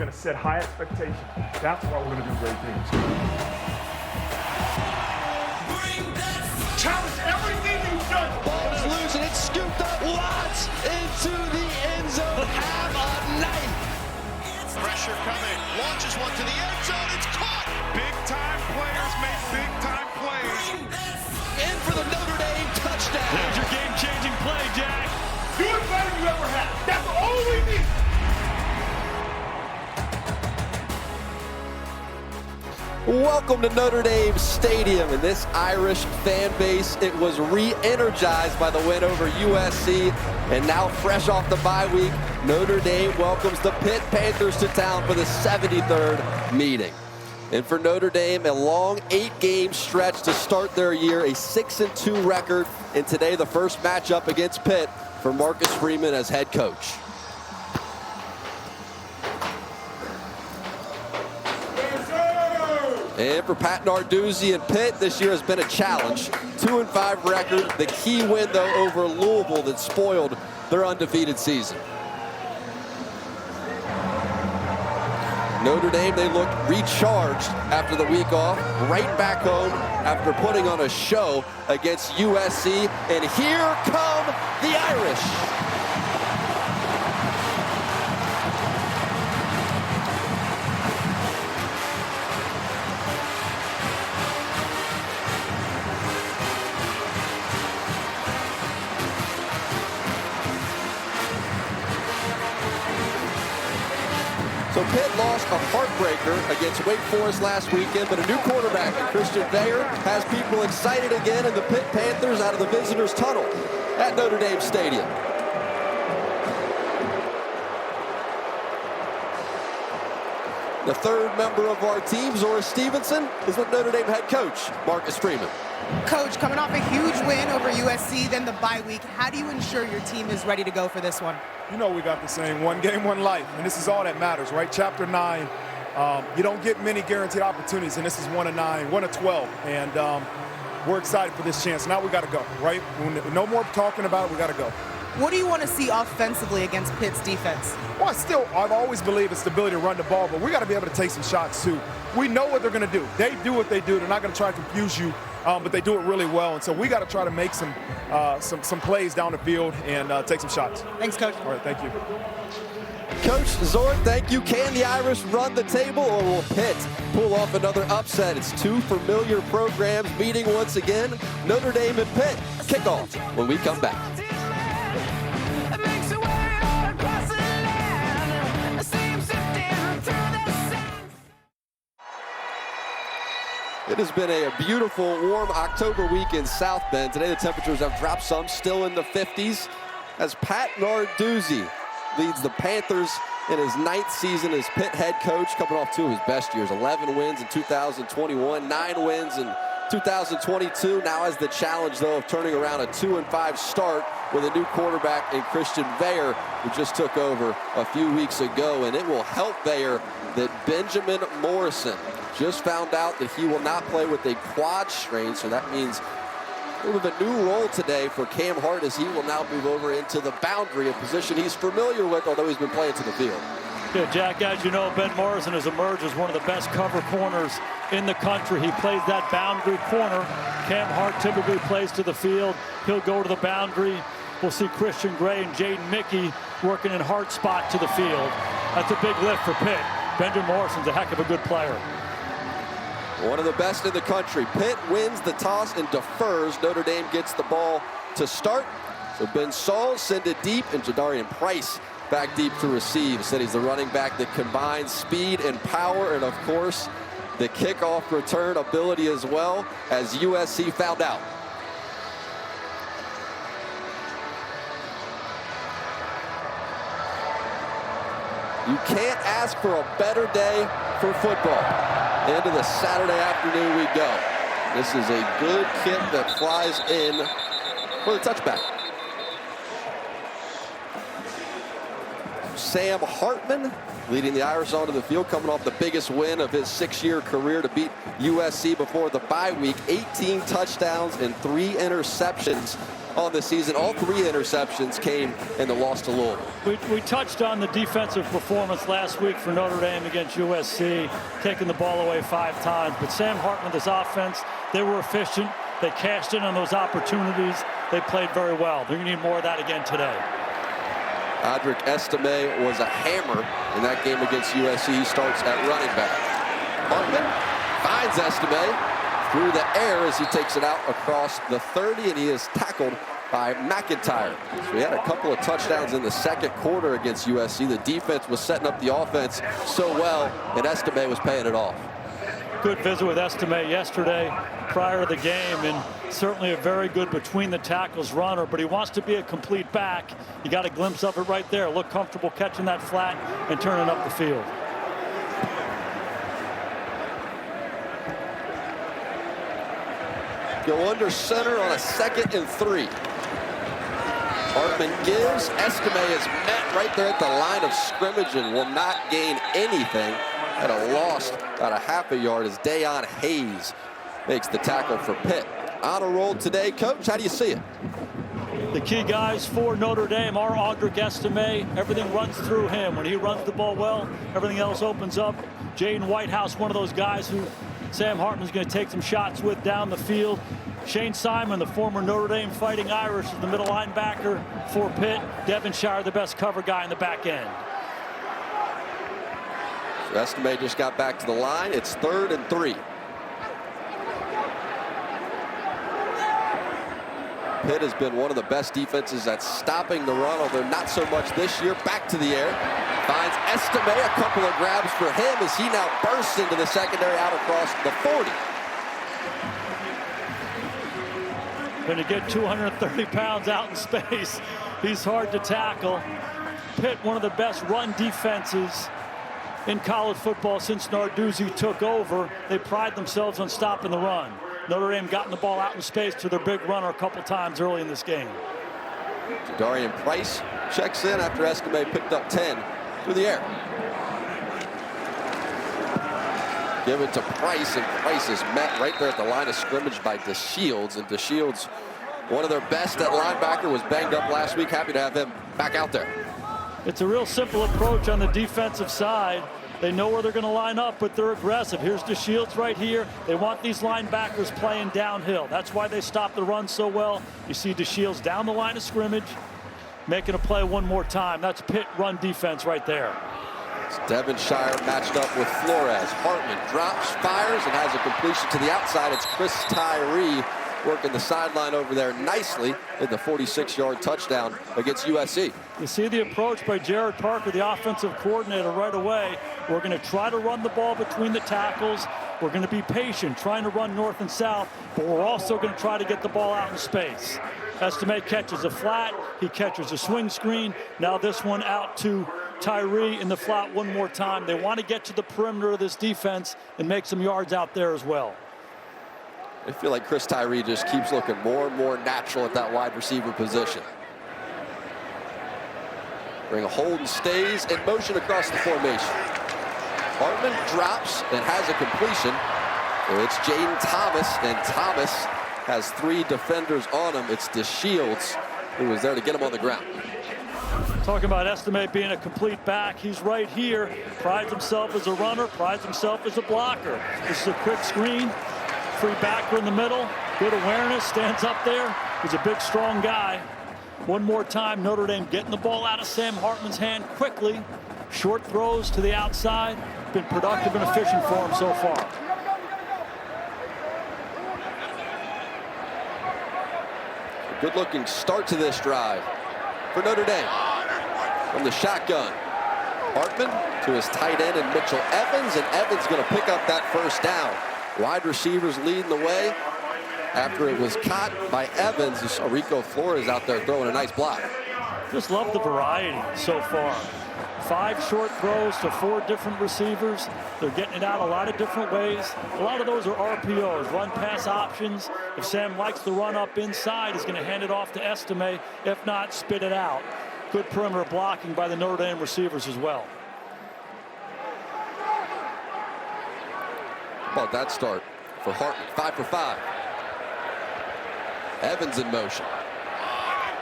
going to set high expectations. That's why we're going to do great things. Challenge everything you've done. Ball's loose and it's scooped up. Watts into the end zone. Have a night. Pressure coming. Launches one to the end zone. It's caught. Big-time players make big-time plays. In for the Notre Dame touchdown. There's your game-changing play, Jack. Do it better than you ever had. That's all we need. Welcome to Notre Dame Stadium. And this Irish fan base, it was re-energized by the win over USC. And now fresh off the bye week, Notre Dame welcomes the Pitt Panthers to town for the 73rd meeting. And for Notre Dame, a long 8-game stretch to start their year, a 6-2 record. And today, the first matchup against Pitt for Marcus Freeman as head coach. And for Pat Narduzzi and Pitt, this year has been a challenge. 2-5 record. The key win, though, over Louisville that spoiled their undefeated season. Notre Dame, they looked recharged after the week off, right back home after putting on a show against USC. And here come the Irish. So Pitt lost a heartbreaker against Wake Forest last weekend, but a new quarterback in Christian Veilleux has people excited again, and the Pitt Panthers out of the visitors' tunnel at Notre Dame Stadium. The third member of our team, Zora Stevenson, is with Notre Dame head coach Marcus Freeman. Coach, coming off a huge win over USC, then the bye week, how do you ensure your team is ready to go for this one? You know we got the same one game, one life, and this is all that matters, right? Chapter 9, you don't get many guaranteed opportunities, and this is 1 of 9, 1 of 12, and we're excited for this chance. Now we got to go, right? No more talking about it, we got to go. What do you want to see offensively against Pitt's defense? Well, I've always believed it's the ability to run the ball, but we got to be able to take some shots too. We know what they're going to do. They do what they do. They're not going to try to confuse you, but they do it really well. And so we got to try to make some plays down the field and take some shots. Thanks, Coach. All right, thank you. Coach Zort, thank you. Can the Irish run the table, or will Pitt pull off another upset? It's two familiar programs meeting once again. Notre Dame and Pitt. Kickoff when we come back. It has been a beautiful, warm October week in South Bend. Today the temperatures have dropped some, still in the 50s, as Pat Narduzzi leads the Panthers in his 9th season as Pitt head coach, coming off 2 of his best years. 11 wins in 2021, 9 wins in 2022. Now has the challenge, though, of turning around a 2-5 start with a new quarterback in Christian Veilleux, who just took over a few weeks ago. And it will help Veilleux that Benjamin Morrison just found out that he will not play with a quad strain, so that means a little bit of a new role today for Cam Hart, as he will now move over into the boundary, a position he's familiar with, although he's been playing to the field. Yeah, Jack, as you know, Ben Morrison has emerged as one of the best cover corners in the country. He plays that boundary corner. Cam Hart typically plays to the field. He'll go to the boundary. We'll see Christian Gray and Jaden Mickey working in Hart's spot to the field. That's a big lift for Pitt. Benjamin Morrison's a heck of a good player. One of the best in the country. Pitt wins the toss and defers. Notre Dame gets the ball to start. So Ben Saul send it deep, and Jadarian Price back deep to receive. Said he's the running back that combines speed and power, and of course, the kickoff return ability as well, as USC found out. You can't ask for a better day for football. Into the Saturday afternoon we go. This is a good kick that flies in for the touchback. Sam Hartman leading the Irish onto the field, coming off the biggest win of his 6-year career to beat USC before the bye week. 18 touchdowns and 3 interceptions on the season. All 3 interceptions came in the loss to Louisville. We touched on the defensive performance last week for Notre Dame against USC, taking the ball away 5 times. But Sam Hartman, this offense, they were efficient. They cashed in on those opportunities. They played very well. They're going to need more of that again today. Audric Estime was a hammer in that game against USC. He starts at running back. Hartman finds Estime through the air as he takes it out across the 30, and he is tackled by McIntyre. So we had a couple of touchdowns in the second quarter against USC. The defense was setting up the offense so well, and Estime was paying it off. Good visit with Estime yesterday prior to the game, and certainly a very good between the tackles runner, but he wants to be a complete back. You got a glimpse of it right there. Look comfortable catching that flat and turning up the field. Go under center on a 2nd and 3. Hartman gives. Estime is met right there at the line of scrimmage and will not gain anything. At a loss about a half a yard as Dayon Hayes makes the tackle for Pitt. On a roll today, Coach. How do you see it? The key guys for Notre Dame are Audric Estime. Everything runs through him. When he runs the ball well, everything else opens up. Jaden Whitehouse, one of those guys who Sam Hartman's going to take some shots with down the field. Shane Simon, the former Notre Dame Fighting Irish, is the middle linebacker for Pitt. Devonshire, the best cover guy in the back end. So Estime just got back to the line. It's 3rd and 3. Pitt has been one of the best defenses at stopping the run, although not so much this year. Back to the air. Finds Estime. A couple of grabs for him as he now bursts into the secondary out across the 40. When you get 230 pounds out in space, he's hard to tackle. Pitt, one of the best run defenses in college football since Narduzzi took over. They pride themselves on stopping the run. Notre Dame gotten the ball out in space to their big runner a couple times early in this game. Darian Price checks in after Estime picked up 10 through the air. Give it to Price, and Price is met right there at the line of scrimmage by DeShields. And DeShields, one of their best at linebacker, was banged up last week. Happy to have him back out there. It's a real simple approach on the defensive side. They know where they're going to line up, but they're aggressive. Here's DeShields right here. They want these linebackers playing downhill. That's why they stop the run so well. You see DeShields down the line of scrimmage, making a play one more time. That's Pitt run defense right there. It's Devonshire matched up with Flores. Hartman drops, fires, and has a completion to the outside. It's Chris Tyree working the sideline over there nicely in the 46-yard touchdown against USC. You see the approach by Jared Parker, the offensive coordinator, right away. We're going to try to run the ball between the tackles. We're going to be patient, trying to run north and south, but we're also going to try to get the ball out in space. Estime catches a flat. He catches a swing screen. Now this one out to Tyree in the flat one more time. They want to get to the perimeter of this defense and make some yards out there as well. I feel like Chris Tyree just keeps looking more and more natural at that wide receiver position. Bring a hold and stays in motion across the formation. Hartman drops and has a completion. It's Jaden Thomas, and Thomas has 3 defenders on him. It's DeShields who was there to get him on the ground. Talking about Estime being a complete back, he's right here. Prides himself as a runner, prides himself as a blocker. This is a quick screen. Free backer in the middle. Good awareness, stands up there. He's a big, strong guy. One more time, Notre Dame getting the ball out of Sam Hartman's hand quickly. Short throws to the outside. Been productive and efficient for him so far. Good-looking start to this drive for Notre Dame. From the shotgun, Hartman to his tight end and Mitchell Evans, and Evans going to pick up that first down. Wide receivers leading the way after it was caught by Evans. You saw Rico Flores out there throwing a nice block. Just love the variety so far. 5 short throws to 4 different receivers. They're getting it out a lot of different ways. A lot of those are RPOs, run pass options. If Sam likes the run up inside, he's going to hand it off to Estime. If not, spit it out. Good perimeter blocking by the Notre Dame receivers as well. How about that start for Hartman? 5 for 5. Evans in motion.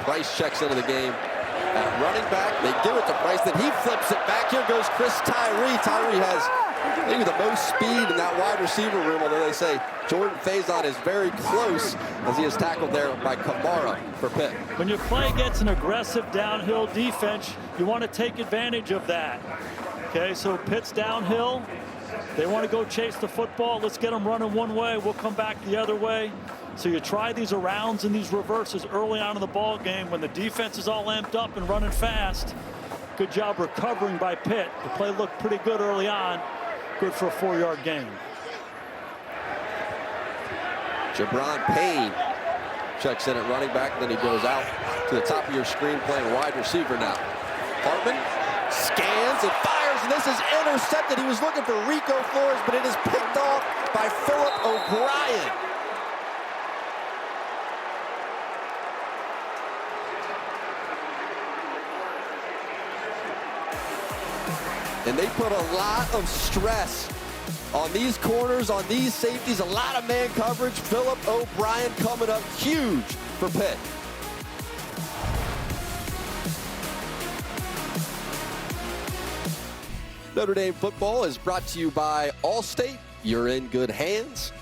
Price checks into the game at running back. They give it to Price, then he flips it back. Here goes Chris Tyree. Tyree has maybe the most speed in that wide receiver room, although they say Jordan Faison is very close as he is tackled there by Kamara for Pitt. When you play against an aggressive downhill defense, you want to take advantage of that. Okay, so Pitt's downhill. They want to go chase the football. Let's get them running one way. We'll come back the other way. So you try these arounds and these reverses early on in the ball game when the defense is all amped up and running fast. Good job recovering by Pitt. The play looked pretty good early on. Good for a 4-yard gain. Jabron Payne checks in at running back, then he goes out to the top of your screen playing wide receiver now. Hartman scans and fires, and this is intercepted. He was looking for Rico Flores, but it is picked off by Philip O'Brien. And they put a lot of stress on these corners, on these safeties, a lot of man coverage. Philip O'Brien coming up huge for Pitt. Notre Dame football is brought to you by Allstate. You're in good hands.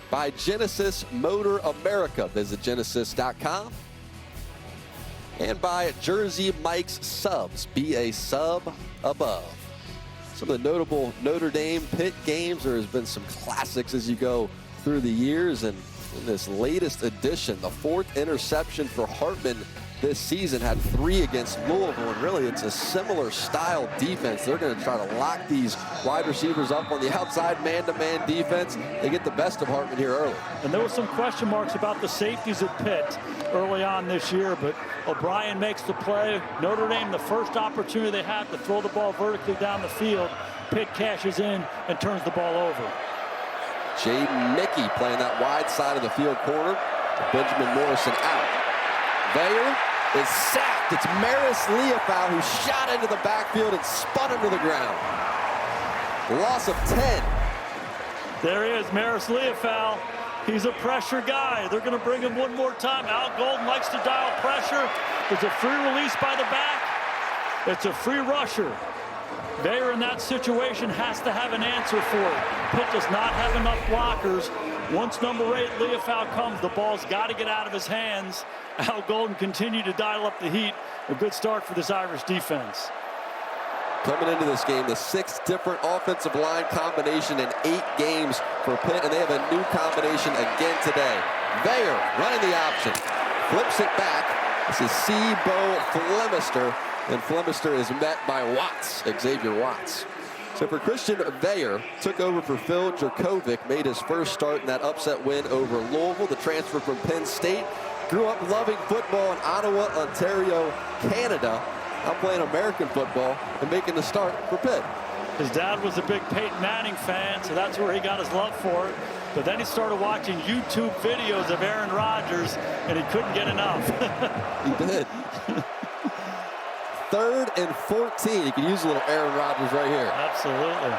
By Genesis Motor America. Visit genesis.com. And by Jersey Mike's Subs. Be a sub above. Some of the notable Notre Dame Pitt games. There has been some classics as you go through the years. And in this latest edition, the 4th interception for Hartman this season, had 3 against Louisville. And really, it's a similar style defense. They're going to try to lock these wide receivers up on the outside man-to-man defense. They get the best of Hartman here early. And there were some question marks about the safeties at Pitt early on this year, but O'Brien makes the play. Notre Dame, the first opportunity they have to throw the ball vertically down the field. Pitt cashes in and turns the ball over. Jaden Mickey playing that wide side of the field corner. Benjamin Morrison out. Veyer is sacked. It's Maris Leofau who shot into the backfield and spun him to the ground. Loss of 10. There he is, Maris Leofau. He's a pressure guy. They're going to bring him one more time. Al Golden likes to dial pressure. There's a free release by the back. It's a free rusher. Veyer in that situation has to have an answer for it. Pitt does not have enough blockers. Once number 8, Leofau comes, the ball's got to get out of his hands. Al Golden continued to dial up the heat. A good start for this Irish defense. Coming into this game, the 6th different offensive line combination in 8 games for Pitt, and they have a new combination again today. Veyer running the option, flips it back. This is Bo Flemister, and Flemister is met by Watts, Xavier Watts. So for Christian Veyer, took over for Phil Jerkovic, made his first start in that upset win over Louisville, the transfer from Penn State. Grew up loving football in Ottawa, Ontario, Canada. Now playing American football and making the start for Pitt. His dad was a big Peyton Manning fan, so that's where he got his love for it. But then he started watching YouTube videos of Aaron Rodgers, and he couldn't get enough. He did. 3rd and 14. You can use a little Aaron Rodgers right here. Absolutely.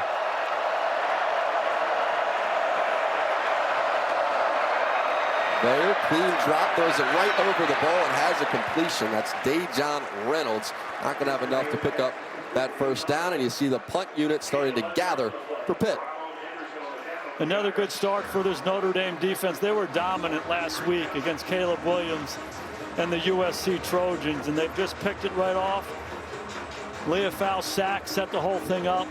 Veyer, clean drop, throws it right over the ball and has a completion. That's Dejon Reynolds. Not going to have enough to pick up that first down, and you see the punt unit starting to gather for Pitt. Another good start for this Notre Dame defense. They were dominant last week against Caleb Williams and the USC Trojans, and they've just picked it right off. Leofau sack, set the whole thing up.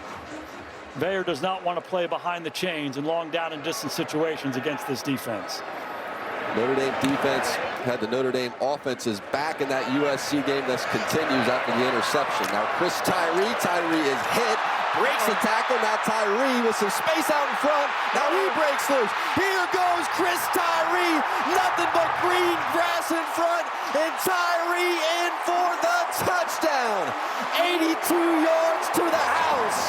Veyer does not want to play behind the chains in long down and distance situations against this defense. Notre Dame defense had the Notre Dame offenses back in that USC game. This continues after the interception. Now Chris Tyree is hit, breaks the tackle. Now Tyree with some space out in front. Now he breaks loose. Here goes Chris Tyree. Nothing but green grass in front, and Tyree in for the touchdown. 82 yards to the house.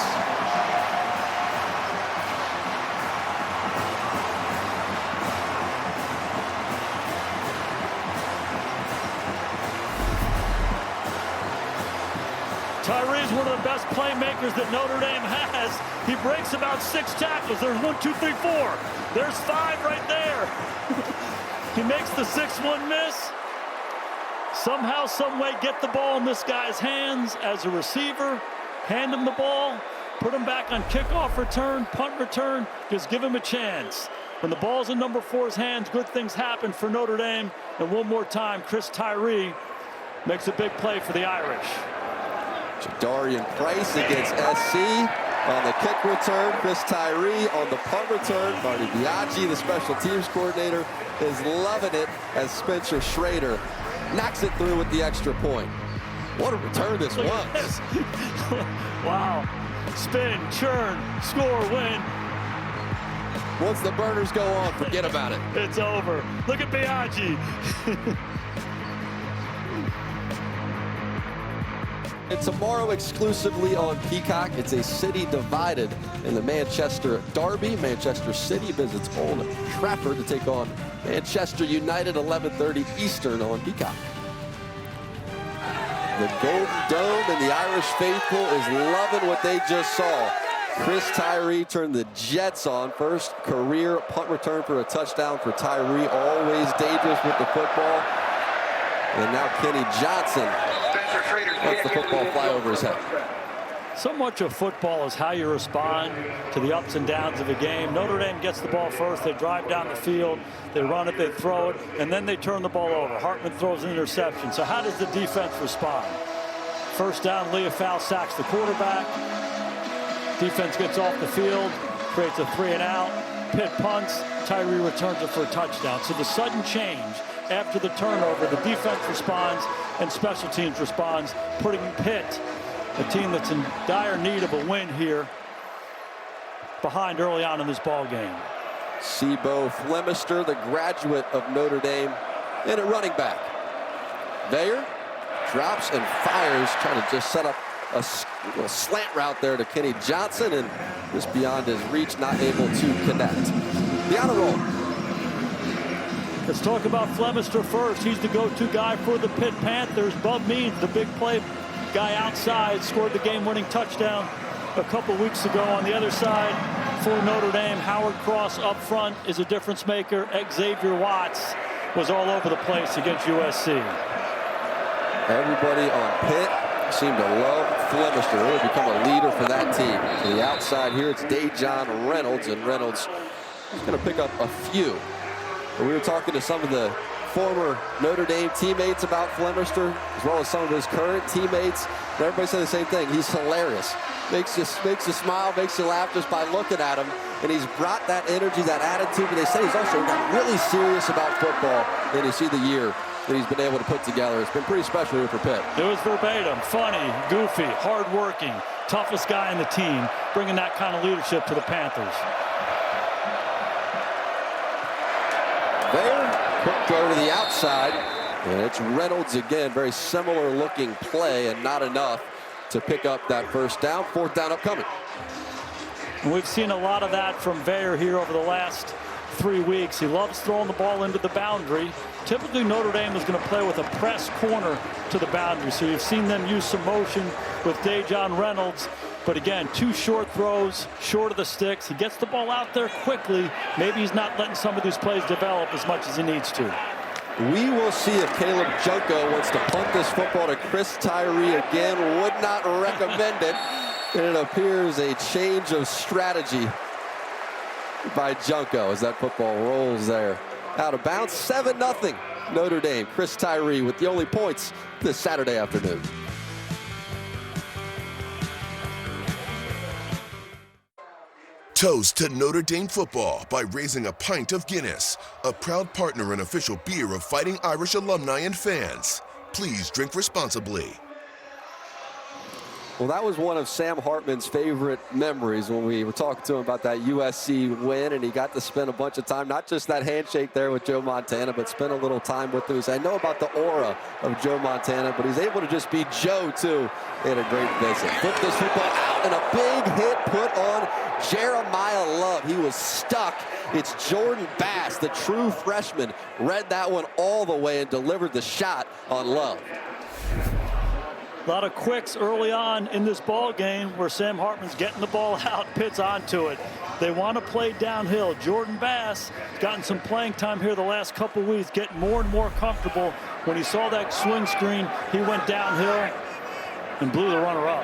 Tyree's one of the best playmakers that Notre Dame has. He breaks about 6 tackles. There's 1, 2, 3, 4. There's 5 right there. He makes the 6th one miss. somehow, some way get the ball in this guy's hands as a receiver, hand him the ball, put him back on kickoff return, punt return, just give him a chance. When the ball's in number 4's hands, good things happen for Notre Dame. And one more time, Chris Tyree makes a big play for the Irish. Jadarian Price against SC on the kick return. Chris Tyree on the punt return. Marty Biaggi, the special teams coordinator, is loving it as Spencer Schrader knocks it through with the extra point. What a return this was. Wow. Spin, churn, score, win. Once the burners go on, forget about it. It's over. Look at Biaggi. And tomorrow exclusively on Peacock, it's a city divided in the Manchester Derby. Manchester City visits Old Trafford to take on Manchester United, 11:30 Eastern on Peacock. The Golden Dome and the Irish faithful is loving what they just saw. Chris Tyree turned the Jets on. First career punt return for a touchdown for Tyree. Always dangerous with the football. And now Kenny Johnson lets the football fly over his head. So much of football is how you respond to the ups and downs of a game. Notre Dame gets the ball first. They drive down the field. They run it. They throw it. And then they turn the ball over. Hartman throws an interception. So how does the defense respond? First down, Leah foul sacks the quarterback. Defense gets off the field, creates a 3-and-out. Pitt punts. Tyree returns it for a touchdown. So the sudden change after the turnover, the defense responds and special teams responds, putting Pitt, a team that's in dire need of a win here, behind early on in this ball game. Sibo Flemister, the graduate of Notre Dame, and at running back. Veyer drops and fires, trying to just set up a little slant route there to Kenny Johnson, and just beyond his reach, not able to connect. The honor roll. Let's talk about Flemister first. He's the go-to guy for the Pitt Panthers. Bub Means, the big play guy outside, scored the game-winning touchdown a couple weeks ago. On the other side for Notre Dame, Howard Cross up front is a difference maker. Xavier Watts was all over the place against USC. Everybody on Pitt seemed to love Flemister. Really become a leader for that team. To the outside here, it's Dejon Reynolds, and Reynolds is going to pick up a few. But we were talking to some of the former Notre Dame teammates about Flemister, as well as some of his current teammates. And everybody said the same thing. He's hilarious. Makes you smile, makes you laugh just by looking at him. And he's brought that energy, that attitude. But they say he's also got really serious about football. And you see the year that he's been able to put together. It's been pretty special here for Pitt. It was verbatim, funny, goofy, hardworking, toughest guy in the team, bringing that kind of leadership to the Panthers. There, quick throw to the outside, and it's Reynolds again. Very similar looking play, and not enough to pick up that first down. Fourth down upcoming. We've seen a lot of that from Veyer here over the last 3 weeks. He loves throwing the ball into the boundary. Typically, Notre Dame is going to play with a press corner to the boundary. So you've seen them use some motion with Dejon Reynolds. But again, 2 short throws, short of the sticks. He gets the ball out there quickly. Maybe he's not letting some of these plays develop as much as he needs to. We will see if Caleb Junko wants to punt this football to Chris Tyree again. Would not recommend it. And it appears a change of strategy by Junko as that football rolls there. Out of bounds, 7-0 Notre Dame. Chris Tyree with the only points this Saturday afternoon. Toast to Notre Dame football by raising a pint of Guinness, a proud partner and official beer of Fighting Irish alumni and fans. Please drink responsibly. Well, that was one of Sam Hartman's favorite memories when we were talking to him about that USC win, and he got to spend a bunch of time, not just that handshake there with Joe Montana, but spend a little time with him. He said, I know about the aura of Joe Montana, but he's able to just be Joe, too. They had a great visit. Flip this football out, and a big hit put on Jeremiah Love. He was stuck. It's Jordan Bass, the true freshman, read that one all the way and delivered the shot on Love. A lot of quicks early on in this ball game where Sam Hartman's getting the ball out, Pitt's onto it. They want to play downhill. Jordan Bass gotten some playing time here the last couple weeks, getting more and more comfortable When he saw that swing screen, he went downhill and blew the runner up.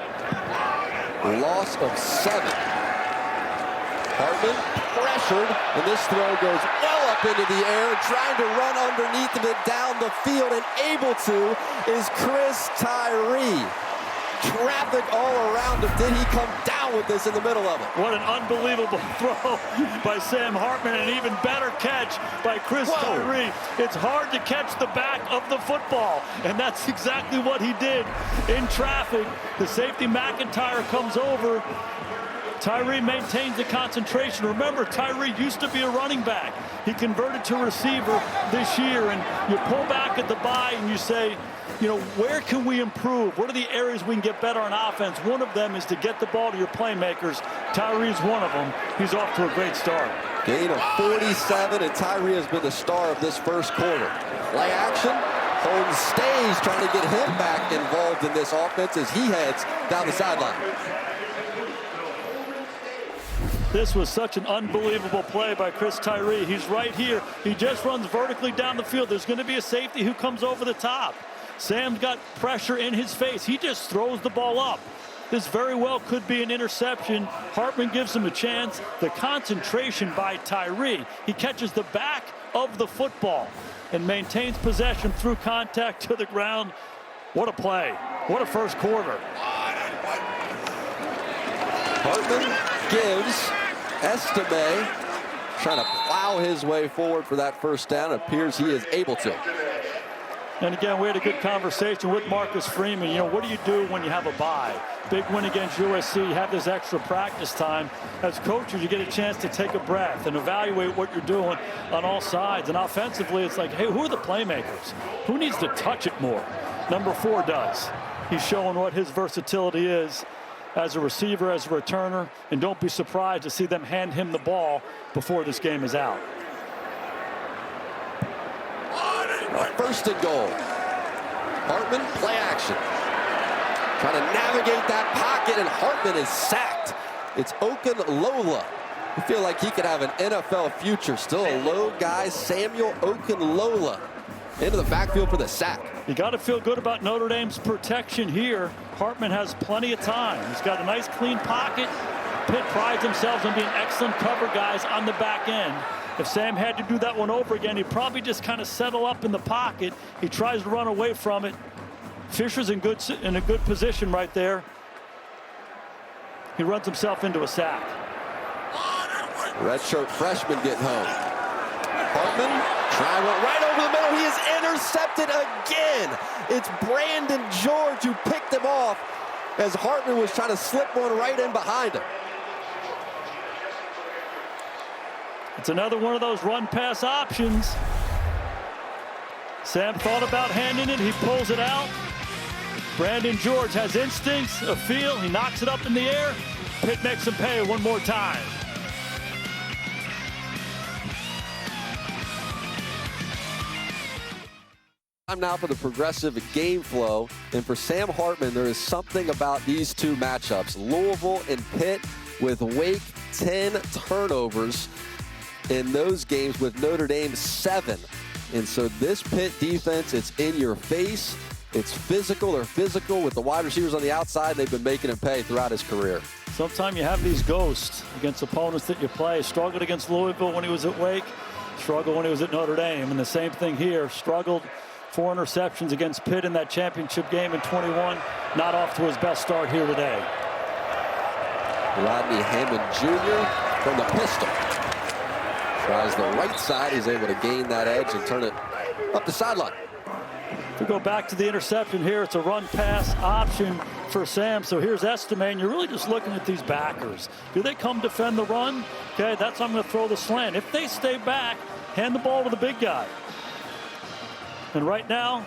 Loss of 7. Hartman pressured, and this throw goes well up into the air, trying to run underneath of it down the field, and able to is Chris Tyree. Traffic all around him. Did he come down with this in the middle of it? What an unbelievable throw by Sam Hartman, and an even better catch by Chris Tyree. It's hard to catch the back of the football, and that's exactly what he did in traffic. The safety McIntyre comes over. Tyree maintains the concentration. Remember, Tyree used to be a running back. He converted to receiver this year, and you pull back at the bye and you say, you know, where can we improve? What are the areas we can get better on offense? One of them is to get the ball to your playmakers. Tyree's one of them. He's off to a great start. Gain of 47, and Tyree has been the star of this first quarter. Play action. Holmes stays, trying to get him back involved in this offense as he heads down the sideline. This was such an unbelievable play by Chris Tyree. He's right here. He just runs vertically down the field. There's going to be a safety who comes over the top. Sam's got pressure in his face. He just throws the ball up. This very well could be an interception. Hartman gives him a chance. The concentration by Tyree. He catches the back of the football and maintains possession through contact to the ground. What a play. What a first quarter. Hartman gives Estime, trying to plow his way forward for that first down. It appears he is able to. And again, we had a good conversation with Marcus Freeman. You know, what do you do when you have a bye? Big win against USC, you have this extra practice time. As coaches, you get a chance to take a breath and evaluate what you're doing on all sides. And offensively, it's like, hey, who are the playmakers? Who needs to touch it more? Number 4 does. He's showing what his versatility is as a receiver, as a returner, and don't be surprised to see them hand him the ball before this game is out. First and goal. Hartman, play action. Trying to navigate that pocket, and Hartman is sacked. It's Okunlola. I feel like he could have an NFL future. Still a low guy, Samuel Okunlola, into the backfield for the sack. You got to feel good about Notre Dame's protection here. Hartman has plenty of time. He's got a nice clean pocket. Pitt prides themselves on being excellent cover guys on the back end. If Sam had to do that one over again, he'd probably just kind of settle up in the pocket. He tries to run away from it. Fisher's in a good position right there. He runs himself into a sack. Redshirt freshman getting home. Hartman, trying right over the middle. He is intercepted again. It's Brandon George who picked him off as Hartman was trying to slip one right in behind him. It's another one of those run-pass options. Sam thought about handing it. He pulls it out. Brandon George has instincts, a feel. He knocks it up in the air. Pitt makes him pay one more time. Time now for the progressive game flow. And for Sam Hartman, there is something about these two matchups. Louisville and Pitt with Wake, 10 turnovers in those games, with Notre Dame 7. And so this Pitt defense, it's in your face. It's physical. They're physical with the wide receivers on the outside. They've been making him pay throughout his career. Sometimes you have these ghosts against opponents that you play. Struggled against Louisville when he was at Wake. Struggled when he was at Notre Dame. And the same thing here. Struggled 4 interceptions against Pitt in that championship game in 21. Not off to his best start here today. Rodney Hammond Jr. from the pistol. Tries the right side. He's able to gain that edge and turn it up the sideline. To go back to the interception here, it's a run-pass option for Sam. So here's Estime, and you're really just looking at these backers. Do they come defend the run? Okay, that's I'm going to throw the slant. If they stay back, hand the ball to the big guy. And right now,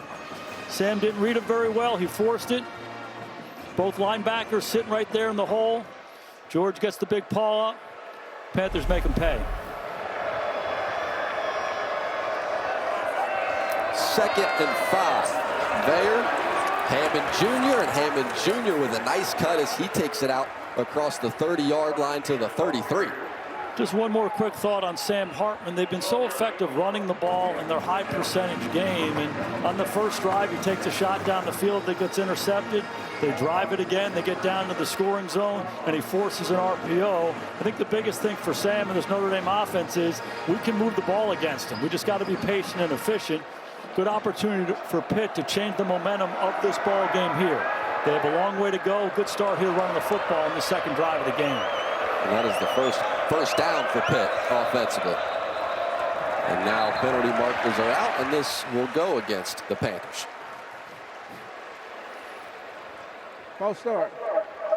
Sam didn't read it very well. He forced it. Both linebackers sitting right there in the hole. George gets the big paw up. Panthers make him pay. 2nd and 5. There, Hammond Jr. and Hammond Jr. with a nice cut as he takes it out across the 30-yard line to the 33. Just one more quick thought on Sam Hartman. They've been so effective running the ball in their high percentage game. And on the first drive, he takes a shot down the field that gets intercepted. They drive it again. They get down to the scoring zone, and he forces an RPO. I think the biggest thing for Sam and this Notre Dame offense is we can move the ball against him. We just got to be patient and efficient. Good opportunity for Pitt to change the momentum of this ball game here. They have a long way to go. Good start here running the football in the second drive of the game. And that is the first down for Pitt offensively. And now penalty markers are out, and this will go against the Panthers. False start.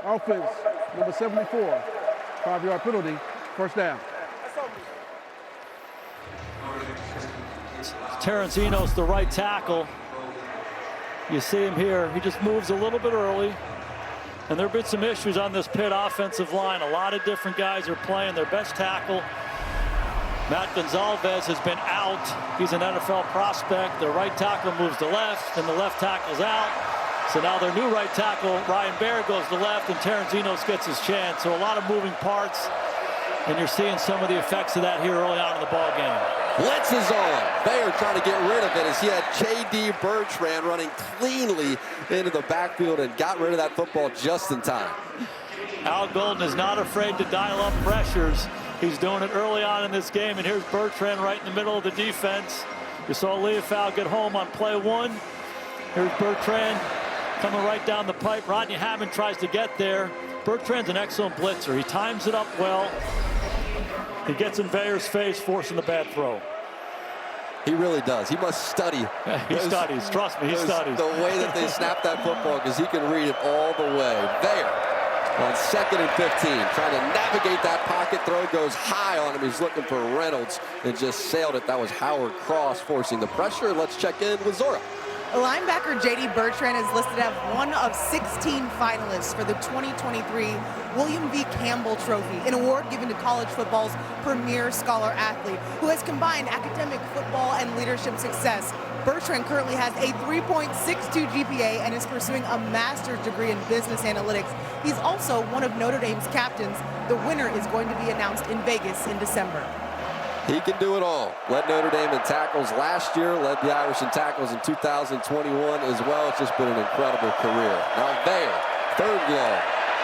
Offense, number 74. 5-yard penalty, first down. Terrence Enos, the right tackle. You see him here. He just moves a little bit early. And there have been some issues on this Pitt offensive line. A lot of different guys are playing. Their best tackle, Matt Gonzalez, has been out. He's an NFL prospect. Their right tackle moves to left, and the left tackle's out. So now their new right tackle, Ryan Baer, goes to left, and Terrence Enos gets his chance. So a lot of moving parts, and you're seeing some of the effects of that here early on in the ball game. Blitz is on. Baer trying to get rid of it as he had J.D. Bertrand running cleanly into the backfield and got rid of that football just in time. Al Golden is not afraid to dial up pressures. He's doing it early on in this game, and here's Bertrand right in the middle of the defense. You saw Leofow get home on play one. Here's Bertrand coming right down the pipe. Rodney Hammond tries to get there. Bertrand's an excellent blitzer. He times it up well. He gets in Baer's face, forcing the bad throw. He really does. He must study. He studies. Trust me, he studies. The way that they snap that football, because he can read it all the way. Baer on 2nd and 15, trying to navigate that pocket. Throw goes high on him. He's looking for Reynolds and just sailed it. That was Howard Cross forcing the pressure. Let's check in with Zora. Linebacker J.D. Bertrand is listed as one of 16 finalists for the 2023 William V. Campbell Trophy, an award given to college football's premier scholar athlete who has combined academic, football, and leadership success. Bertrand currently has a 3.62 GPA and is pursuing a master's degree in business analytics. He's also one of Notre Dame's captains. The winner is going to be announced in Vegas in December. He can do it all. Led Notre Dame in tackles last year, led the Irish in tackles in 2021 as well. It's just been an incredible career. Now Baer, third long.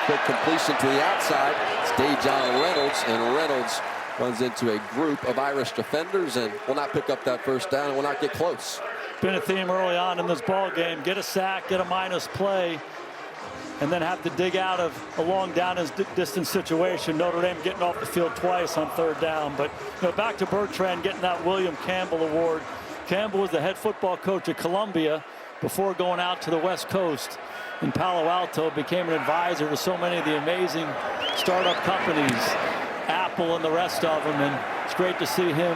Quick completion to the outside. It's Dejon Reynolds, and Reynolds runs into a group of Irish defenders and will not pick up that first down and will not get close. Been a theme early on in this ball game. Get a sack, get a minus play, and then have to dig out of a long down and distance situation. Notre Dame getting off the field twice on third down. But back to Bertrand getting that William Campbell Award. Campbell was the head football coach at Columbia before going out to the West Coast in Palo Alto. Became an advisor to so many of the amazing startup companies, Apple and the rest of them. And it's great to see him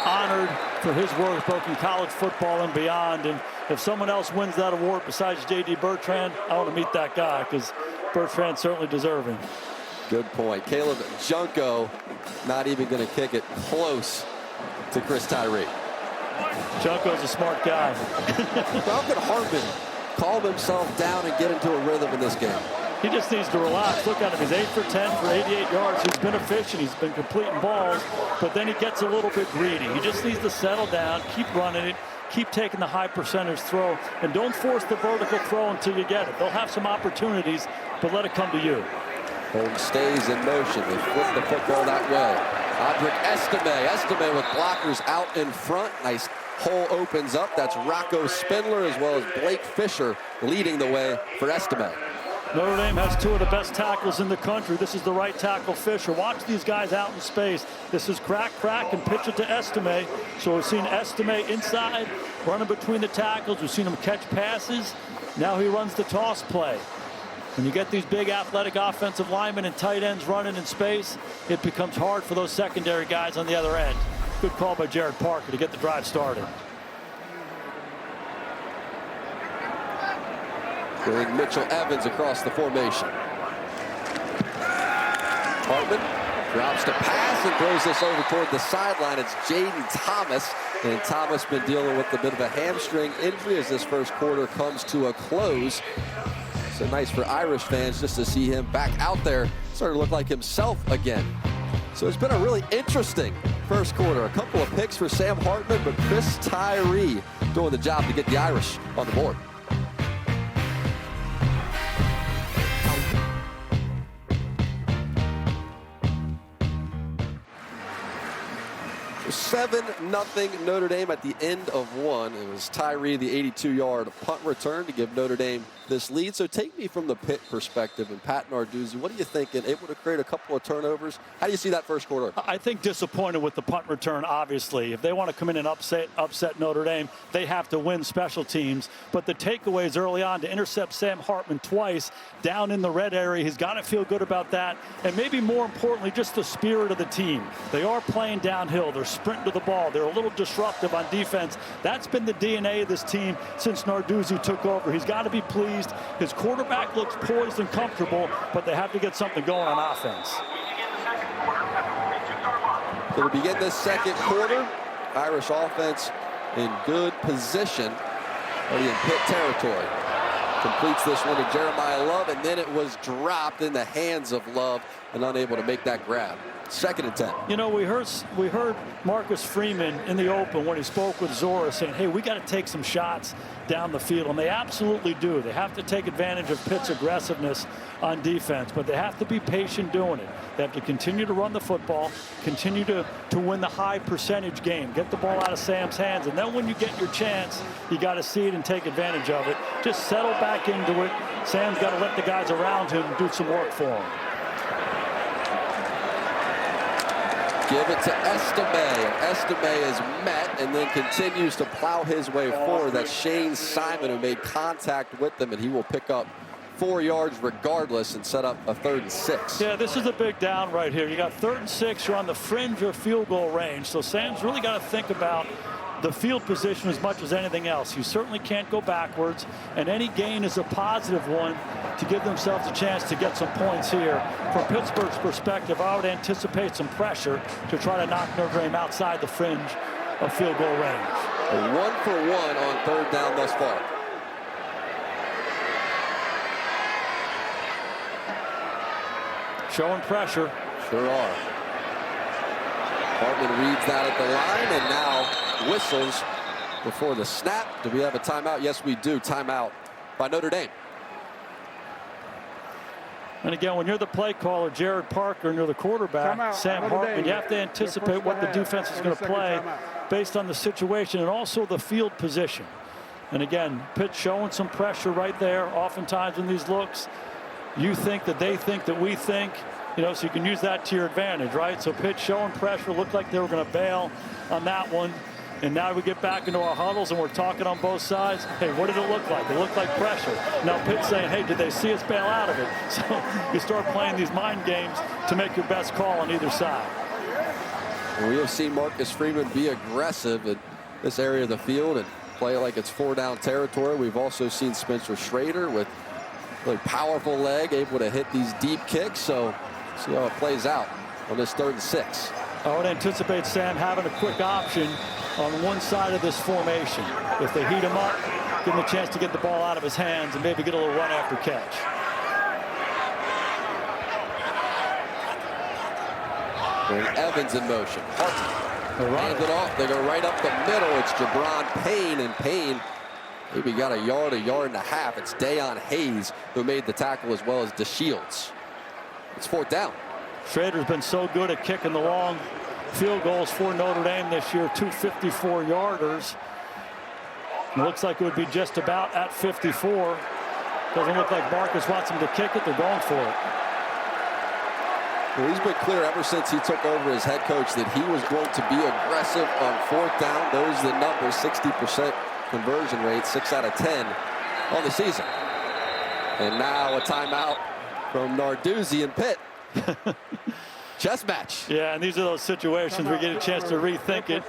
honored for his work both in college football and beyond. And if someone else wins that award besides J.D. Bertrand, I want to meet that guy because Bertrand's certainly deserving. Good point. Caleb Junko not even going to kick it close to Chris Tyree. Junko's a smart guy. How could Hartman calm himself down and get into a rhythm in this game? He just needs to relax. Look at him. He's 8 for 10 for 88 yards. He's been efficient. He's been completing balls, but then he gets a little bit greedy. He just needs to settle down, keep running it, keep taking the high percentage throw, and don't force the vertical throw until you get it. They'll have some opportunities, but let it come to you. Holmes stays in motion. They flip the football that way. Audric Estime with blockers out in front. Nice hole opens up. That's Rocco Spindler as well as Blake Fisher leading the way for Estime. Notre Dame has two of the best tackles in the country. This is the right tackle, Fisher. Watch these guys out in space. This is crack, and pitch it to Estime. So we've seen Estime inside, running between the tackles. We've seen him catch passes. Now he runs the toss play. When you get these big athletic offensive linemen and tight ends running in space, it becomes hard for those secondary guys on the other end. Good call by Jared Parker to get the drive started. Bring Mitchell Evans across the formation. Hartman drops to pass and throws this over toward the sideline. It's Jaden Thomas. And Thomas been dealing with a bit of a hamstring injury as this first quarter comes to a close. So nice for Irish fans just to see him back out there. Starting to look like himself again. So it's been a really interesting first quarter. A couple of picks for Sam Hartman, but Chris Tyree doing the job to get the Irish on the board. 7-0 Notre Dame at the end of one. It was Tyree, the 82-yard punt return to give Notre Dame this lead. So take me from the Pitt perspective, and Pat Narduzzi, what are you thinking? Able to create a couple of turnovers. How do you see that first quarter? I think disappointed with the punt return, obviously. If they want to come in and upset Notre Dame, they have to win special teams. But the takeaways early on to intercept Sam Hartman twice down in the red area, he's got to feel good about that. And maybe more importantly, just the spirit of the team. They are playing downhill. They're sprinting to the ball. They're a little disruptive on defense. That's been the DNA of this team since Narduzzi took over. He's got to be pleased. His quarterback looks poised and comfortable, but they have to get something going on offense. So to begin this second quarter, Irish offense in good position, already in Pitt territory. Completes this one to Jeremiah Love, and then it was dropped in the hands of Love and unable to make that grab. 2nd and 10. You know, we heard Marcus Freeman in the open when he spoke with Zora saying, hey, we got to take some shots down the field, and they absolutely do. They have to take advantage of Pitt's aggressiveness on defense, but they have to be patient doing it. They have to continue to run the football, continue to win the high percentage game, get the ball out of Sam's hands, and then when you get your chance, you got to see it and take advantage of it. Just settle back into it. Sam's got to let the guys around him do some work for him. Give it to Estime, and Estime is met and then continues to plow his way forward. That's Shane Simon who made contact with them, and he will pick up 4 yards regardless and set up a 3rd and 6. Yeah, this is a big down right here. You got 3rd and 6. You're on the fringe of field goal range, so Sam's really got to think about the field position as much as anything else. You certainly can't go backwards, and any gain is a positive one to give themselves a chance to get some points here. From Pittsburgh's perspective, I would anticipate some pressure to try to knock Notre Dame outside the fringe of field goal range. A 1-for-1 on 3rd down thus far. Showing pressure. Sure are. Hartman reads that at the line and now whistles before the snap. Do we have a timeout? Yes, we do. Timeout by Notre Dame. And again, when you're the play caller, Jared Parker, and you're the quarterback, Sam Hartman, you have to anticipate what the defense is going to play based on the situation and also the field position. And again, Pitt showing some pressure right there. Oftentimes in these looks, you think that they think that we think, you know, so you can use that to your advantage, right? So Pitt showing pressure, looked like they were going to bail on that one. And now we get back into our huddles and we're talking on both sides. Hey, what did it look like? It looked like pressure. Now Pitt's saying, hey, did they see us bail out of it? So you start playing these mind games to make your best call on either side. And we have seen Marcus Freeman be aggressive in this area of the field and play like it's 4-down territory. We've also seen Spencer Schrader with a really powerful leg, able to hit these deep kicks. So see how it plays out on this 3rd and 6. I would anticipate Sam having a quick option on one side of this formation. If they heat him up, give him a chance to get the ball out of his hands and maybe get a little run after catch. And Evans in motion. Hand it off. They go right up the middle. It's Jabron Payne, and Payne maybe got a yard and a half. It's Dayon Hayes who made the tackle as well as DeShields. It's 4th down. Schrader's been so good at kicking the long field goals for Notre Dame this year, 2 54-yarders. Looks like it would be just about at 54. Doesn't look like Marcus wants him to kick it. They're going for it. Well, he's been clear ever since he took over as head coach that he was going to be aggressive on 4th down. Those are the numbers, 60% conversion rate, 6 out of 10 on the season. And now a timeout from Narduzzi and Pitt. Chess match. Yeah, and these are those situations where you get a chance to rethink it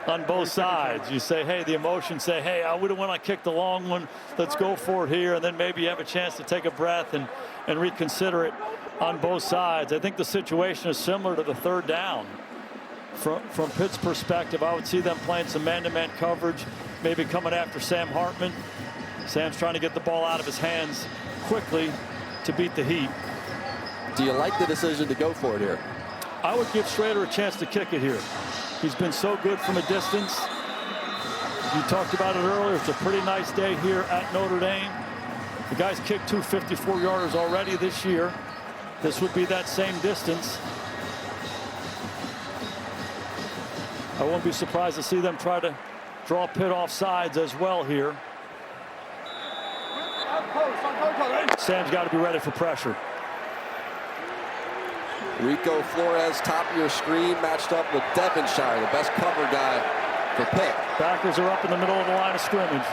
on both sides. You say, hey, the emotions say, hey, I would have want to kick the long one. Let's go for it here. And then maybe you have a chance to take a breath and reconsider it on both sides. I think the situation is similar to the 3rd down. From Pitt's perspective, I would see them playing some man-to-man coverage, maybe coming after Sam Hartman. Sam's trying to get the ball out of his hands quickly to beat the heat. Do you like the decision to go for it here? I would give Schrader a chance to kick it here. He's been so good from a distance. You talked about it earlier. It's a pretty nice day here at Notre Dame. The guy's kicked 2 54-yarders already this year. This would be that same distance. I won't be surprised to see them try to draw Pitt off sides as well here. Sam's got to be ready for pressure. Rico Flores, top of your screen, matched up with Devonshire, the best cover guy for Pitt. Backers are up in the middle of the line of scrimmage.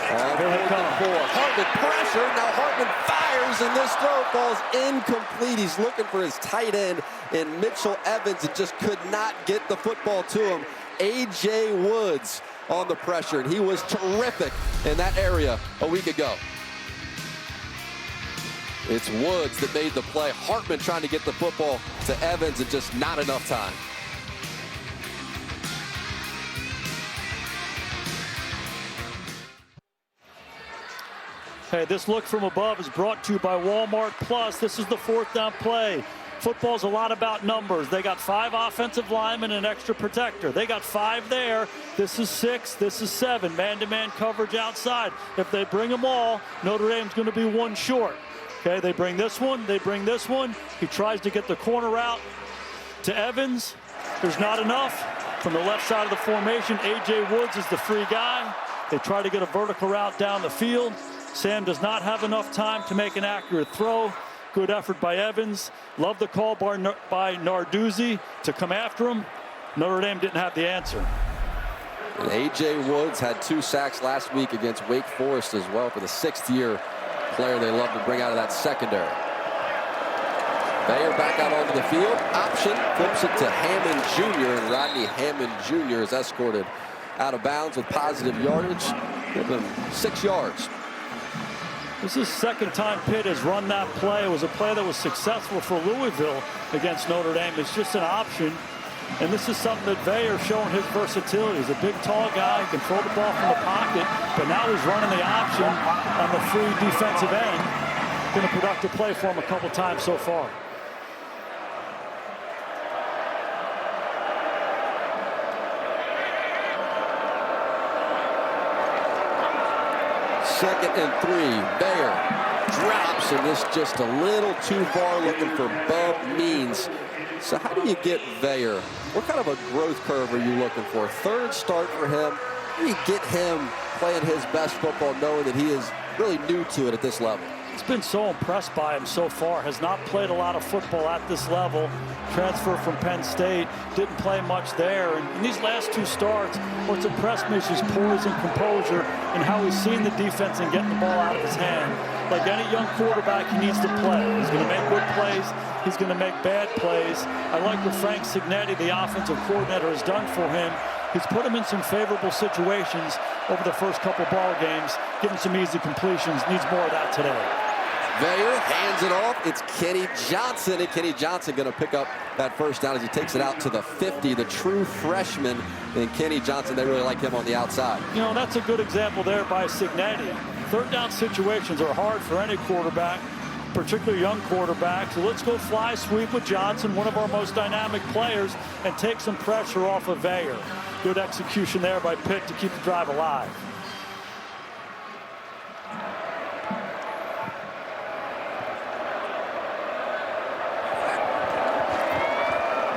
Here they come. Hartman pressure. Now Hartman fires, and this throw falls incomplete. He's looking for his tight end in Mitchell Evans and just could not get the football to him. A.J. Woods on the pressure, and he was terrific in that area a week ago. It's Woods that made the play. Hartman trying to get the football to Evans and just not enough time. Hey, this look from above is brought to you by Walmart Plus. This is the 4th down play. Football's a lot about numbers. They got 5 offensive linemen and an extra protector. They got 5 there. This is 6. This is 7. Man-to-man coverage outside. If they bring them all, Notre Dame's going to be 1 short. Okay, they bring this one. They bring this one. He tries to get the corner out to Evans. There's not enough. From the left side of the formation, A.J. Woods is the free guy. They try to get a vertical route down the field. Sam does not have enough time to make an accurate throw. Good effort by Evans. Love the call by Narduzzi to come after him. Notre Dame didn't have the answer. And A.J. Woods had 2 sacks last week against Wake Forest as well, for the 6th-year player they love to bring out of that secondary. Bayer back out onto the field. Option, flips it to Hammond Jr., and Rodney Hammond Jr. is escorted out of bounds with positive yardage. Give him 6 yards. This is the 2nd time Pitt has run that play. It was a play that was successful for Louisville against Notre Dame. It's just an option. And this is something that Bayer showing his versatility. He's a big, tall guy, can throw the ball from the pocket, but now he's running the option on the free defensive end. Been a productive play for him a couple times so far. Second and 3. Bayer drops, and this just a little too far, looking for Bub Means. So how do you get Bayer? What kind of a growth curve are you looking for? 3rd start for him. How do you get him playing his best football, knowing that he is really new to it at this level? He's been so impressed by him so far. Has not played a lot of football at this level. Transfer from Penn State. Didn't play much there. And in these last 2 starts, what's impressed me is his poise and composure and how he's seen the defense and getting the ball out of his hand. Like any young quarterback, he needs to play. He's going to make good plays. He's going to make bad plays. I like what Frank Cignetti, the offensive coordinator, has done for him. He's put him in some favorable situations over the first couple ball games, giving some easy completions. Needs more of that today. Bayer hands it off. It's Kenny Johnson, and Kenny Johnson going to pick up that 1st down as he takes it out to the 50. The true freshman, and Kenny Johnson, they really like him on the outside. You know, that's a good example there by Cignetti. 3rd down situations are hard for any quarterback, particularly young quarterback. So let's go fly sweep with Johnson, one of our most dynamic players, and take some pressure off of Bayer. Good execution there by Pitt to keep the drive alive.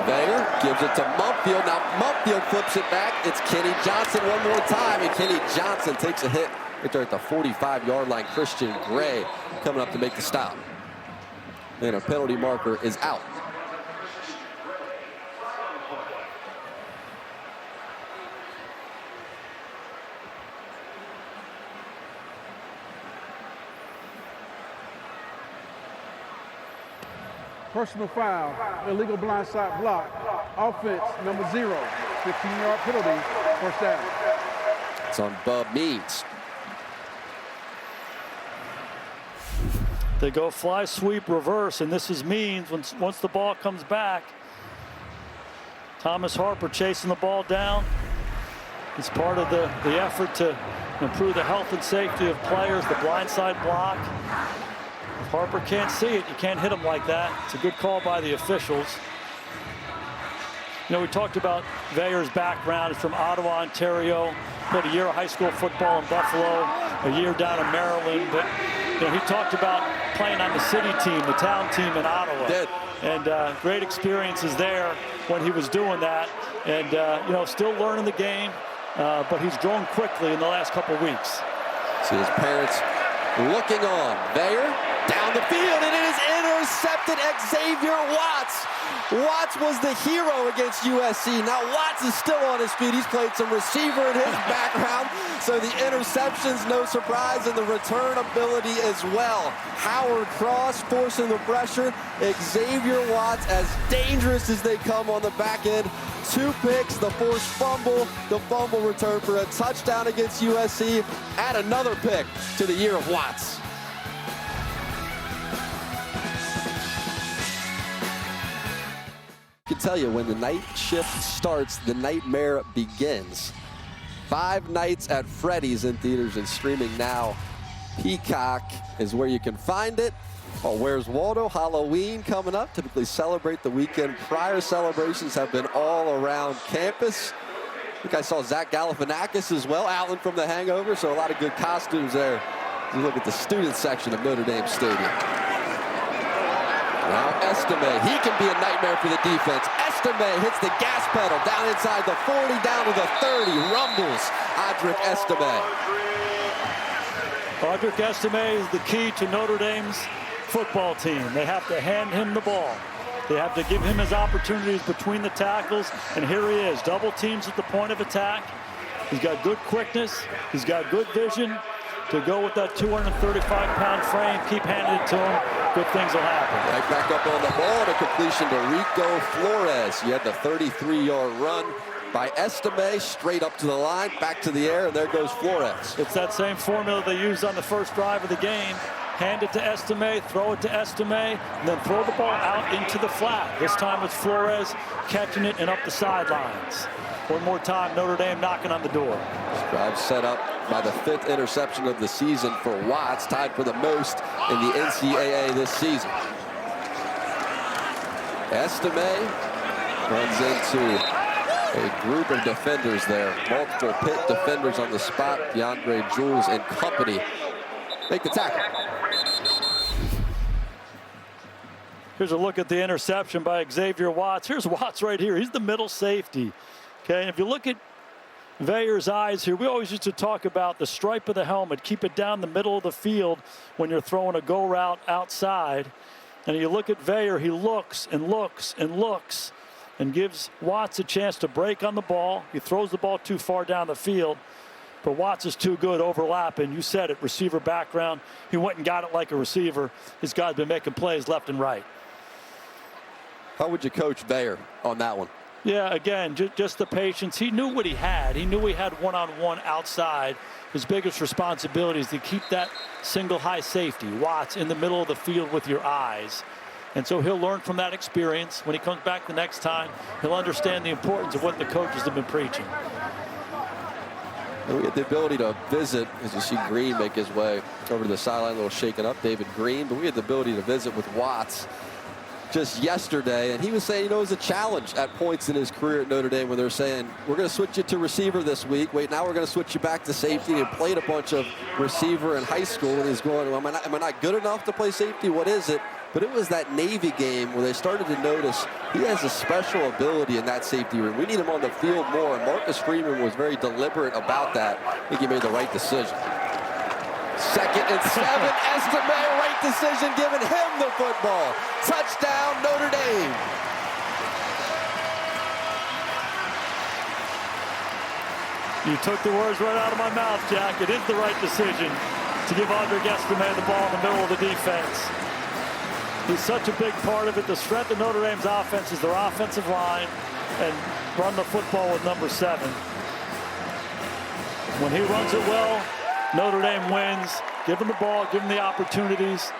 Bayer gives it to Mumpfield. Now Mumpfield flips it back. It's Kenny Johnson one more time, and Kenny Johnson takes a hit right there at the 45-yard line. Christian Gray coming up to make the stop. And a penalty marker is out. Personal foul, illegal blindside block, offense number 0, 15-yard penalty, 1st down. It's on Bub Means. They go fly sweep reverse, and this is Means once the ball comes back. Thomas Harper chasing the ball down. It's part of the effort to improve the health and safety of players, the blindside block. Harper can't see it. You can't hit him like that. It's a good call by the officials. You know, we talked about Vayer's background. He's from Ottawa, Ontario. Played a year of high school football in Buffalo, a year down in Maryland. But, you know, he talked about playing on the city team, the town team in Ottawa. Did. And great experiences there when he was doing that. And, you know, still learning the game. But he's grown quickly in the last couple of weeks. See his parents looking on. Vayer down the field, and it is intercepted. Xavier Watts. Watts was the hero against USC. Now Watts is still on his feet. He's played some receiver in his background. So the interception's no surprise, and the return ability as well. Howard Cross forcing the pressure. Xavier Watts as dangerous as they come on the back end. 2 picks, the forced fumble, the fumble return for a touchdown against USC. Add another pick to the year of Watts. I can tell you, when the night shift starts, the nightmare begins. 5 Nights at Freddy's in theaters and streaming now. Peacock is where you can find it. Oh, Where's Waldo? Halloween coming up. Typically celebrate the weekend. Prior celebrations have been all around campus. I think I saw Zach Galifianakis as well, Alan from The Hangover, so a lot of good costumes there. You look at the student section of Notre Dame Stadium. Now Estime, he can be a nightmare for the defense. Estime hits the gas pedal down inside the 40, down to the 30, rumbles Audric Estime. Audric Estime is the key to Notre Dame's football team. They have to hand him the ball. They have to give him his opportunities between the tackles, and here he is. Double teams at the point of attack. He's got good quickness. He's got good vision to go with that 235-pound frame. Keep handing it to him. Good things will happen. Right back up on the ball, and a completion to Rico Flores. He had the 33-yard run by Estime, straight up to the line, back to the air, and there goes Flores. It's that same formula they used on the first drive of the game. Hand it to Estime, throw it to Estime, and then throw the ball out into the flat. This time it's Flores catching it and up the sidelines. One more time, Notre Dame knocking on the door. This drive set up by the 5th interception of the season for Watts, tied for the most in the NCAA this season. Estime runs into a group of defenders there. Multiple Pitt defenders on the spot. DeAndre Jules and company make the tackle. Here's a look at the interception by Xavier Watts. Here's Watts right here. He's the middle safety. Okay, and if you look at Vayer's eyes here, we always used to talk about the stripe of the helmet. Keep it down the middle of the field when you're throwing a go route outside. And you look at Vayer, he looks and looks and looks and gives Watts a chance to break on the ball. He throws the ball too far down the field, but Watts is too good overlapping. You said it, receiver background. He went and got it like a receiver. His guy's been making plays left and right. How would you coach Vayer on that one? Yeah, again, just the patience. He knew what he had. He knew he had one-on-one outside. His biggest responsibility is to keep that single high safety, Watts, in the middle of the field with your eyes. And so he'll learn from that experience. When he comes back the next time, he'll understand the importance of what the coaches have been preaching. And we get the ability to visit, as you see Green make his way over to the sideline, a little shaken up, David Green, but we had the ability to visit with Watts just yesterday, and he was saying, you know, it was a challenge at points in his career at Notre Dame when they're saying, we're going to switch you to receiver this week. Wait, now we're going to switch you back to safety. And he played a bunch of receiver in high school, and he's going, am I not good enough to play safety? What is it? But it was that Navy game where they started to notice he has a special ability in that safety room. We need him on the field more, and Marcus Freeman was very deliberate about that. I think he made the right decision. 2nd and 7, Estime, right decision, giving him the football. Touchdown, Notre Dame. You took the words right out of my mouth, Jack. It is the right decision to give Audric Estime the ball in the middle of the defense. He's such a big part of it. The strength of Notre Dame's offense is their offensive line, and run the football with number 7. When he runs it well, Notre Dame wins. Give him the ball, give him the opportunities.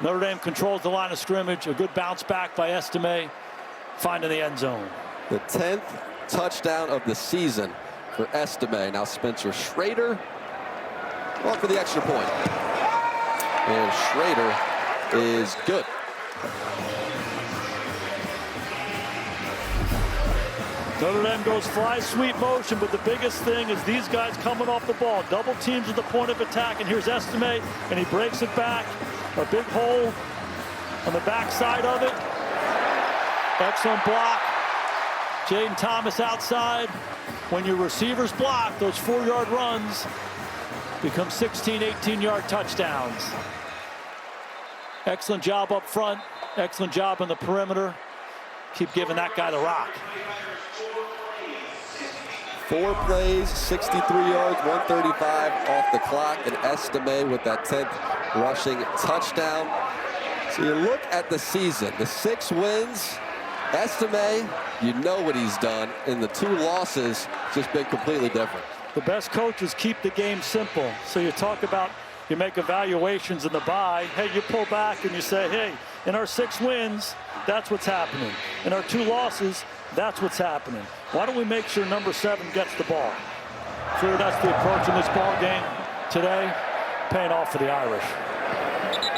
Notre Dame controls the line of scrimmage. A good bounce back by Estime, finding the end zone. The 10th touchdown of the season for Estime. Now Spencer Schrader, well, for the extra point. And Schrader is good. Notre Dame goes fly sweep motion, but the biggest thing is these guys coming off the ball. Double teams at the point of attack, and here's Estime, and he breaks it back. A big hole on the backside of it. Excellent block. Jaden Thomas outside. When your receivers block, those 4-yard runs become 16, 18-yard touchdowns. Excellent job up front. Excellent job on the perimeter. Keep giving that guy the rock. 4 plays, 63 yards, 135 off the clock, and Estime with that 10th rushing touchdown. So you look at the season, the 6 wins, Estime, you know what he's done. In the 2 losses, just been completely different. The best coaches keep the game simple. So you talk about, you make evaluations in the bye. Hey, you pull back and you say, hey, in our 6 wins, that's what's happening. In our 2 losses, that's what's happening. Why don't we make sure number 7 gets the ball? Sure, that's the approach in this ball game today, paying off for the Irish.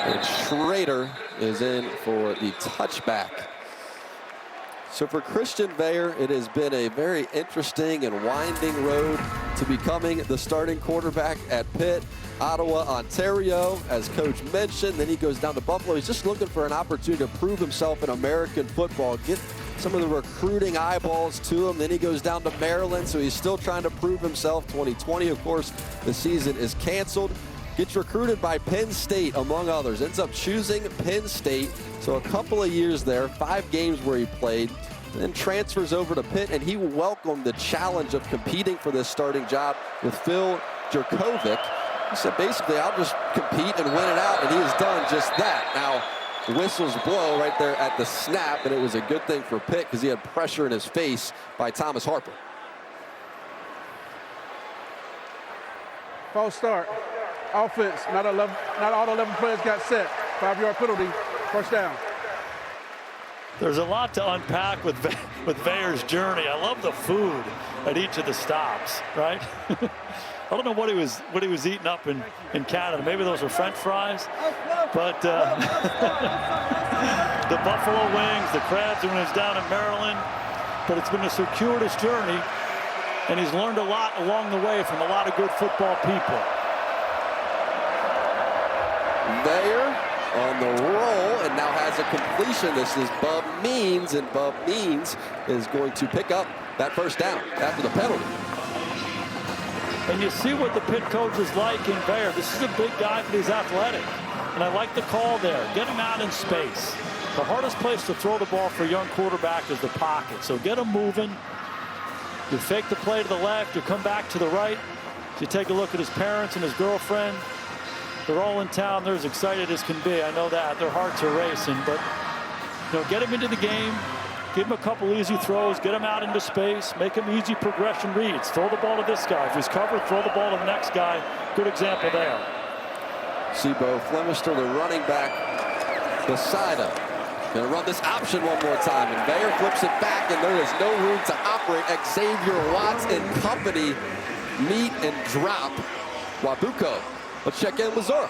And Schrader is in for the touchback. So for Christian Veilleux, it has been a very interesting and winding road to becoming the starting quarterback at Pitt, Ottawa, Ontario, as coach mentioned. Then he goes down to Buffalo. He's just looking for an opportunity to prove himself in American football, get some of the recruiting eyeballs to him. Then he goes down to Maryland, so he's still trying to prove himself. 2020, of course, the season is canceled. Gets recruited by Penn State, among others. Ends up choosing Penn State. So a couple of years there, 5 games where he played. Then transfers over to Pitt, and he welcomed the challenge of competing for this starting job with Phil Jurkovec. He said, basically, I'll just compete and win it out, and he has done just that. Now, whistles blow right there at the snap, and it was a good thing for Pitt because he had pressure in his face by Thomas Harper. False start. Offense, not all 11 players got set. 5-yard penalty, first down. There's a lot to unpack with Veilleux's journey. I love the food at each of the stops, right? I don't know what he was eating up in Canada. Maybe those were French fries, but the buffalo wings, the crabs when he was down in Maryland. But it's been a circuitous journey, and he's learned a lot along the way from a lot of good football people. Veilleux on the roll, and now has a completion. This is Bub Means, and Bub Means is going to pick up that first down after the penalty. And you see what the Pitt coach is like in Veilleux. This is a big guy, but he's athletic. And I like the call there. Get him out in space. The hardest place to throw the ball for a young quarterback is the pocket. So get him moving. You fake the play to the left. You come back to the right. You take a look at his parents and his girlfriend. They're all in town. They're as excited as can be. I know that. Their hearts are racing. But, you know, get him into the game. Give him a couple easy throws. Get him out into space. Make him easy progression reads. Throw the ball to this guy. If he's covered, throw the ball to the next guy. Good example there. Sebo Flemister, the running back, beside him. Going to run this option one more time. And Veilleux flips it back, and there is no room to operate. Xavier Watts and company meet and drop Wabuko. Let's check in Missouri.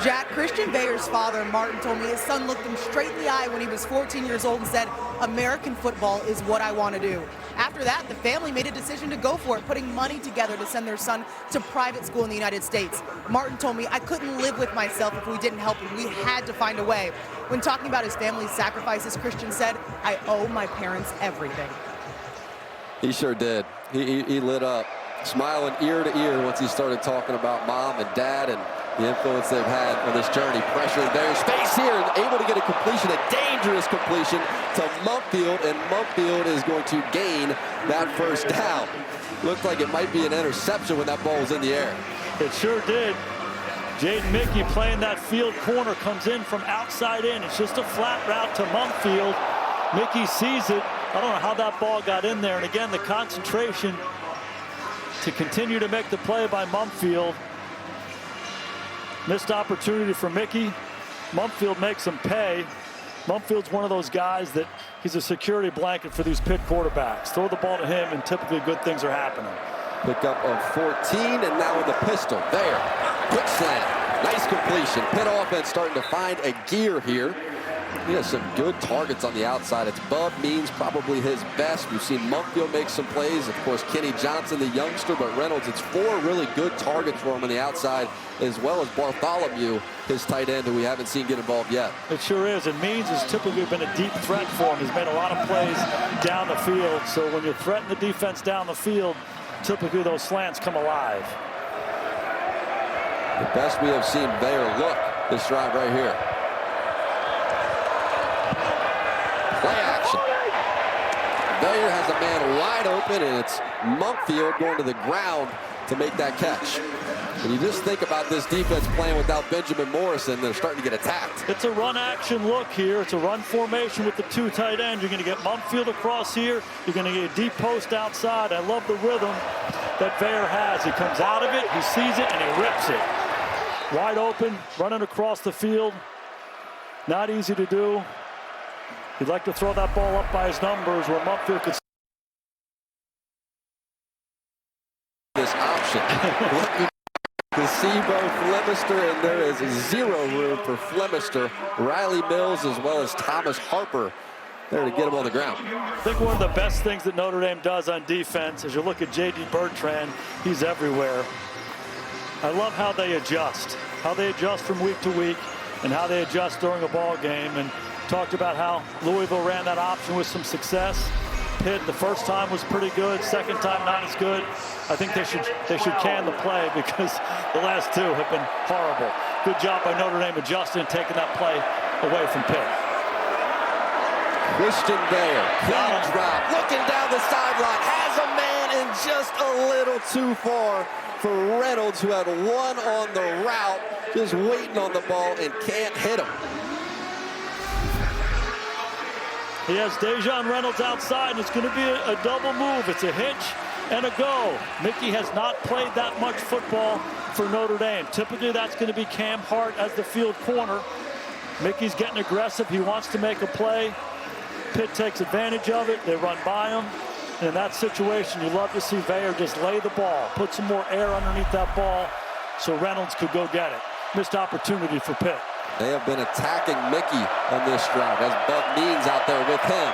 Jack, Christian Veilleux's father, Martin, told me his son looked him straight in the eye when he was 14 years old and said, American football is what I want to do. After that, the family made a decision to go for it, putting money together to send their son to private school in the United States. Martin told me, I couldn't live with myself if we didn't help him. We had to find a way. When talking about his family's sacrifices, Christian said, I owe my parents everything. He sure did. He lit up, smiling ear to ear once he started talking about mom and dad and the influence they've had on this journey. Pressure in Veilleux's face here, and able to get a completion, a dangerous completion to Mumpfield, and Mumpfield is going to gain that first down. Looked like it might be an interception when that ball was in the air. It sure did. Jaden Mickey playing that field corner, comes in from outside in. It's just a flat route to Mumpfield. Mickey sees it. I don't know how that ball got in there. And again, the concentration to continue to make the play by Mumpfield. Missed opportunity for Mickey. Mumpfield makes him pay. Mumpfield's one of those guys that he's a security blanket for these Pitt quarterbacks. Throw the ball to him, and typically good things are happening. Pickup of 14, and now with the pistol. There. Quick slam. Nice completion. Pitt offense starting to find a gear here. He has some good targets on the outside. It's Bub Means, probably his best. We've seen Mumpfield make some plays. Of course, Kenny Johnson, the youngster, but Reynolds, it's 4 really good targets for him on the outside, as well as Bartholomew, his tight end, who we haven't seen get involved yet. It sure is, and Means has typically been a deep threat for him. He's made a lot of plays down the field, so when you threaten the defense down the field, typically those slants come alive. The best we have seen Bayer look this drive right here. Play action. Bayer has a man wide open, and it's Mumpfield going to the ground to make that catch. When you just think about this defense playing without Benjamin Morrison, they're starting to get attacked. It's a run action look here. It's a run formation with the 2 tight ends. You're going to get Mumpfield across here. You're going to get a deep post outside. I love the rhythm that Bayer has. He comes out of it, he sees it, and he rips it. Wide open, running across the field. Not easy to do. He'd like to throw that ball up by his numbers where Mumpfield could. This option. Placebo, Flemister, and there is 0 room for Flemister. Riley Mills as well as Thomas Harper there to get him on the ground. I think one of the best things that Notre Dame does on defense, as you look at J.D. Bertrand, he's everywhere. I love how they adjust from week to week and how they adjust during a ball game. And talked about how Louisville ran that option with some success. Pitt, the first time was pretty good, second time not as good. I think they should can the play because the last 2 have been horrible. Good job by Notre Dame adjusting and taking that play away from Pitt. Christian Bayer, clean drop, looking down the sideline, has a man and just a little too far for Reynolds, who had 1 on the route, just waiting on the ball and can't hit him. He has Dejon Reynolds outside, and it's going to be a double move. It's a hitch and a go. Mickey has not played that much football for Notre Dame. Typically, that's going to be Cam Hart as the field corner. Mickey's getting aggressive. He wants to make a play. Pitt takes advantage of it. They run by him. And in that situation, you love to see Bayer just lay the ball, put some more air underneath that ball so Reynolds could go get it. Missed opportunity for Pitt. They have been attacking Mickey on this drive as Bud Means out there with him.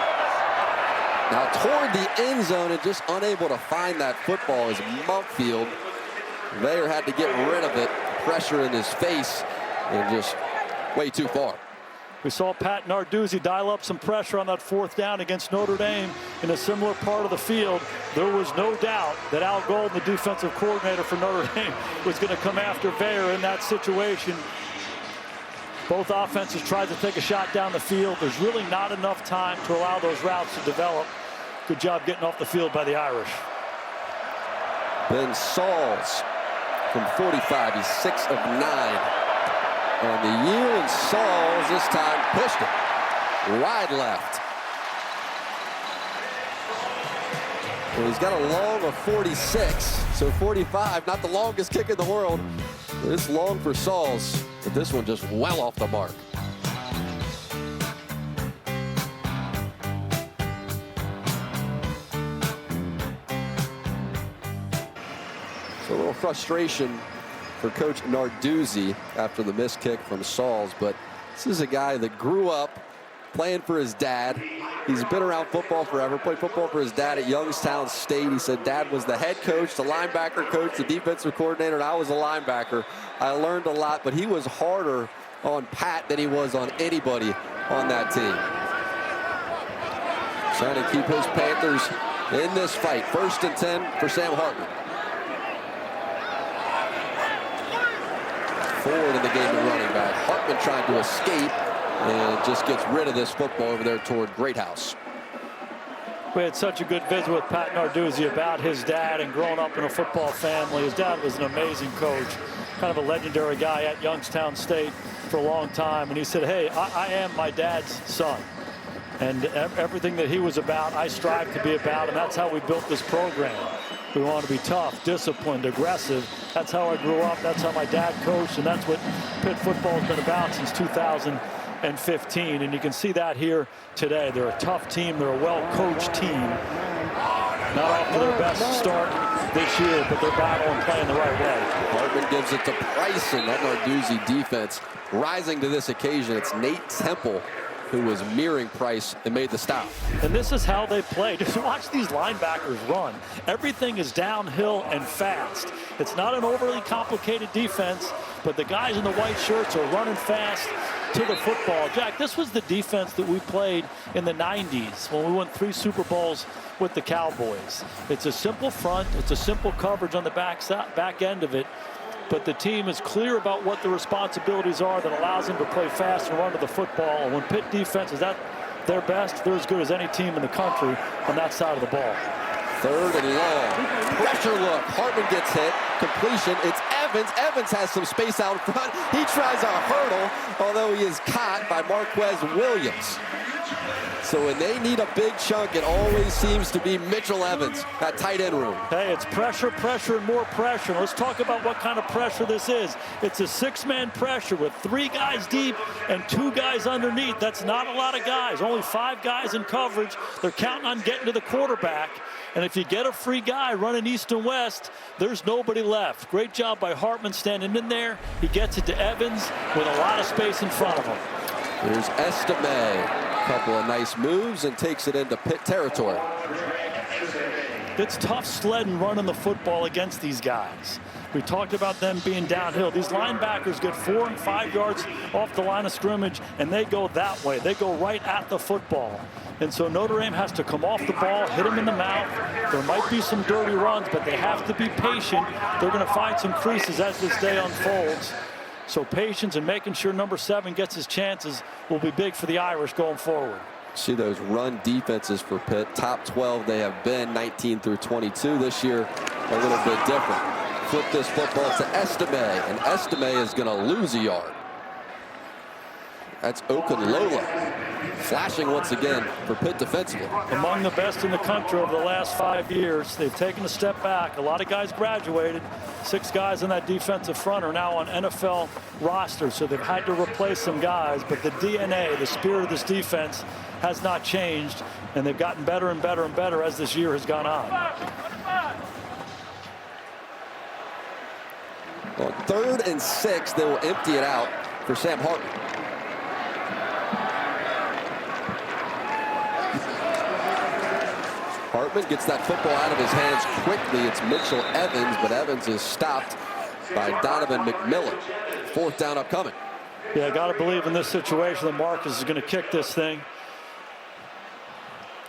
Now toward the end zone and just unable to find that football is Mumpfield. Bayer had to get rid of it. Pressure in his face and just way too far. We saw Pat Narduzzi dial up some pressure on that 4th down against Notre Dame in a similar part of the field. There was no doubt that Al Golden, the defensive coordinator for Notre Dame, was going to come after Bayer in that situation. Both offenses tried to take a shot down the field. There's really not enough time to allow those routes to develop. Good job getting off the field by the Irish. Ben Sauls from 45. He's 6 of 9 on the year, and Sauls this time pushed it wide left. Well, he's got a long of 46, so 45, not the longest kick in the world. It's long for Sauls, but this one just well off the mark. So a little frustration for Coach Narduzzi after the missed kick from Sauls, but this is a guy that grew up playing for his dad. He's been around football forever, played football for his dad at Youngstown State. He said dad was the head coach, the linebacker coach, the defensive coordinator, and I was a linebacker. I learned a lot, but he was harder on Pat than he was on anybody on that team. Trying to keep his Panthers in this fight. 1st and 10 for Sam Hartman. Forward in the game of running back. Hartman trying to escape and just gets rid of this football over there toward Greathouse. We had such a good visit with Pat Narduzzi about his dad and growing up in a football family. His dad was an amazing coach, kind of a legendary guy at Youngstown State for a long time. And he said, hey, I am my dad's son. And everything that he was about, I strive to be about, and that's how we built this program. We want to be tough, disciplined, aggressive. That's how I grew up. That's how my dad coached, and that's what Pitt football has been about since 2015. And you can see that here today. They're a tough team. They're a well-coached team. Not off to their best start this year, but they're battling and playing the right way. Hartman gives it to Price, and that Narduzzi defense rising to this occasion. It's Nate Temple who was mirroring Price and made the stop. And this is how they play. Just watch these linebackers run. Everything is downhill and fast. It's not an overly complicated defense, but the guys in the white shirts are running fast to the football. Jack, this was the defense that we played in the 90s when we won 3 Super Bowls with the Cowboys. It's a simple front. It's a simple coverage on the back end of it. But the team is clear about what the responsibilities are that allows them to play fast and run to the football. And when Pitt defense is at their best, they're as good as any team in the country on that side of the ball. 3rd and long. Pressure look. Hartman gets hit. Completion. It's Evans. Evans has some space out front. He tries a hurdle, although he is caught by Marquez Williams. So when they need a big chunk, it always seems to be Mitchell Evans, that tight end room. Hey, it's pressure, pressure, and more pressure. Let's talk about what kind of pressure this is. It's a 6-man pressure with 3 guys deep and 2 guys underneath. That's not a lot of guys. Only 5 guys in coverage. They're counting on getting to the quarterback. And if you get a free guy running east and west, there's nobody left. Great job by Hartman standing in there. He gets it to Evans with a lot of space in front of him. Here's Estime. Couple of nice moves and takes it into Pitt territory. It's tough sledding running the football against these guys. We talked about them being downhill. These linebackers get 4 and 5 yards off the line of scrimmage, and they go that way. They go right at the football. And so Notre Dame has to come off the ball, hit them in the mouth. There might be some dirty runs, but they have to be patient. They're going to find some creases as this day unfolds. So patience and making sure number 7 gets his chances will be big for the Irish going forward. See those run defenses for Pitt. Top 12 they have been, 19 through 22. This year, a little bit different. Flip this football to Estime, and Estime is going to lose a yard. That's Okunlola flashing once again for Pitt defensively. Among the best in the country over the last 5 years. They've taken a step back. A lot of guys graduated. 6 guys in that defensive front are now on NFL rosters, so they've had to replace some guys, but the DNA, the spirit of this defense has not changed, and they've gotten better and better and better as this year has gone on. On 3rd and 6, they will empty it out for Sam Hartman. Hartman gets that football out of his hands quickly. It's Mitchell Evans, but Evans is stopped by Donovan McMillan. 4th down upcoming. Yeah, I got to believe in this situation that Marcus is going to kick this thing.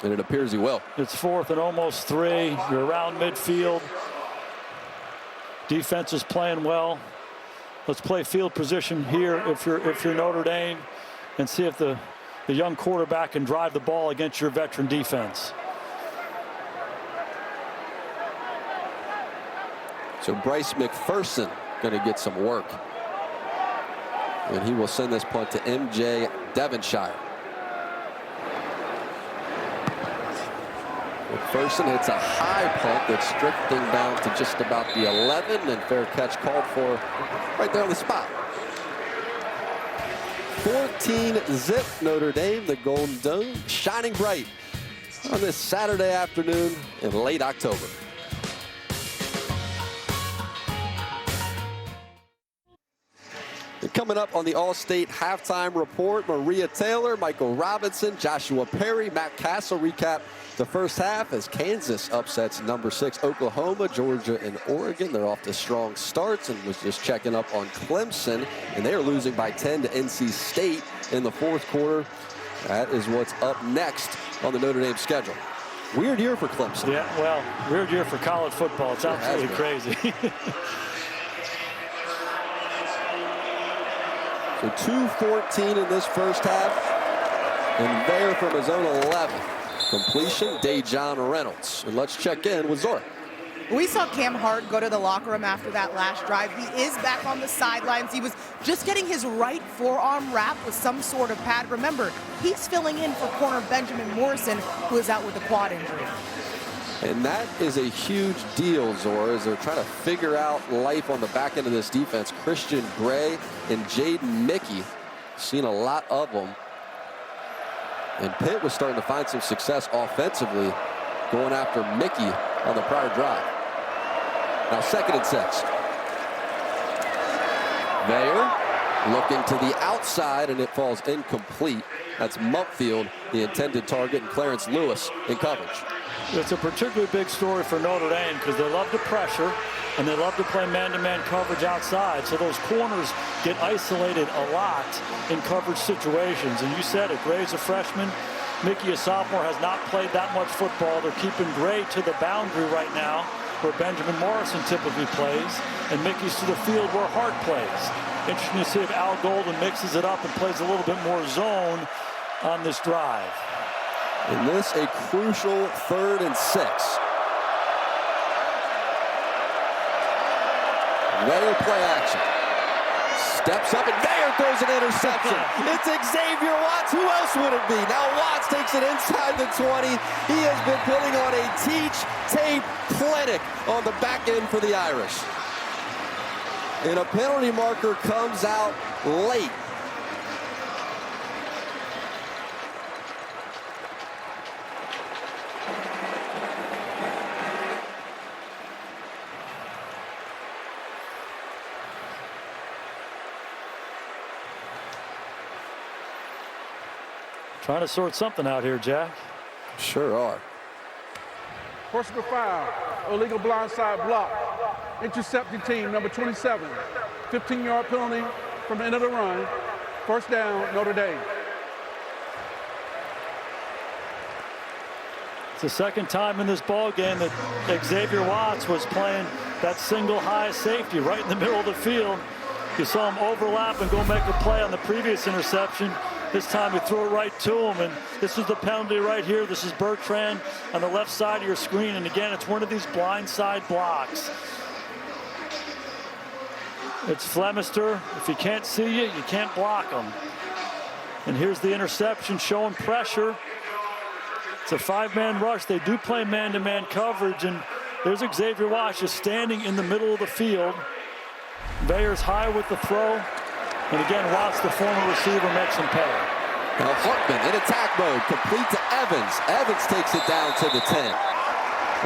And it appears he will. It's 4th and almost 3. You're around midfield. Defense is playing well. Let's play field position here if you're Notre Dame, and see if the young quarterback can drive the ball against your veteran defense. So Bryce McPherson going to get some work. And he will send this punt to MJ Devonshire. McPherson hits a high punt that's drifting down to just about the 11, and fair catch called for right there on the spot. 14-zip Notre Dame, the Golden Dome, shining bright on this Saturday afternoon in late October. Coming up on the All-State Halftime Report, Maria Taylor, Michael Robinson, Joshua Perry, Matt Castle recap the first half as Kansas upsets number 6 Oklahoma, Georgia, and Oregon. They're off to strong starts, and was just checking up on Clemson, and they are losing by 10 to NC State in the 4th quarter. That is what's up next on the Notre Dame schedule. Weird year for Clemson. Yeah, well, weird year for college football. It's absolutely crazy. So 2:14 in this first half, and there from his own 11. Completion, Dejon Reynolds. And let's check in with Zora. We saw Cam Hart go to the locker room after that last drive. He is back on the sidelines. He was just getting his right forearm wrapped with some sort of pad. Remember, he's filling in for corner Benjamin Morrison, who is out with a quad injury. And that is a huge deal, Zora, as they're trying to figure out life on the back end of this defense. Christian Gray and Jaden Mickey, seen a lot of them. And Pitt was starting to find some success offensively, going after Mickey on the prior drive. Now 2nd and 6. Mayer looking to the outside, and it falls incomplete. That's Mumpfield, the intended target, and Clarence Lewis in coverage. It's a particularly big story for Notre Dame because they love to pressure and they love to play man-to-man coverage outside. So those corners get isolated a lot in coverage situations. And you said it, Gray's a freshman. Mickey, a sophomore, has not played that much football. They're keeping Gray to the boundary right now where Benjamin Morrison typically plays, and Mickey's to the field where Hart plays. Interesting to see if Al Golden mixes it up and plays a little bit more zone on this drive. In this, a crucial 3rd and 6. Mayer play action. Steps up and Mayer throws an interception. It's Xavier Watts. Who else would it be? Now Watts takes it inside the 20. He has been putting on a teach tape clinic on the back end for the Irish. And a penalty marker comes out late. Trying to sort something out here, Jack. Sure are. Personal foul, illegal blindside block. Intercepting team, number 27. 15-yard penalty from the end of the run. 1st down, Notre Dame. It's the 2nd time in this ball game that Xavier Watts was playing that single high safety right in the middle of the field. You saw him overlap and go make a play on the previous interception. This time you throw it right to him, and this is the penalty right here. This is Bertrand on the left side of your screen, and again, it's one of these blindside blocks. It's Flemister. If he can't see you, you can't block him. And here's the interception showing pressure. It's a 5-man rush. They do play man-to-man coverage, and there's Xavier Watts just standing in the middle of the field. Bayer's high with the throw. And again, Watts, the former receiver, makes him pay. Now Hartman in attack mode, complete to Evans. Evans takes it down to the 10.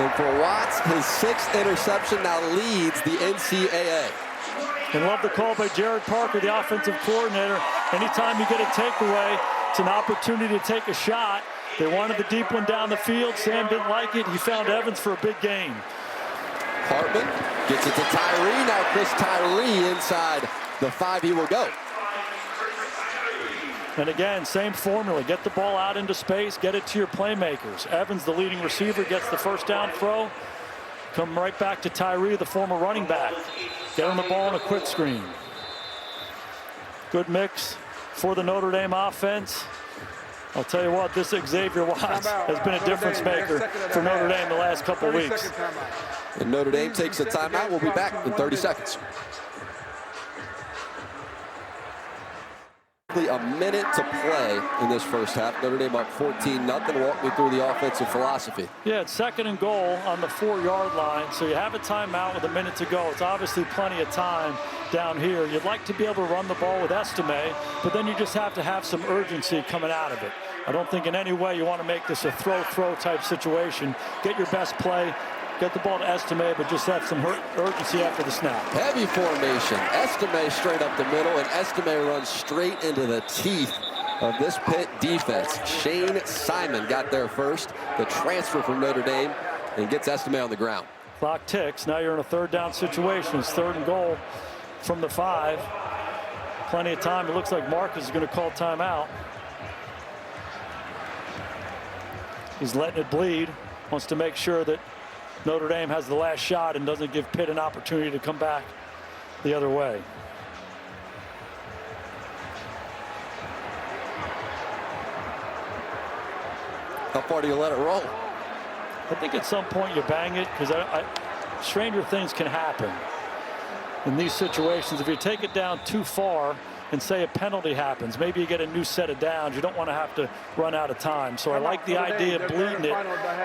And for Watts, his 6th interception now leads the NCAA. And love the call by Jared Parker, the offensive coordinator. Anytime you get a takeaway, it's an opportunity to take a shot. They wanted the deep one down the field. Sam didn't like it. He found Evans for a big gain. Hartman gets it to Tyree. Now Chris Tyree inside the 5 he will go. And again, same formula. Get the ball out into space. Get it to your playmakers. Evans, the leading receiver, gets the 1st down throw. Come right back to Tyree, the former running back. Get him the ball on a quick screen. Good mix for the Notre Dame offense. I'll tell you what, this Xavier Watts has been a difference maker for Notre Dame the last couple of weeks. And Notre Dame takes a timeout. We'll be back in 30 seconds. A minute to play in this 1st half. Notre Dame up 14-0. Walk me through the offensive philosophy. Yeah, it's 2nd and goal on the 4-yard line. So you have a timeout with a minute to go. It's obviously plenty of time down here. You'd like to be able to run the ball with Estime, but then you just have to have some urgency coming out of it. I don't think in any way you want to make this a throw type situation. Get your best play. Get the ball to Estime, but just have some urgency after the snap. Heavy formation. Estime straight up the middle, and Estime runs straight into the teeth of this Pitt defense. Shane Simon got there first, the transfer from Notre Dame, and gets Estime on the ground. Clock ticks. Now you're in a 3rd down situation. It's 3rd and goal from the 5. Plenty of time. It looks like Marcus is going to call timeout. He's letting it bleed. Wants to make sure that Notre Dame has the last shot and doesn't give Pitt an opportunity to come back the other way. How far do you let it roll? I think at some point you bang it, because stranger things can happen in these situations. If you take it down too far and say a penalty happens, maybe you get a new set of downs. You don't want to have to run out of time. So I like the idea of bleeding it,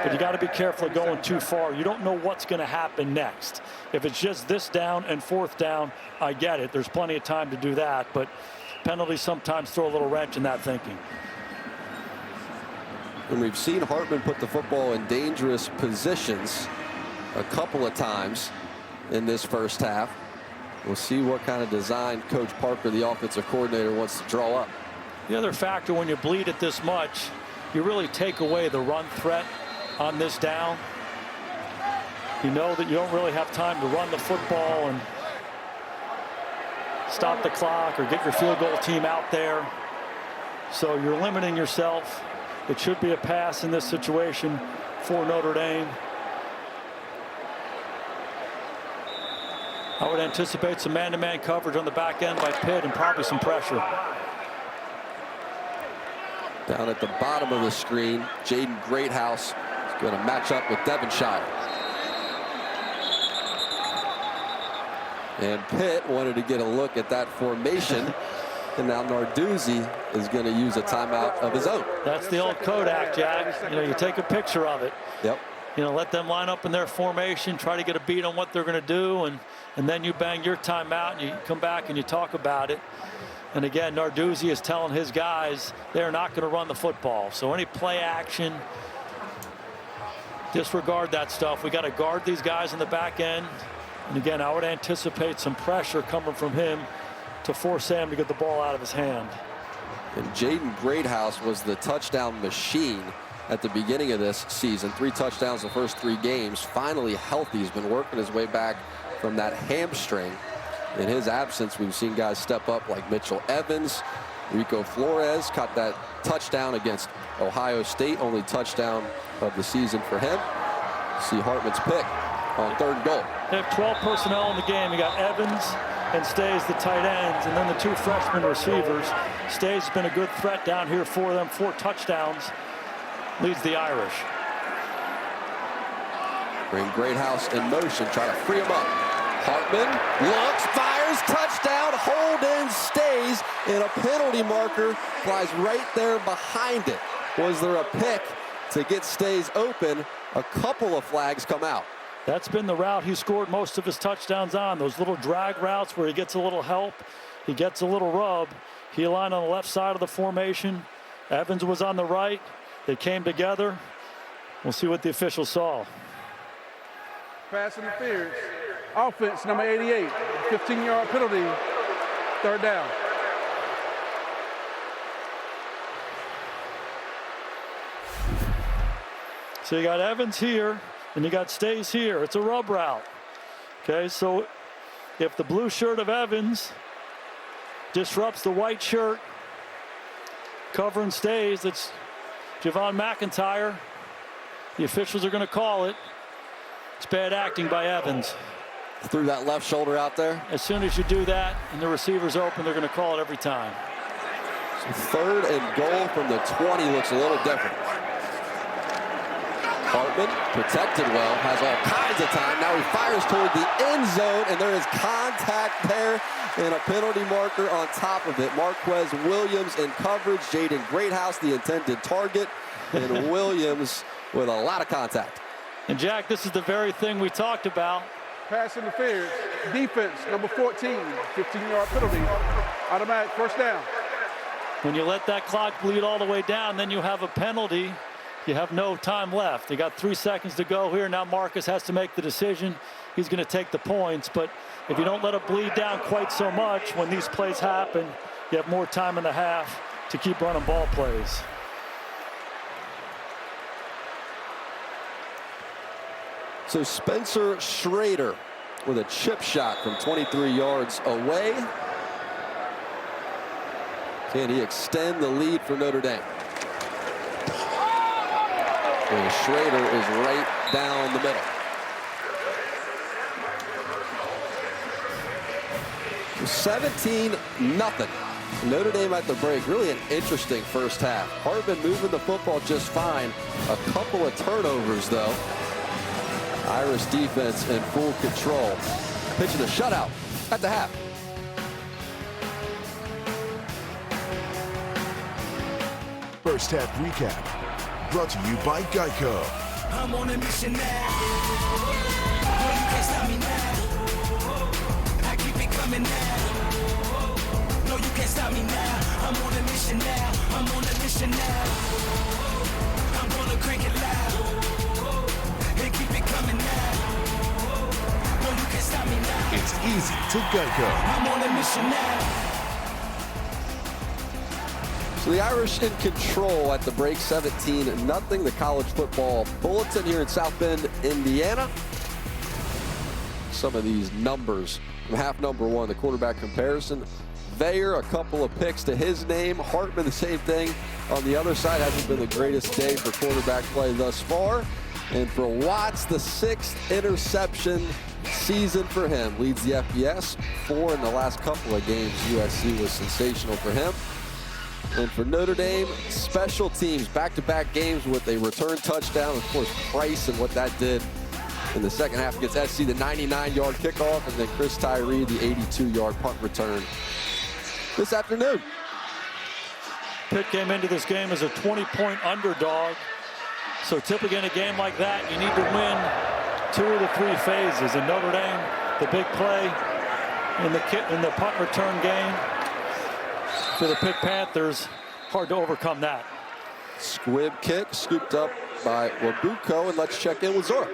but you got to be careful of going too far. You don't know what's going to happen next. If it's just this down and 4th down, I get it. There's plenty of time to do that, but penalties sometimes throw a little wrench in that thinking. And we've seen Hartman put the football in dangerous positions a couple of times. in this first half. We'll see what kind of design Coach Parker, the offensive coordinator, wants to draw up. The other factor, when you bleed it this much, you really take away the run threat on this down. You know that you don't really have time to run the football and stop the clock or get your field goal team out there. So you're limiting yourself. It should be a pass in this situation for Notre Dame. I would anticipate some man-to-man coverage on the back end by Pitt and probably some pressure. Down at the bottom of the screen, Jaden Greathouse is going to match up with Devonshire. And Pitt wanted to get a look at that formation. And now Narduzzi is going to use a timeout of his own. That's the old Kodak, Jack. You know, you take a picture of it. Yep. You know, let them line up in their formation, try to get a beat on what they're going to do, and then you bang your timeout and you come back and you talk about it. And again, Narduzzi is telling his guys they're not going to run the football. So any play action, disregard that stuff. We got to guard these guys in the back end. And again, I would anticipate some pressure coming from him to force Sam to get the ball out of his hand. And Jaden Greathouse was the touchdown machine at the beginning of this season. 3 touchdowns the first 3 games. Finally healthy. He's been working his way back from that hamstring. In his absence, we've seen guys step up like Mitchell Evans. Rico Flores caught that touchdown against Ohio State. Only touchdown of the season for him. See Hartman's pick on 3rd and goal. They have 12 personnel in the game. You got Evans and Stays, the tight ends, and then the 2 freshman receivers. Stays has been a good threat down here for them. 4 touchdowns. Leads the Irish. Bring Greathouse in motion, try to free him up. Hartman looks, fires, touchdown, Holden stays, and a penalty marker flies right there behind it. Was there a pick to get Stays open? A couple of flags come out. That's been the route he scored most of his touchdowns on. Those little drag routes where he gets a little help, he gets a little rub. He aligned on the left side of the formation. Evans was on the right. They came together. We'll see what the officials saw. Pass interference. Offense, number 88. 15-yard penalty. 3rd down. So you got Evans here, and you got Stays here. It's a rub route. Okay, so if the blue shirt of Evans disrupts the white shirt covering Stays, it's Javon McIntyre. The officials are going to call it. It's bad acting by Evans. Threw that left shoulder out there. As soon as you do that and the receiver's open, they're going to call it every time. So 3rd and goal from the 20 looks a little different. Hartman protected well, has all kinds of time. Now he fires toward the end zone, and there is contact there and a penalty marker on top of it. Marquez Williams in coverage. Jaden Greathouse, the intended target, and Williams with a lot of contact. And Jack, this is the very thing we talked about. Pass interference. Defense, number 14. 15-yard penalty. Automatic 1st down. When you let that clock bleed all the way down, then you have a penalty. You have no time left. You got 3 seconds to go here. Now Marcus has to make the decision. He's going to take the points. But if you don't let it bleed down quite so much, when these plays happen, you have more time in the half to keep running ball plays. So Spencer Schrader with a chip shot from 23 yards away. Can he extend the lead for Notre Dame? And Schrader is right down the middle. So 17-0. Notre Dame at the break. Really an interesting first half. Hartman moving the football just fine. A couple of turnovers, though. Irish defense in full control. Pitching a shutout at the half. First half recap. Brought to you by Geico. I'm on a mission now. No, you can't stop me now. I keep it coming now. No, you can't stop me now. I'm on a mission now. I'm on a mission now. I'm gonna crank it loud and keep it coming now. No, you can't stop stop me now. It's easy to Geico. I'm on a mission now. So the Irish in control at the break, 17-0. The college football bulletin here in South Bend, Indiana. Some of these numbers from half number one, the quarterback comparison. Veyer, a couple of picks to his name. Hartman, the same thing. On the other side, hasn't been the greatest day for quarterback play thus far. And for Watts, the 6th interception season for him. Leads the FBS, 4 in the last couple of games. USC was sensational for him. And for Notre Dame, special teams, back-to-back games with a return touchdown. Of course, Price and what that did in the second half against SC, the 99-yard kickoff, and then Chris Tyree, the 82-yard punt return this afternoon. Pitt came into this game as a 20-point underdog. So typically in a game like that, you need to win 2 of the 3 phases. In Notre Dame, the big play in the punt return game for the Pitt Panthers, hard to overcome that. Squib kick scooped up by Wabuko, and let's check in with Zora.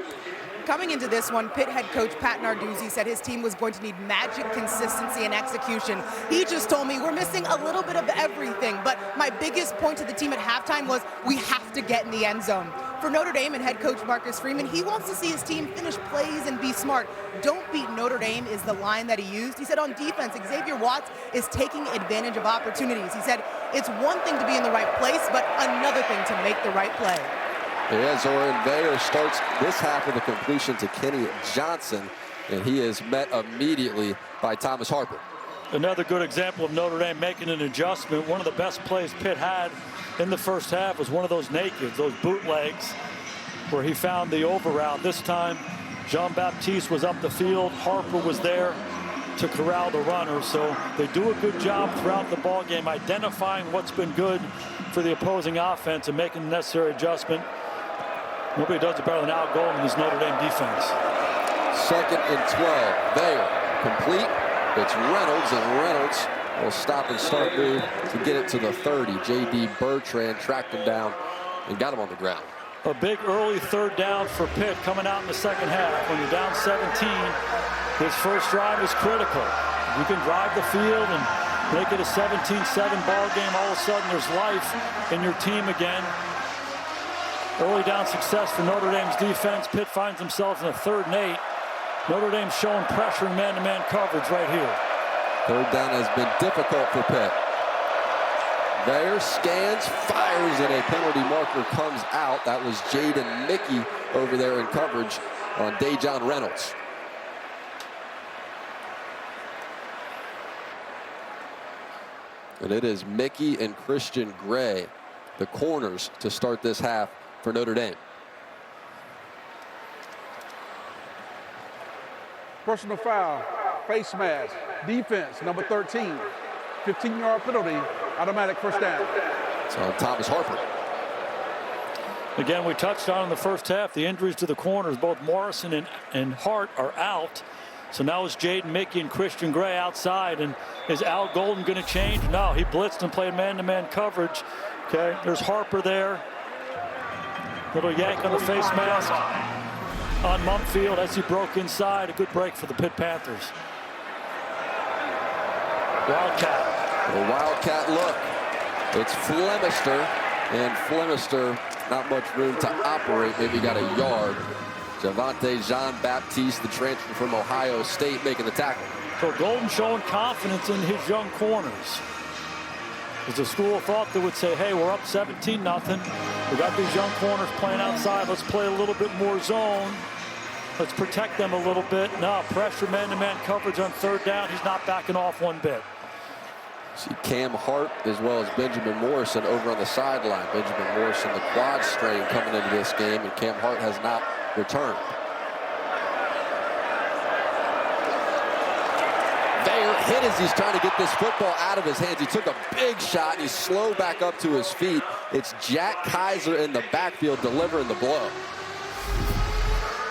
Coming into this one, Pitt head coach Pat Narduzzi said his team was going to need magic consistency and execution. He just told me we're missing a little bit of everything, but my biggest point to the team at halftime was we have to get in the end zone. For Notre Dame and head coach Marcus Freeman, he wants to see his team finish plays and be smart. Don't beat Notre Dame is the line that he used. He said on defense, Xavier Watts is taking advantage of opportunities. He said it's one thing to be in the right place, but another thing to make the right play. Yeah, Zoran Veyer starts this half with a completion to Kenny Johnson, and he is met immediately by Thomas Harper. Another good example of Notre Dame making an adjustment. One of the best plays Pitt had in the first half was one of those nakeds, those bootlegs, where he found the over route. This time, Jean-Baptiste was up the field. Harper was there to corral the runner. So they do a good job throughout the ball game identifying what's been good for the opposing offense and making the necessary adjustment. Nobody does it better than Al Golden in this Notre Dame defense. 2nd and 12. Veyer complete. It's Reynolds, and Reynolds will stop and start move to get it to the 30. J.D. Bertrand tracked him down and got him on the ground. A big early 3rd down for Pitt coming out in the second half. When you're down 17, his first drive is critical. You can drive the field and make it a 17-7 ball game. All of a sudden, there's life in your team again. Early down success for Notre Dame's defense. Pitt finds themselves in a 3rd and 8. Notre Dame showing pressure in man-to-man coverage right here. 3rd down has been difficult for Pitt. Veyer scans, fires, and a penalty marker comes out. That was Jaden Mickey over there in coverage on Dejon Reynolds. And it is Mickey and Christian Gray, the corners, to start this half for Notre Dame. Personal foul, face mask, defense, number 13. 15-yard penalty, automatic first down. So Thomas Harper. Again, we touched on in the first half the injuries to the corners. Both Morrison and Hart are out. So now it's Jaden Mickey and Christian Gray outside. And is Al Golden going to change? No, he blitzed and played man-to-man coverage. Okay, there's Harper there. Little yank on the face mask on Mumfield as he broke inside. A good break for the Pitt Panthers. Wildcat. A wildcat look. It's Flemister, and Flemister, not much room to operate. Maybe got a yard. Javante Jean-Baptiste, the transfer from Ohio State, making the tackle. So Golden showing confidence in his young corners. There's a school of thought that would say, hey, we're up 17-0. We got these young corners playing outside. Let's play a little bit more zone. Let's protect them a little bit. No, pressure man-to-man coverage on 3rd down. He's not backing off one bit. See Cam Hart as well as Benjamin Morrison over on the sideline. Benjamin Morrison, the quad strain coming into this game, and Cam Hart has not returned. Veyer hit as he's trying to get this football out of his hands. He took a big shot, and he's slow back up to his feet. It's Jack Kaiser in the backfield delivering the blow.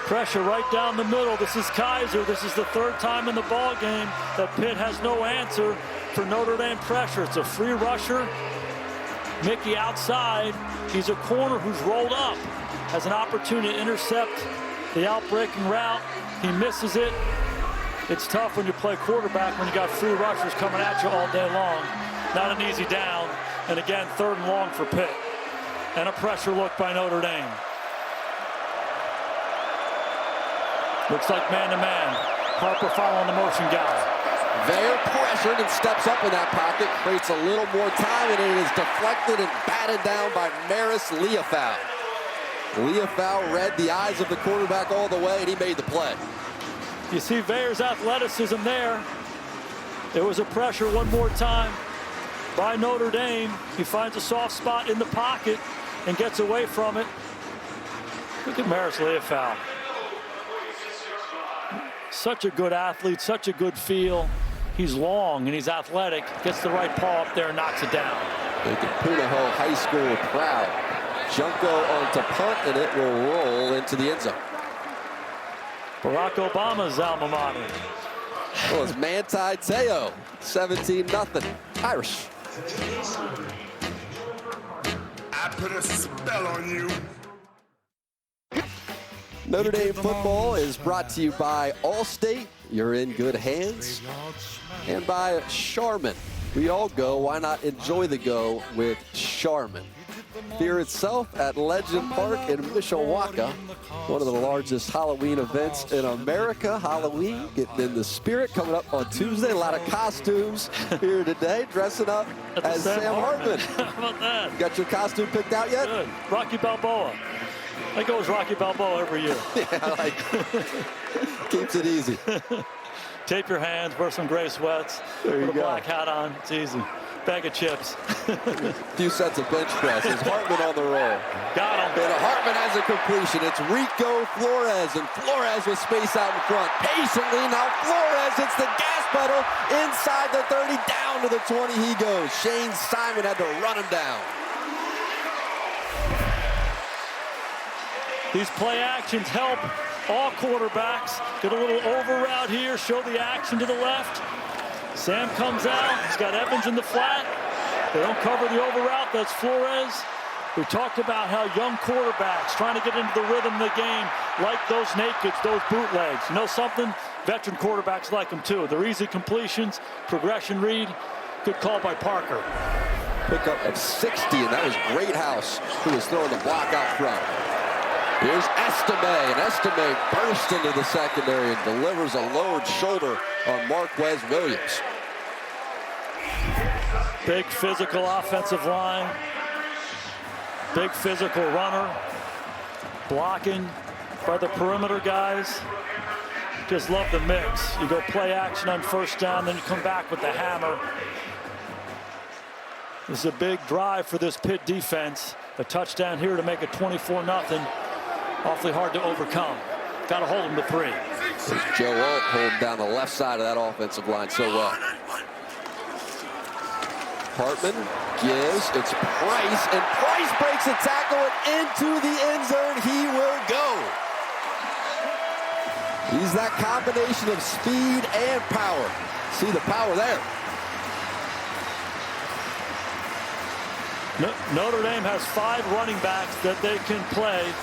Pressure right down the middle. This is Kaiser. This is the 3rd time in the ball game that Pitt has no answer for Notre Dame pressure. It's a free rusher. Mickey outside. He's a corner who's rolled up. Has an opportunity to intercept the outbreaking route. He misses it. It's tough when you play quarterback when you got free rushers coming at you all day long. Not an easy down. And again, 3rd and long for Pitt. And a pressure look by Notre Dame. Looks like man-to-man. Harper following the motion guy. They're pressured and steps up in that pocket, creates a little more time, and it is deflected and batted down by Maris Leofau. Leofau read the eyes of the quarterback all the way, and he made the play. You see Vayer's athleticism there. It was a pressure one more time by Notre Dame. He finds a soft spot in the pocket and gets away from it. Look at Maris Leofau. Such a good athlete, such a good feel. He's long and he's athletic. Gets the right paw up there and knocks it down. Making Punahou High School proud. Junko onto punt, and it will roll into the end zone. Barack Obama's alma mater. Well, it's Manti Te'o, 17-0, Irish. I put a spell on you. Notre Dame football is brought to you by Allstate. You're in good hands. And by Charmin. We all go. Why not enjoy the go with Charmin? Here itself at Legend Park in Mishawaka, one of the largest Halloween events in America. Halloween, getting in the spirit, coming up on Tuesday. A lot of costumes here today, dressing up as Sam Hartman. How about that? Got your costume picked out yet? Good. Rocky Balboa. I go as Rocky Balboa every year. Yeah, like, keeps it easy. Tape your hands, wear some gray sweats, there you put a go. black hat on. It's easy. Bag of chips. A few sets of bench presses. Hartman on the roll. Got him. And Hartman has a completion. It's Rico Flores, and Flores with space out in front. Patiently, now Flores hits the gas pedal inside the 30, down to the 20 he goes. Shane Simon had to run him down. These play actions help all quarterbacks. Get a little over route here, show the action to the left. Sam comes out, he's got Evans in the flat. They don't cover the over route, that's Flores. We talked about how young quarterbacks trying to get into the rhythm of the game like those nakeds, those bootlegs. You know something? Veteran quarterbacks like them too. They're easy completions, progression read. Good call by Parker. Pickup of 60, and that was Greathouse who was throwing the block out front. Here's Estime, and Estime bursts into the secondary and delivers a lowered shoulder on Marquez Williams. Big physical offensive line. Big physical runner. Blocking by the perimeter guys. Just love the mix. You go play action on first down, then you come back with the hammer. This is a big drive for this Pitt defense. A touchdown here to make it 24-0. Awfully hard to overcome. Got to hold him to 3. There's Joe Alt holding down the left side of that offensive line so well. Hartman gives, it's Price, and Price breaks a tackle and into the end zone he will go. He's that combination of speed and power. See the power there. Notre Dame has 5 running backs that they can play.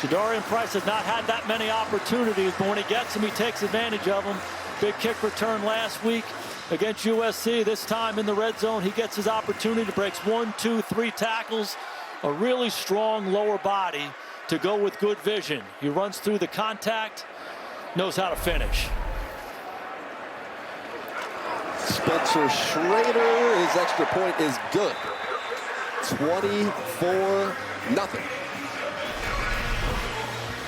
Jadarian Price has not had that many opportunities, but when he gets them, he takes advantage of them. Big kick return last week against USC. This time in the red zone, he gets his opportunity, breaks 1, 2, 3 tackles. A really strong lower body to go with good vision. He runs through the contact, knows how to finish. Spencer Schrader, his extra point is good. 24-0.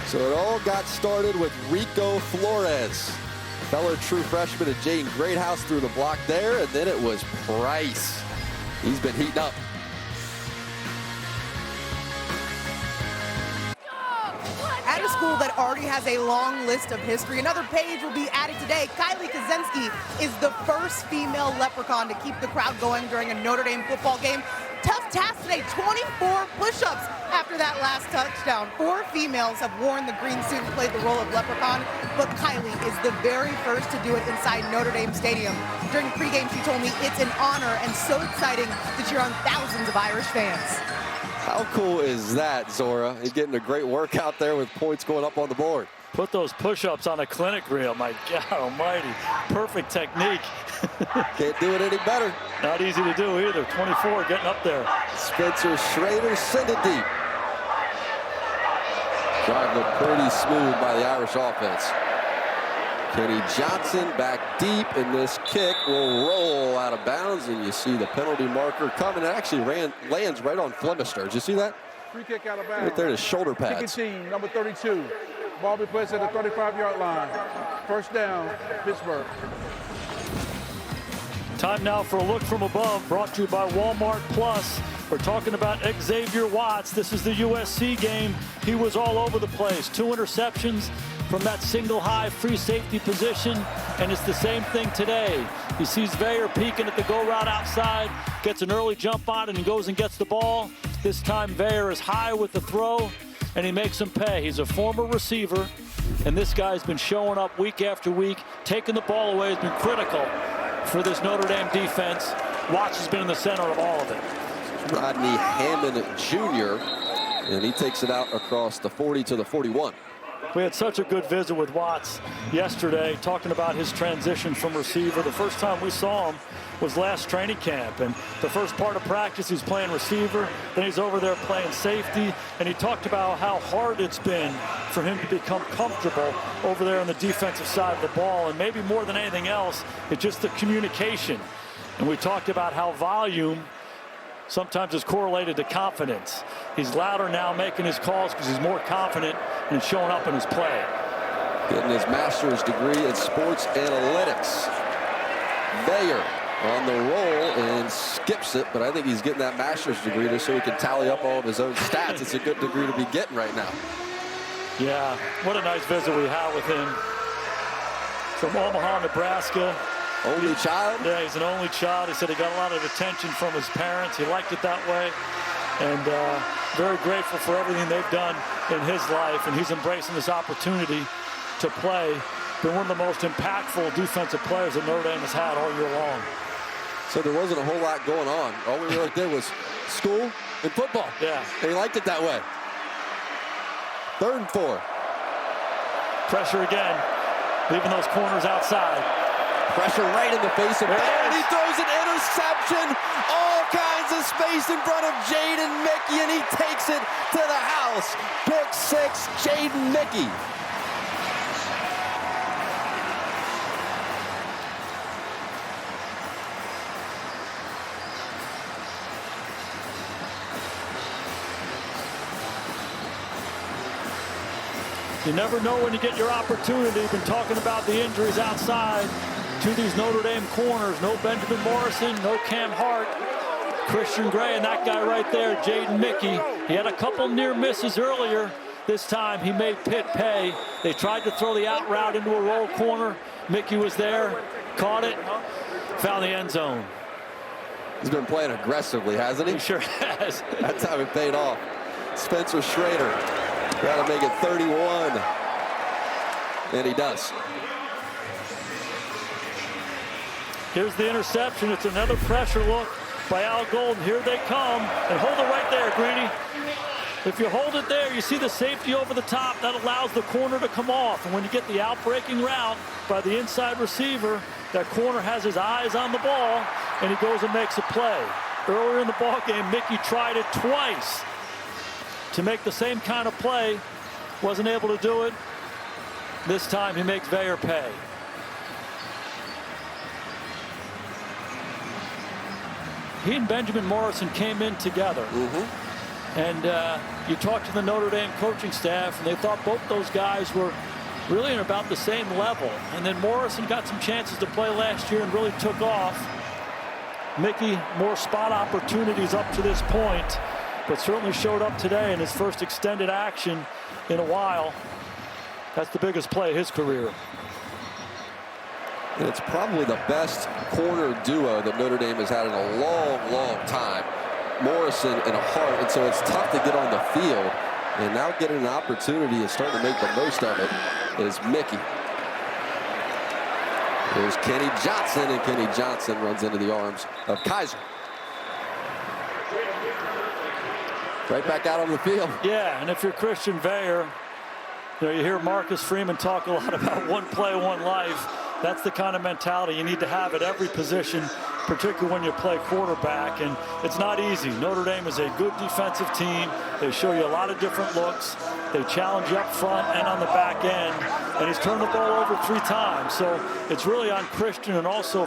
So it all got started with Rico Flores. Fellow true freshman and Jaden Greathouse threw the block there, and then it was Price. He's been heating up. At a school that already has a long list of history, another page will be added today. Kylie Kaczynski is the first female leprechaun to keep the crowd going during a Notre Dame football game. Tough task today, 24 push-ups after that last touchdown. 4 females have worn the green suit and played the role of leprechaun, but Kylie is the very first to do it inside Notre Dame Stadium. During pregame, she told me it's an honor and so exciting to cheer on thousands of Irish fans. How cool is that, Zora? He's getting a great workout there with points going up on the board. Put those push-ups on a clinic reel. My God almighty. Perfect technique. Can't do it any better. Not easy to do either. 24 getting up there. Spencer Schrader, send it deep. Drive looked pretty smooth by the Irish offense. Kenny Johnson back deep, and this kick will roll out of bounds, and you see the penalty marker coming. It actually lands right on Flemister. Did you see that? Free kick out of bounds. Right there, his shoulder pads. Kicking team, number 32. Ball be placed at the 35-yard line. First down, Pittsburgh. Time now for a look from above, brought to you by Walmart Plus. We're talking about Xavier Watts. This is the USC game. He was all over the place. 2 interceptions from that single high free safety position, and it's the same thing today. He sees Veyer peeking at the go route outside, gets an early jump on it and goes and gets the ball. This time Veyer is high with the throw, and he makes him pay. He's a former receiver, and this guy's been showing up week after week, taking the ball away, has been critical for this Notre Dame defense. Watts has been in the center of all of it. Rodney Hammond Jr., and he takes it out across the 40 to the 41. We had such a good visit with Watts yesterday, talking about his transition from receiver. The first time we saw him was last training camp, and the first part of practice he's playing receiver, then he's over there playing safety, and he talked about how hard it's been for him to become comfortable over there on the defensive side of the ball, and maybe more than anything else, it's just the communication. And we talked about how volume sometimes is correlated to confidence. He's louder now making his calls because he's more confident and showing up in his play. Getting his master's degree in sports analytics. Veyer on the roll and skips it, but I think he's getting that master's degree just so he can tally up all of his own stats. It's a good degree to be getting right now. Yeah, what a nice visit we had with him. From Omaha, Nebraska. Only child? Yeah, he's an only child. He said he got a lot of attention from his parents. He liked it that way. And very grateful for everything they've done in his life. And he's embracing this opportunity to play. Been one of the most impactful defensive players that Notre Dame has had all year long. So there wasn't a whole lot going on. All we really did was school and football. Yeah. And he liked it that way. 3rd and 4. Pressure again, leaving those corners outside. Pressure right in the face of Veyer, and he throws an interception. All kinds of space in front of Jaden Mickey, and he takes it to the house. Pick 6, Jaden Mickey. You never know when you get your opportunity. We've been talking about the injuries outside to these Notre Dame corners. No Benjamin Morrison, no Cam Hart. Christian Gray and that guy right there, Jaden Mickey. He had a couple near misses earlier. This time he made Pitt pay. They tried to throw the out route into a roll corner. Mickey was there, caught it, found the end zone. He's been playing aggressively, hasn't he? He sure has. That's how it paid off. Spencer Schrader got to make it 31. And he does. Here's the interception. It's another pressure look by Al Golden. Here they come. And hold it right there, Greeny. If you hold it there, you see the safety over the top. That allows the corner to come off. And when you get the out-breaking route by the inside receiver, that corner has his eyes on the ball, and he goes and makes a play. Earlier in the ball game, Mickey tried it twice to make the same kind of play. Wasn't able to do it. This time he makes Veyer pay. He and Benjamin Morrison came in together. And you talked to the Notre Dame coaching staff, and they thought both those guys were really at about the same level. And then Morrison got some chances to play last year and really took off. Mickey, more spot opportunities up to this point, but certainly showed up today in his first extended action in a while. That's the biggest play of his career. And it's probably the best corner duo that Notre Dame has had in a long, long time. Morrison and Hart, and so it's tough to get on the field. And now getting an opportunity and starting to make the most of it is Mickey. There's Kenny Johnson, and Kenny Johnson runs into the arms of Kaiser. Right back out on the field. Yeah, and if you're Christian Veyer, You know, you hear Marcus Freeman talk a lot about one play, one life. That's the kind of mentality you need to have at every position, particularly when you play quarterback, and it's not easy. Notre Dame is a good defensive team. They show you a lot of different looks. They challenge you up front and on the back end, and he's turned the ball over 3 times. So it's really on Christian and also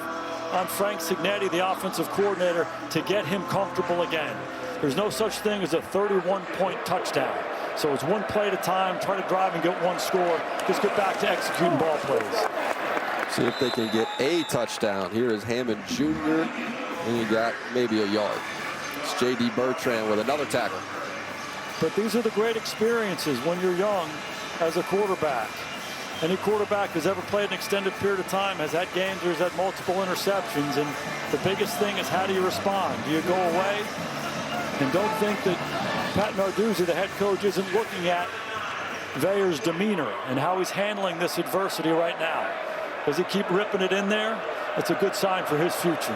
on Frank Cignetti, the offensive coordinator, to get him comfortable again. There's no such thing as a 31-point touchdown. So it's one play at a time, try to drive and get one score. Just get back to executing ball plays. See if they can get a touchdown. Here is Hammond Jr. And you got maybe a yard. It's J.D. Bertrand with another tackle. But these are the great experiences when you're young as a quarterback. Any quarterback who's ever played an extended period of time has had games where he's had multiple interceptions. And the biggest thing is, how do you respond? Do you go away? And don't think that Pat Narduzzi, the head coach, isn't looking at Vayer's demeanor and how he's handling this adversity right now. Does he keep ripping it in there? That's a good sign for his future.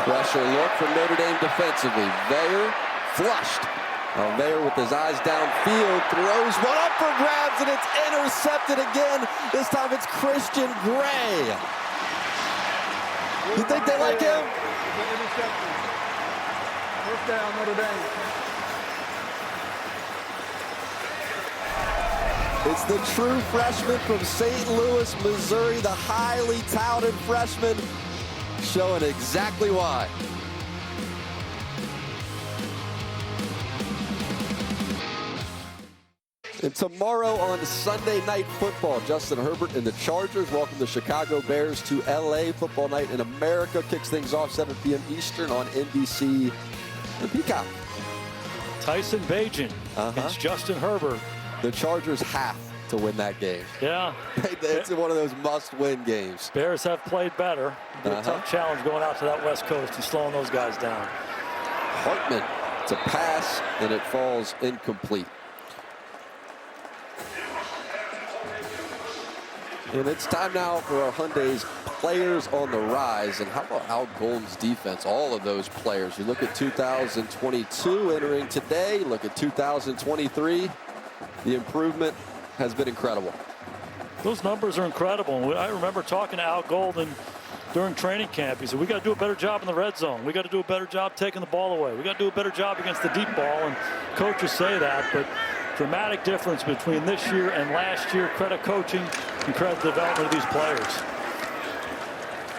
Pressure look from Notre Dame defensively. Vayer flushed. Vayer with his eyes downfield throws one up for grabs, and it's intercepted again. This time it's Christian Gray. You think they like him? Interception. First down, Notre Dame. It's the true freshman from St. Louis, Missouri, the highly touted freshman, showing exactly why. And tomorrow on Sunday Night Football, Justin Herbert and the Chargers welcome the Chicago Bears to LA. Football Night in America kicks things off 7 p.m. Eastern on NBC and Peacock. Tyson Bagent against Justin Herbert. The Chargers have to win that game. Yeah. It's one of those must-win games. Bears have played better. A tough challenge going out to that West Coast and slowing those guys down. Hartman to pass, and it falls incomplete. And it's time now for our Hyundai's players on the rise. And how about Al Golden's defense? All of those players. You look at 2022 entering today, look at 2023. The improvement has been incredible. Those numbers are incredible. I remember talking to Al Golden during training camp. He said, we got to do a better job in the red zone. We got to do a better job taking the ball away. We got to do a better job against the deep ball. And coaches say that, but dramatic difference between this year and last year. Credit coaching and credit development of these players.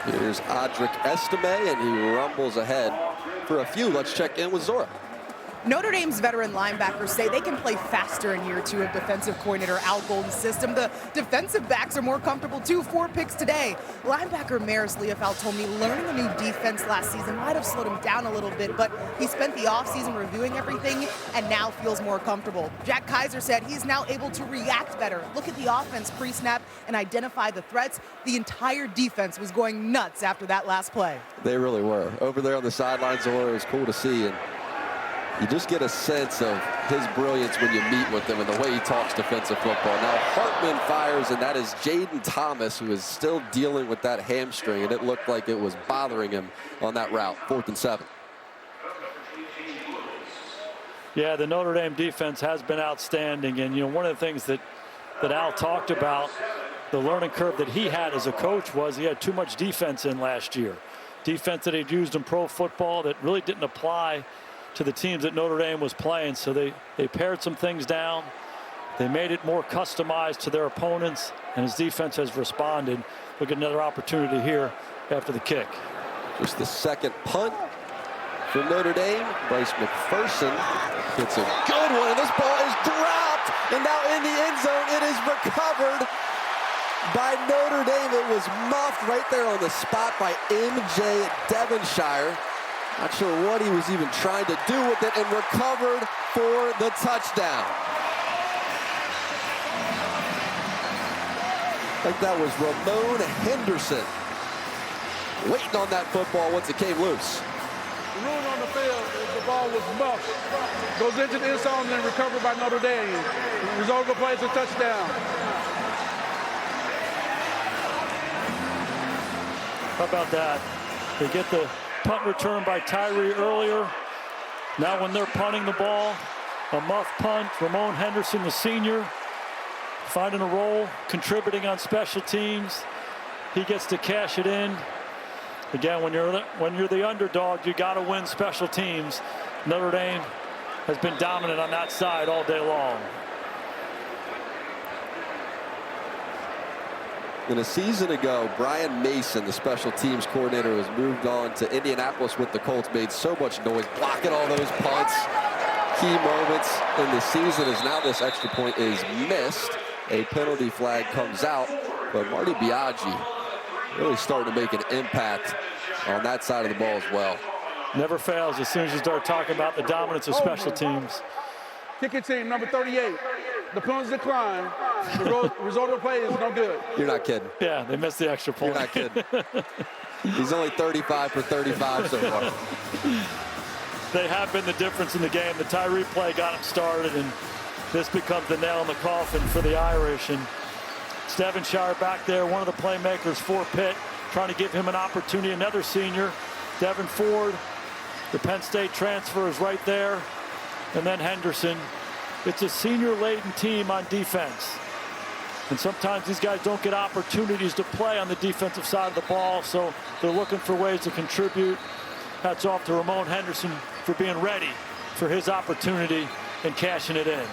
Here's Audric Estime, and he rumbles ahead for a few. Let's check in with Zora. Notre Dame's veteran linebackers say they can play faster in year 2 of defensive coordinator Al Golden's system. The defensive backs are more comfortable too. 4 picks today. Linebacker Maris Leofeld told me learning a new defense last season might have slowed him down a little bit, but he spent the offseason reviewing everything and now feels more comfortable. Jack Kaiser said he's now able to react better, look at the offense pre-snap, and identify the threats. The entire defense was going nuts after that last play. They really were. Over there on the sidelines, Zora, it was cool to see. And you just get a sense of his brilliance when you meet with him and the way he talks defensive football. Now Hartman fires, and that is Jaden Thomas, who is still dealing with that hamstring, and it looked like it was bothering him on that route. 4th and 7. Yeah, the Notre Dame defense has been outstanding. And, you know, one of the things that Al talked about, the learning curve that he had as a coach, was he had too much defense in last year. Defense that he'd used in pro football that really didn't apply to the teams that Notre Dame was playing. So they pared some things down. They made it more customized to their opponents, and his defense has responded. Look at another opportunity here after the kick. Just the second punt for Notre Dame. Bryce McPherson gets a good one, and this ball is dropped, and now in the end zone it is recovered by Notre Dame. It was muffed right there on the spot by M.J. Devonshire. Not sure what he was even trying to do with it, and recovered for the touchdown. I think that was Ramon Henderson waiting on that football once it came loose. The ruling on the field is the ball was muffed. Goes into the end zone and then recovered by Notre Dame. The result of the play is a touchdown. How about that? They get the punt return by Tyree earlier. Now when they're punting the ball, A muff punt. Ramon Henderson, the senior, finding a role, contributing on special teams. He gets to cash it in. Again, when you're the underdog, you got to win special teams. Notre Dame has been dominant on that side all day long. And a season ago, Brian Mason, the special teams coordinator, was moved on to Indianapolis with the Colts, made so much noise, blocking all those punts. Key moments in the season as now this extra point is missed. A penalty flag comes out, but Marty Biaggi really starting to make an impact on that side of the ball as well. Never fails as soon as you start talking about the dominance of special teams. Kicking team, number 38. The penalties decline. The result of the play is no good. You're not kidding. Yeah, they missed the extra point. You're not kidding. He's only 35 for 35 so far. They have been the difference in the game. The Tyree play got him started, and this becomes the nail in the coffin for the Irish. And Devonshire back there, one of the playmakers for Pitt, trying to give him an opportunity. Another senior, Devin Ford, the Penn State transfer, is right there. And then Henderson. It's a senior-laden team on defense. And sometimes these guys don't get opportunities to play on the defensive side of the ball, so they're looking for ways to contribute. Hats off to Ramon Henderson for being ready for his opportunity and cashing it in.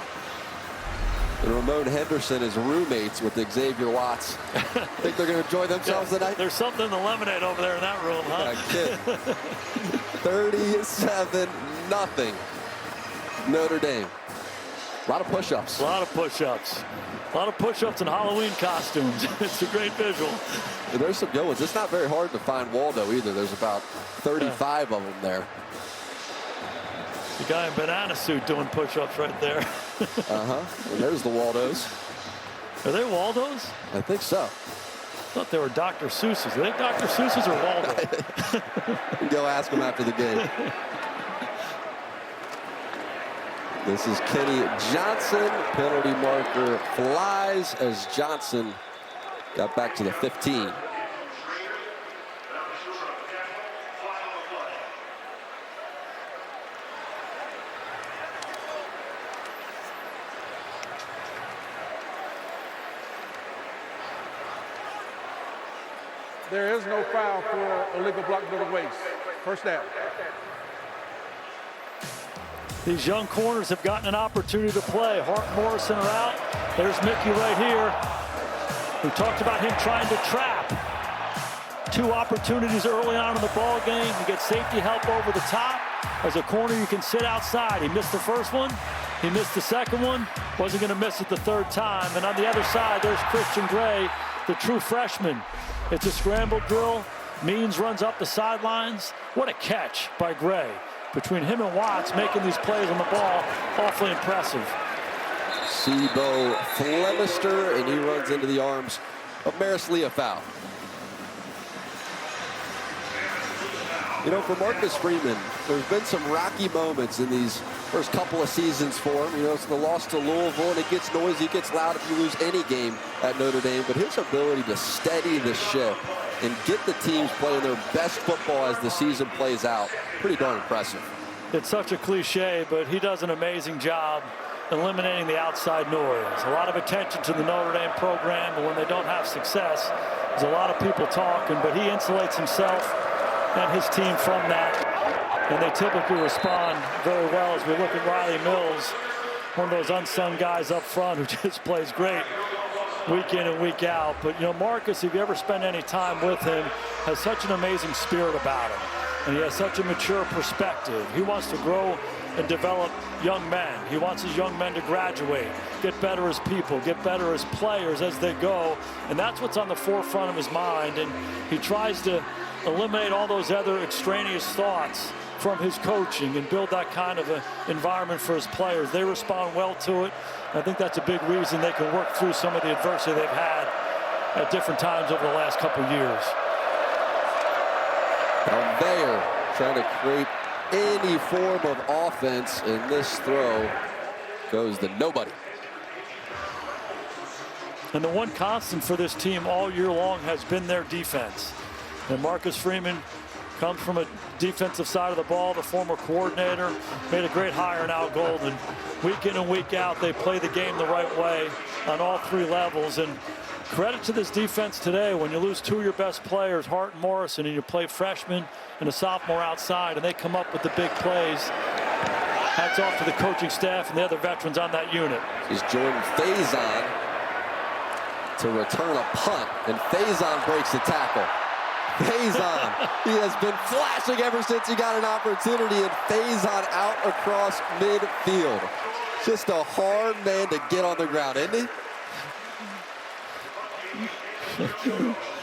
And Ramon Henderson is roommates with Xavier Watts. Think they're going to enjoy themselves tonight? There's something in the lemonade over there in that room, huh? Yeah, 37-0 Notre Dame. A lot of push-ups. A lot of push-ups. A lot of push-ups and Halloween costumes. It's a great visual. And there's some good ones. It's not very hard to find Waldo either. There's about 35 of them there. The guy in banana suit doing push-ups right there. And there's the Waldos. Are they Waldos? I think so. I thought they were Dr. Seuss's. Are they Dr. Seuss's or Waldo? Go ask them after the game. This is Kenny Johnson. Penalty marker flies as Johnson got back to the 15. There is no foul for illegal block to the waist. First down. These young corners have gotten an opportunity to play. Hart Morrison are out. There's Mickey right here. We talked about him trying to trap. 2 opportunities early on in the ball game. You get safety help over the top. As a corner, you can sit outside. He missed the first one. He missed the second one. Wasn't going to miss it the third time. And on the other side, there's Christian Gray, the true freshman. It's a scramble drill. Means runs up the sidelines. What a catch by Gray. Between him and Watts making these plays on the ball, awfully impressive. Sibo Flemister, and he runs into the arms of Maris Leofow. You know, for Marcus Freeman, there's been some rocky moments in these first couple of seasons for him. You know, it's the loss to Louisville, and it gets noisy, it gets loud if you lose any game at Notre Dame. But his ability to steady the ship and get the teams playing their best football as the season plays out, pretty darn impressive. It's such a cliche, but he does an amazing job eliminating the outside noise. A lot of attention to the Notre Dame program, but when they don't have success, there's a lot of people talking, but he insulates himself and his team from that, and they typically respond very well. As we look at Riley Mills, one of those unsung guys up front who just plays great week in and week out. But, you know, Marcus, if you ever spend any time with him, has such an amazing spirit about him. And he has such a mature perspective. He wants to grow and develop young men. He wants his young men to graduate, get better as people, get better as players as they go. And that's what's on the forefront of his mind. And he tries to eliminate all those other extraneous thoughts from his coaching and build that kind of an environment for his players. They respond well to it. I think that's a big reason they can work through some of the adversity they've had at different times over the last couple of years. Now Bayer trying to create any form of offense, and this throw goes to nobody. And the one constant for this team all year long has been their defense. And Marcus Freeman comes from a defensive side of the ball, the former coordinator, made a great hire in Al Golden. Week in and week out, they play the game the right way on all three levels. And credit to this defense today. When you lose two of your best players, Hart and Morrison, and you play freshman and a sophomore outside, and they come up with the big plays, hats off to the coaching staff and the other veterans on that unit. Is Jordan Faison to return a punt, and Faison breaks the tackle. Faison, he has been flashing ever since he got an opportunity, and Faison out across midfield. Just a hard man to get on the ground, isn't he?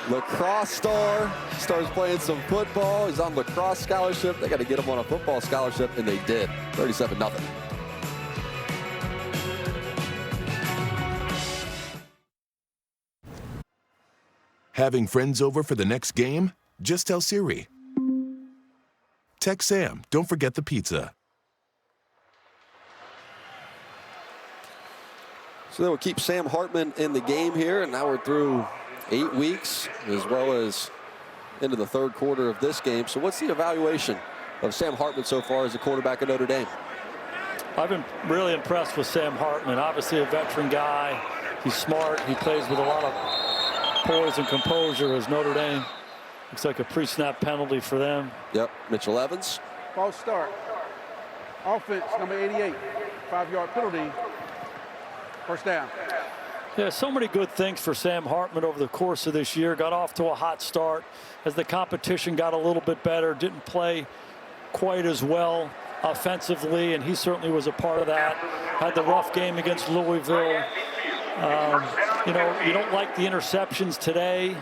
Lacrosse star, starts playing some football. He's on lacrosse scholarship. They got to get him on a football scholarship, and they did. 37-0. Having friends over for the next game? Just tell Siri. Text Sam, don't forget the pizza. So that will keep Sam Hartman in the game here, and now we're through 8 weeks, as well as into the third quarter of this game. So what's the evaluation of Sam Hartman so far as a quarterback at Notre Dame? I've been really impressed with Sam Hartman. Obviously a veteran guy. He's smart. He plays with a lot of poise and composure as Notre Dame. Looks like a pre-snap penalty for them. Yep, Mitchell Evans. False start. Offense, number 88. 5-yard penalty. First down. Yeah, so many good things for Sam Hartman over the course of this year. Got off to a hot start as the competition got a little bit better. Didn't play quite as well offensively, and he certainly was a part of that. Had the rough game against Louisville. You know, you don't like the interceptions today.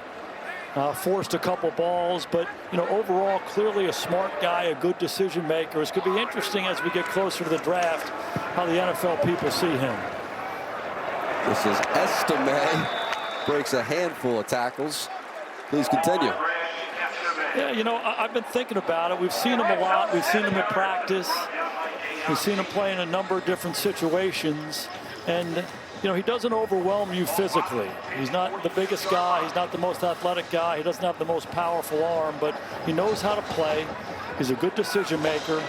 Forced a couple balls, but you know, overall, clearly a smart guy, a good decision maker. It's going to be interesting as we get closer to the draft how the NFL people see him. This is Estime, breaks a handful of tackles. Please continue. Yeah, you know, I've been thinking about it. We've seen him a lot. We've seen him in practice. We've seen him play in a number of different situations. And, you know, he doesn't overwhelm you physically. He's not the biggest guy. He's not the most athletic guy. He doesn't have the most powerful arm, but he knows how to play. He's a good decision maker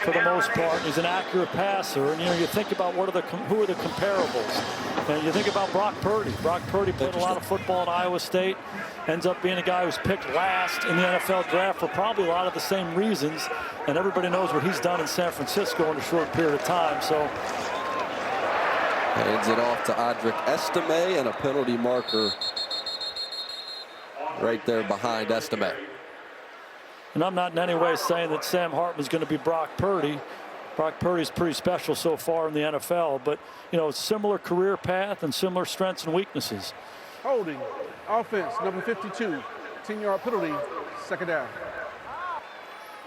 for the most part. He's an accurate passer. And, you know, you think about who are the comparables. And you think about Brock Purdy. Brock Purdy played a lot of football at Iowa State. Ends up being a guy who's picked last in the NFL draft for probably a lot of the same reasons. And everybody knows what he's done in San Francisco in a short period of time. So hands it off to Audric Estime, and a penalty marker right there behind Estime. And I'm not in any way saying that Sam Hartman's going to be Brock Purdy. Brock Purdy's pretty special so far in the NFL, but, you know, similar career path and similar strengths and weaknesses. Holding. Offense, number 52. 10-yard penalty. Second down.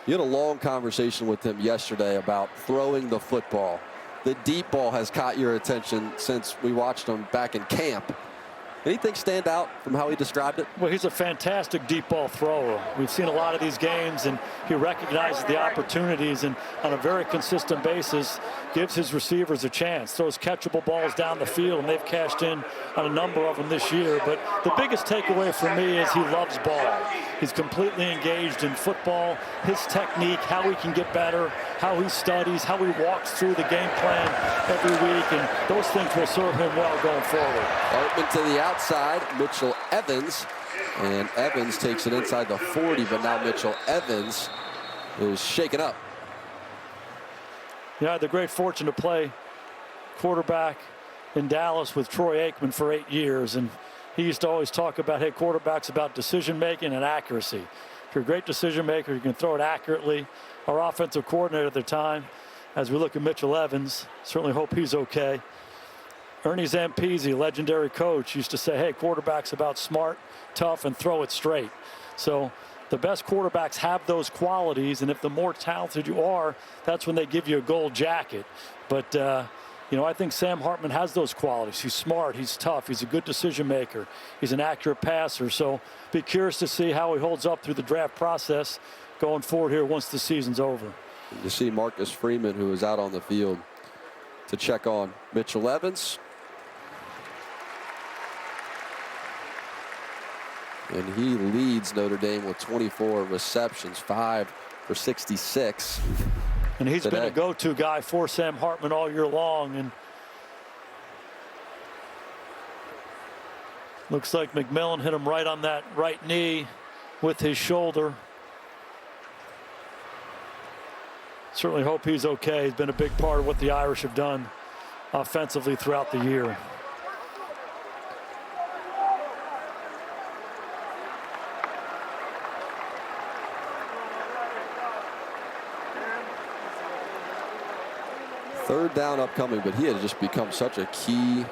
You had a long conversation with him yesterday about throwing the football. The deep ball has caught your attention since we watched him back in camp. Anything stand out from how he described it? Well, he's a fantastic deep ball thrower. We've seen a lot of these games, and he recognizes the opportunities and on a very consistent basis gives his receivers a chance. Throws catchable balls down the field, and they've cashed in on a number of them this year. But the biggest takeaway for me is he loves ball. He's completely engaged in football, his technique, how he can get better, how he studies, how he walks through the game plan every week, and those things will serve him well going forward. Hartman to the outside, Mitchell Evans, and Evans takes it inside the 40, but now Mitchell Evans is shaken up. Yeah, I had the great fortune to play quarterback in Dallas with Troy Aikman for 8 years, and he used to always talk about, hey, quarterback's about decision making and accuracy. If you're a great decision maker, you can throw it accurately. Our offensive coordinator at the time, as we look at Mitchell Evans, certainly hope he's okay. Ernie Zampese, legendary coach, used to say, hey, quarterback's about smart, tough, and throw it straight. So the best quarterbacks have those qualities, and if the more talented you are, that's when they give you a gold jacket. But, you know, I think Sam Hartman has those qualities. He's smart, he's tough, he's a good decision maker, he's an accurate passer. So be curious to see how he holds up through the draft process going forward here once the season's over. You see Marcus Freeman, who is out on the field to check on Mitchell Evans. And he leads Notre Dame with 24 receptions, 5 for 66. And he's today. been a go-to guy for Sam Hartman all year long. And looks like McMillan hit him right on that right knee with his shoulder. Certainly hope he's okay. He's been a big part of what the Irish have done offensively throughout the year. Third down upcoming, but he has just become such a key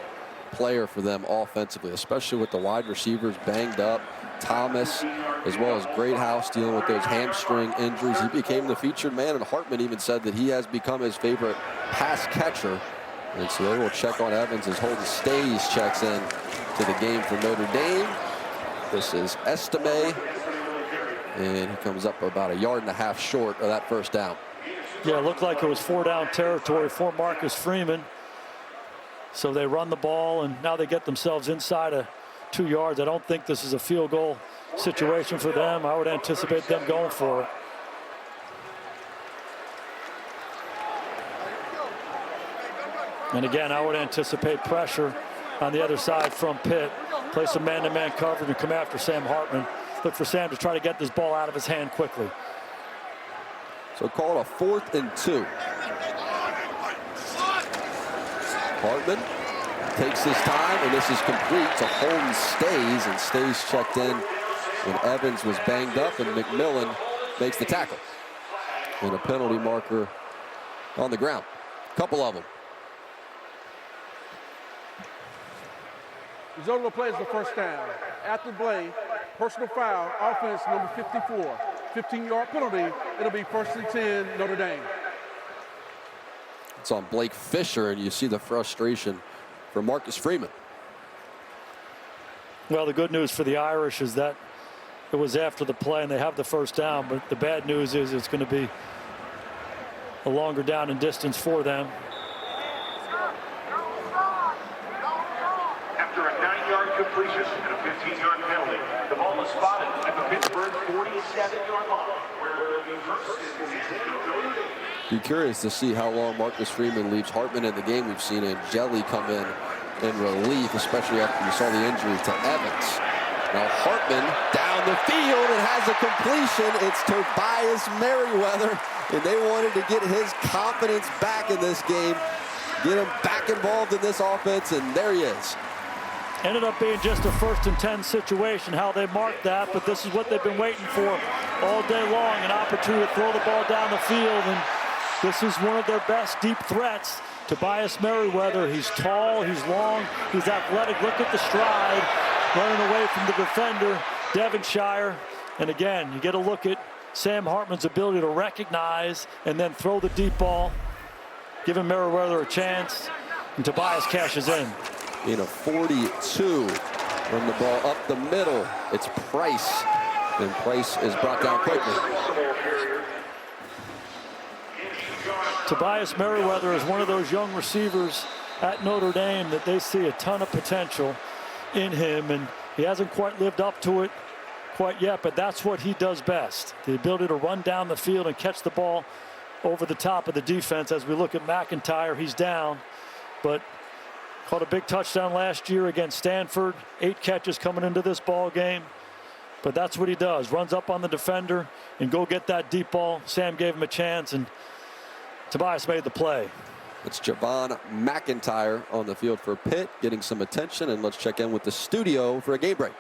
player for them offensively, especially with the wide receivers banged up. Thomas, as well as Greathouse, dealing with those hamstring injuries. He became the featured man, and Hartman even said that he has become his favorite pass catcher. And so they will check on Evans as Holden Stays checks in to the game for Notre Dame. This is Estime, and he comes up about 1.5 yards short of that first down. Yeah, it looked like it was 4-down territory for Marcus Freeman. So they run the ball, and now they get themselves inside of 2 yards. I don't think this is a field goal situation for them. I would anticipate them going for it. And again, I would anticipate pressure on the other side from Pitt. Play some man-to-man coverage and come after Sam Hartman. Look for Sam to try to get this ball out of his hand quickly. So call it a 4th and 2. Hartman takes his time, and this is complete to Holden Stays, and Stays checked in when Evans was banged up, and McMillan makes the tackle. And a penalty marker on the ground. Couple of them. Result of the play is the first down. After the play, personal foul, offense number 54. 15-yard penalty. It'll be 1st and 10, Notre Dame. It's on Blake Fisher, and you see the frustration for Marcus Freeman. Well, the good news for the Irish is that it was after the play and they have the first down, but the bad news is it's going to be a longer down and distance for them. After a 9-yard completion and a 15-yard penalty, the ball is spotted at the Pittsburgh 47-yard line, where it will be 1st and 10. Be curious to see how long Marcus Freeman leaves Hartman in the game. We've seen Angeli come in relief, especially after we saw the injury to Evans. Now Hartman down the field and has a completion. It's Tobias Merriweather, and they wanted to get his confidence back in this game, get him back involved in this offense, and there he is. Ended up being just a 1st and 10 situation, how they marked that, but this is what they've been waiting for all day long, an opportunity to throw the ball down the field, and this is one of their best deep threats. Tobias Merriweather, he's tall, he's long, he's athletic. Look at the stride, running away from the defender, Devonshire. And again, you get a look at Sam Hartman's ability to recognize and then throw the deep ball, giving Merriweather a chance, and Tobias cashes in. In a 42, run the ball up the middle. It's Price, and Price is brought down quickly. Tobias Merriweather is one of those young receivers at Notre Dame that they see a ton of potential in him, and he hasn't quite lived up to it quite yet, but that's what he does best. The ability to run down the field and catch the ball over the top of the defense. As we look at McIntyre, he's down, but caught a big touchdown last year against Stanford. 8 catches coming into this ball game. But that's what he does. Runs up on the defender and go get that deep ball. Sam gave him a chance, and Tobias made the play. It's Javon McIntyre on the field for Pitt, getting some attention, and let's check in with the studio for a game break.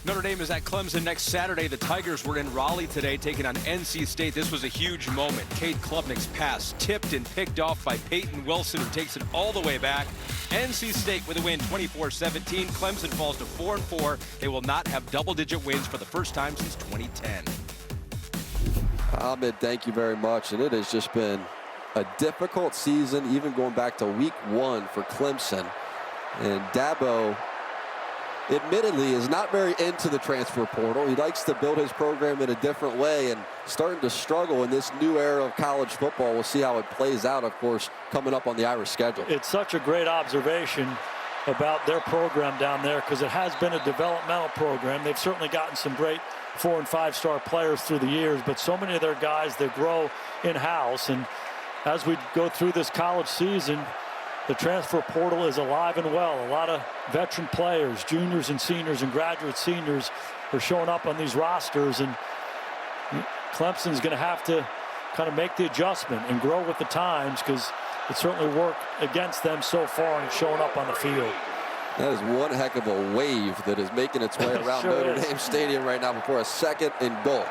Notre Dame is at Clemson next Saturday. The Tigers were in Raleigh today taking on NC State. This was a huge moment. Cade Klubnik's pass tipped and picked off by Peyton Wilson, who takes it all the way back. NC State with a win 24-17. Clemson falls to 4-4. They will not have double-digit wins for the first time since 2010. Ahmed, thank you very much. And it has just been a difficult season, even going back to week 1 for Clemson. And Dabo, admittedly, is not very into the transfer portal. He likes to build his program in a different way, and starting to struggle in this new era of college football. We'll see how it plays out, of course, coming up on the Irish schedule. It's such a great observation. about their program down there, because it has been a developmental program. They've certainly gotten some great 4- and 5-star players through the years, but so many of their guys, they grow in-house. And as we go through this college season, the transfer portal is alive and well. A lot of veteran players, juniors and seniors and graduate seniors, are showing up on these rosters, and Clemson's going to have to kind of make the adjustment and grow with the times, because it certainly worked against them so far, and it's showing up on the field. That is one heck of a wave that is making its way around Sure Notre is. Dame Stadium right now before a 2nd and goal.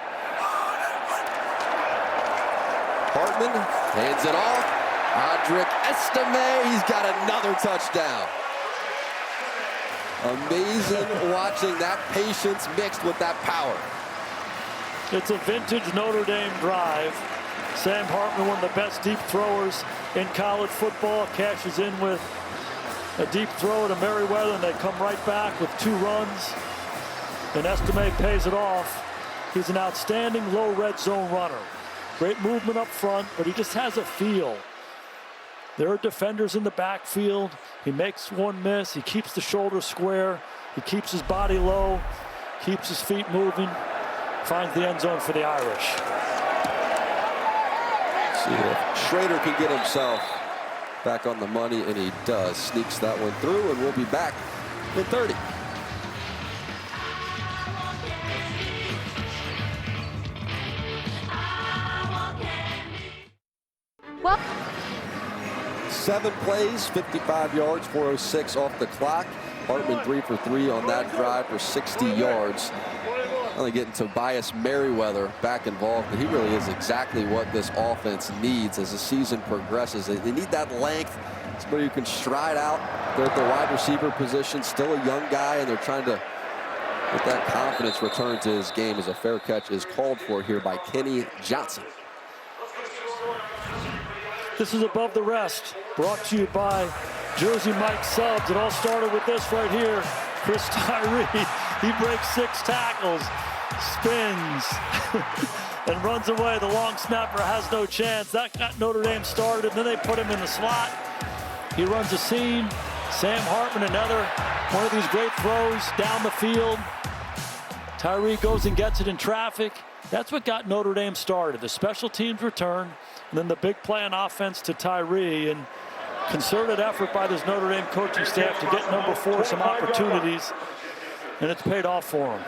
Hartman hands it off. Audric Estime, he's got another touchdown. Amazing watching that patience mixed with that power. It's a vintage Notre Dame drive. Sam Hartman, one of the best deep throwers in college football, cashes in with a deep throw to Merriweather, and they come right back with 2 runs. And Estime pays it off. He's an outstanding low red zone runner. Great movement up front, but he just has a feel. There are defenders in the backfield. He makes one miss. He keeps the shoulders square. He keeps his body low, keeps his feet moving, finds the end zone for the Irish. See if Schrader can get himself back on the money, and he does. Sneaks that one through, and we'll be back in 30. Well, 7 plays, 55 yards, 4:06 off the clock. Hartman 3 for 3 on that drive for 60 yards. Only getting Tobias Merriweather back involved, but he really is exactly what this offense needs as the season progresses. They need that length, somebody who can stride out. They're at the wide receiver position, still a young guy, and they're trying to get that confidence return to his game as a fair catch is called for here by Kenny Johnson. This is Above the Rest, brought to you by Jersey Mike Subs. It all started with this right here. Chris Tyree, he breaks 6 tackles, spins, and runs away. The long snapper has no chance. That got Notre Dame started, and then they put him in the slot. He runs a seam. Sam Hartman, another one of these great throws down the field. Tyree goes and gets it in traffic. That's what got Notre Dame started. The special teams return, and then the big play on offense to Tyree, and concerted effort by this Notre Dame coaching staff to get number 4 some opportunities, and it's paid off for him.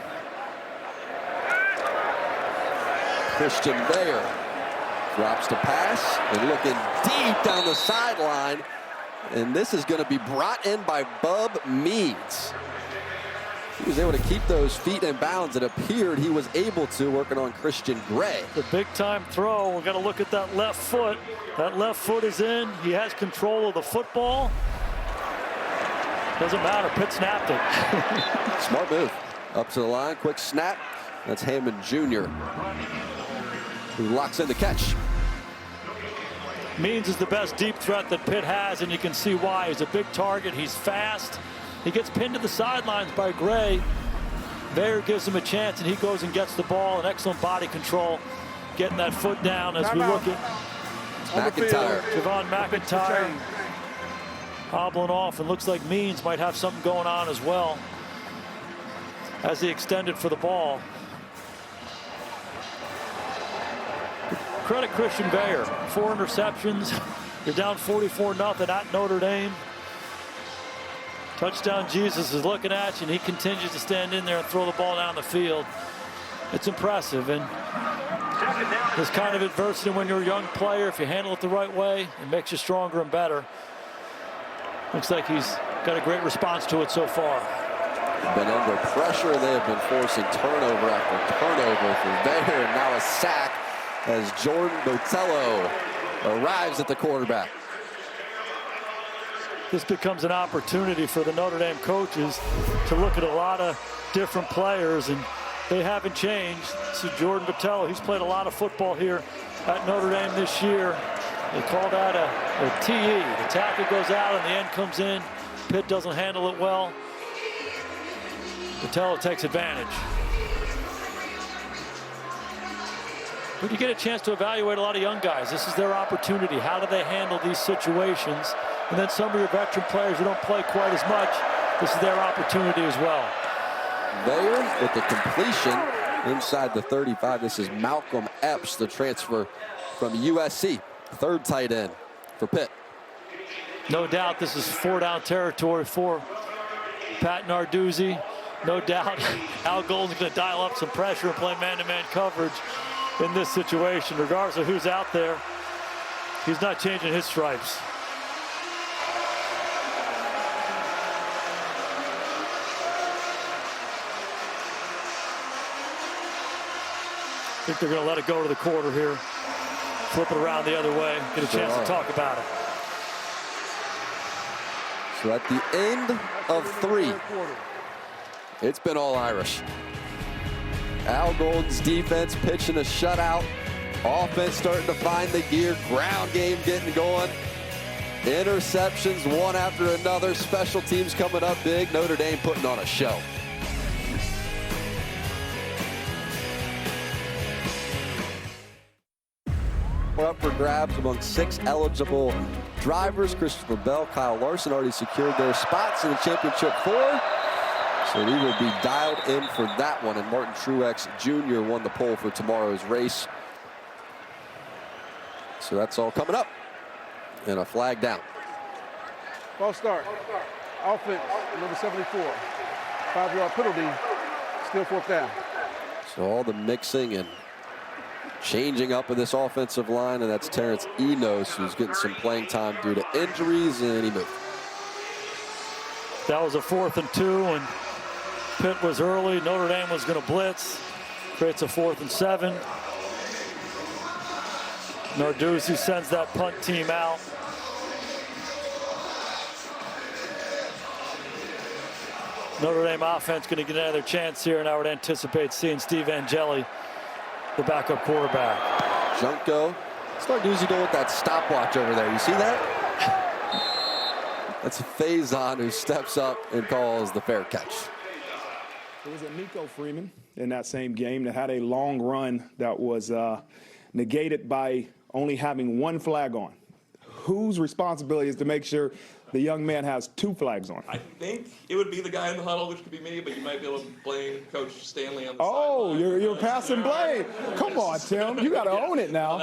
Christian Bayer drops the pass and looking deep down the sideline, and this is going to be brought in by Bub Meads. He was able to keep those feet in bounds. It appeared he was able to, working on Christian Gray. The big time throw. We've got to look at that left foot. That left foot is in. He has control of the football. Doesn't matter. Pitt snapped it. Smart move. Up to the line, quick snap. That's Hammond Jr. who locks in the catch. Means is the best deep threat that Pitt has, and you can see why. He's a big target. He's fast. He gets pinned to the sidelines by Gray. Bayer gives him a chance, and he goes and gets the ball. An excellent body control, getting that foot down as we look at McIntyre. Javon McIntyre hobbling off, and looks like Means might have something going on as well as he extended for the ball. Credit Christian Bayer, 4 interceptions. You're down 44-0 at Notre Dame. Touchdown Jesus is looking at you, and he continues to stand in there and throw the ball down the field. It's impressive, and this kind of adversity when you're a young player, if you handle it the right way, it makes you stronger and better. Looks like he's got a great response to it so far. Been under pressure. They have been forcing turnover after turnover for Bayer, and now a sack as Jordan Botello arrives at the quarterback. This becomes an opportunity for the Notre Dame coaches to look at a lot of different players, and they haven't changed. So Jordan Botello, he's played a lot of football here at Notre Dame this year. They call that a TE. The tackle goes out and the end comes in. Pitt doesn't handle it well. Botello takes advantage. But you get a chance to evaluate a lot of young guys. This is their opportunity. How do they handle these situations? And then some of your veteran players who don't play quite as much, this is their opportunity as well. There with the completion inside the 35. This is Malcolm Epps, the transfer from USC, third tight end for Pitt. No doubt this is 4-down territory for Pat Narduzzi. No doubt Al Golden's going to dial up some pressure and play man-to-man coverage in this situation. Regardless of who's out there, he's not changing his stripes. I think they're going to let it go to the quarter here. Flip it around the other way. Get a chance to talk about it. So at the end of 3, it's been all Irish. Al Golden's defense pitching a shutout. Offense starting to find the gear. Ground game getting going. Interceptions one after another. Special teams coming up big. Notre Dame putting on a show. Up for grabs among 6 eligible drivers. Christopher Bell, Kyle Larson already secured their spots in the championship 4. So we will be dialed in for that one. And Martin Truex Jr. won the pole for tomorrow's race. So that's all coming up. And a flag down. False start. Offense, number 74. 5-yard penalty. Still 4th down. So all the mixing and changing up in this offensive line, and that's Terrence Enos, who's getting some playing time due to injuries, and he moved. That was a 4th and 2, and Pitt was early. Notre Dame was going to blitz. Creates a 4th and 7. Narduzzi sends that punt team out. Notre Dame offense going to get another chance here, and I would anticipate seeing Steve Angeli, the backup quarterback. Junko. What's Narduzzi doing with that stopwatch over there? You see that? That's Faison who steps up and calls the fair catch. There was a Nico Freeman in that same game that had a long run that was negated by only having 1 flag on. Whose responsibility is to make sure the young man has 2 flags on? I think it would be the guy in the huddle, which could be me, but you might be able to blame Coach Stanley on the sideline. You're passing blame. Come on, Tim. You got to own it now.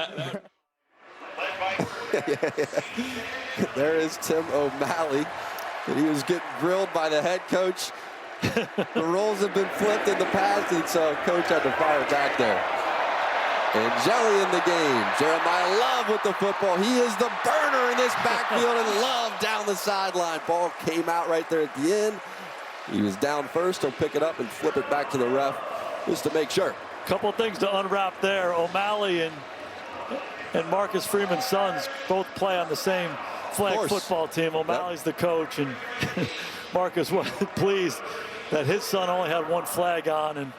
There is Tim O'Malley. And he was getting grilled by the head coach. The roles have been flipped in the past, and so Coach had to fire back there. Angeli in the game. Jeremiah Love with the football. He is the burner in this backfield, and Love down the sideline. Ball came out right there at the end. He was down first. He'll pick it up and flip it back to the ref just to make sure. Couple things to unwrap there. O'Malley and Marcus Freeman's sons both play on the same flag football team. O'Malley's the coach, and Marcus was pleased that his son only had 1 flag on, and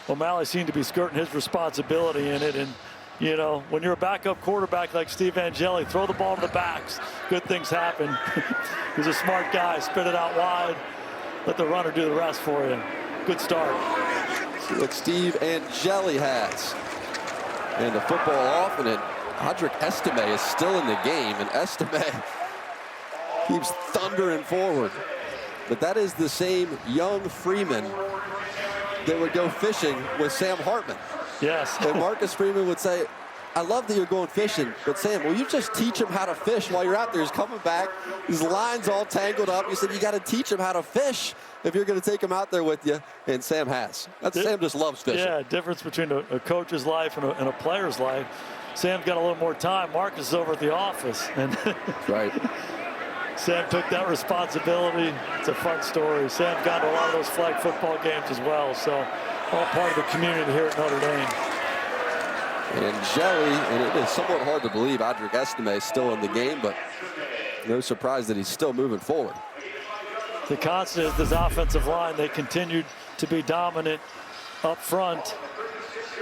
O'Malley seemed to be skirting his responsibility in it. And, you know, when you're a backup quarterback like Steve Angeli, throw the ball to the backs. Good things happen. He's a smart guy. Spit it out wide. Let the runner do the rest for you. Good start. See what Steve Angeli has. And the football off, and then Audric Estime is still in the game, and Estime keeps thundering forward. But that is the same young Freeman that would go fishing with Sam Hartman. Yes. And Marcus Freeman would say, I love that you're going fishing, but Sam, will you just teach him how to fish while you're out there? He's coming back, his line's all tangled up. You said, you got to teach him how to fish if you're going to take him out there with you, and Sam has. Sam just loves fishing. Yeah, difference between a coach's life and a player's life. Sam's got a little more time. Marcus is over at the office. And right. Sam took that responsibility. It's a fun story. Sam's gone to a lot of those flag football games as well, so all part of the community here at Notre Dame. Angeli, and it is somewhat hard to believe Audric Estime is still in the game, but no surprise that he's still moving forward. The constant is this offensive line. They continued to be dominant up front,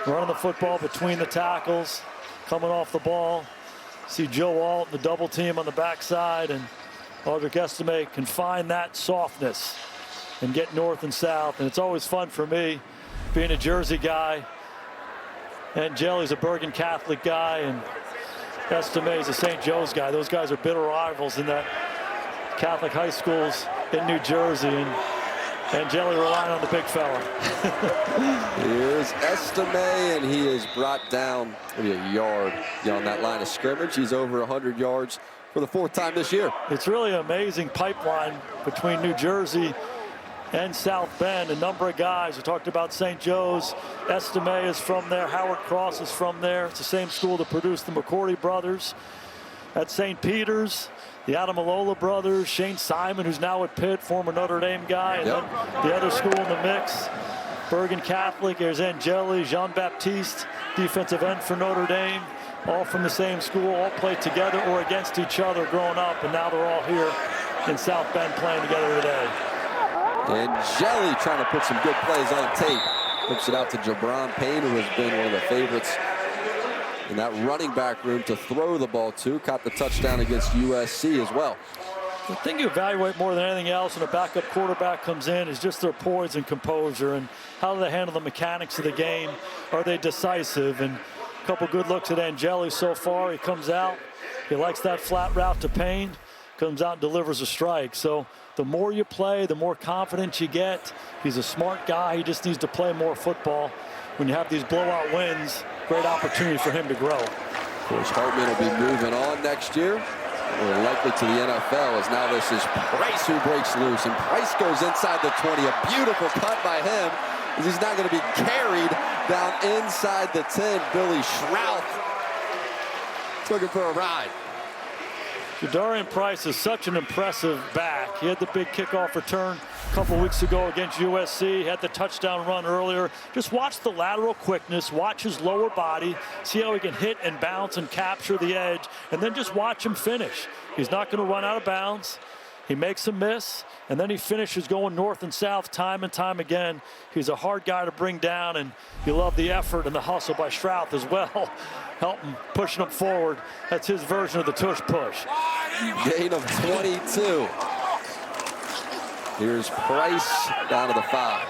running the football between the tackles, coming off the ball. See Joe Alt, the double team on the backside, and Audric Estime can find that softness and get north and south. And it's always fun for me, being a Jersey guy. Angeli's a Bergen Catholic guy, and Estime is a St. Joe's guy. Those guys are bitter rivals in that Catholic high schools in New Jersey, and Jelly relying on the big fella. Here's Estime, and he is brought down maybe a yard on that line of scrimmage. He's over 100 yards for the 4th time this year. It's really an amazing pipeline between New Jersey and South Bend. A number of guys. We talked about St. Joe's. Estime is from there. Howard Cross is from there. It's the same school that produced the McCourty brothers. At St. Peter's, the Adamalola brothers, Shane Simon, who's now at Pitt, former Notre Dame guy, and then the other school in the mix, Bergen Catholic. There's Angeli, Jean-Baptiste, defensive end for Notre Dame, all from the same school, all played together or against each other growing up, and now they're all here in South Bend playing together today. Angeli trying to put some good plays on tape. Flips it out to Jabron Payne, who has been one of the favorites in that running back room to throw the ball to. Caught the touchdown against USC as well. The thing you evaluate more than anything else when a backup quarterback comes in is just their poise and composure, and how do they handle the mechanics of the game. Are they decisive? And a couple good looks at Angeli so far. He comes out, he likes that flat route to Payne, comes out and delivers a strike. So the more you play, the more confidence you get. He's a smart guy. He just needs to play more football. When you have these blowout wins, great opportunity for him to grow. Of course, Hartman will be moving on next year. More likely to the NFL, as now this is Price who breaks loose, and Price goes inside the 20. A beautiful cut by him, as he's not going to be carried down inside the 10. Billy Schrouth looking for a ride. Jadarian Price is such an impressive back. He had the big kickoff return a couple weeks ago against USC. He had the touchdown run earlier. Just watch the lateral quickness, watch his lower body, see how he can hit and bounce and capture the edge, and then just watch him finish. He's not going to run out of bounds. He makes a miss, and then he finishes going north and south time and time again. He's a hard guy to bring down, and you love the effort and the hustle by Schrouth as well. Helping, pushing him forward. That's his version of the tush push. Gain of 22. Here's Price down to the 5.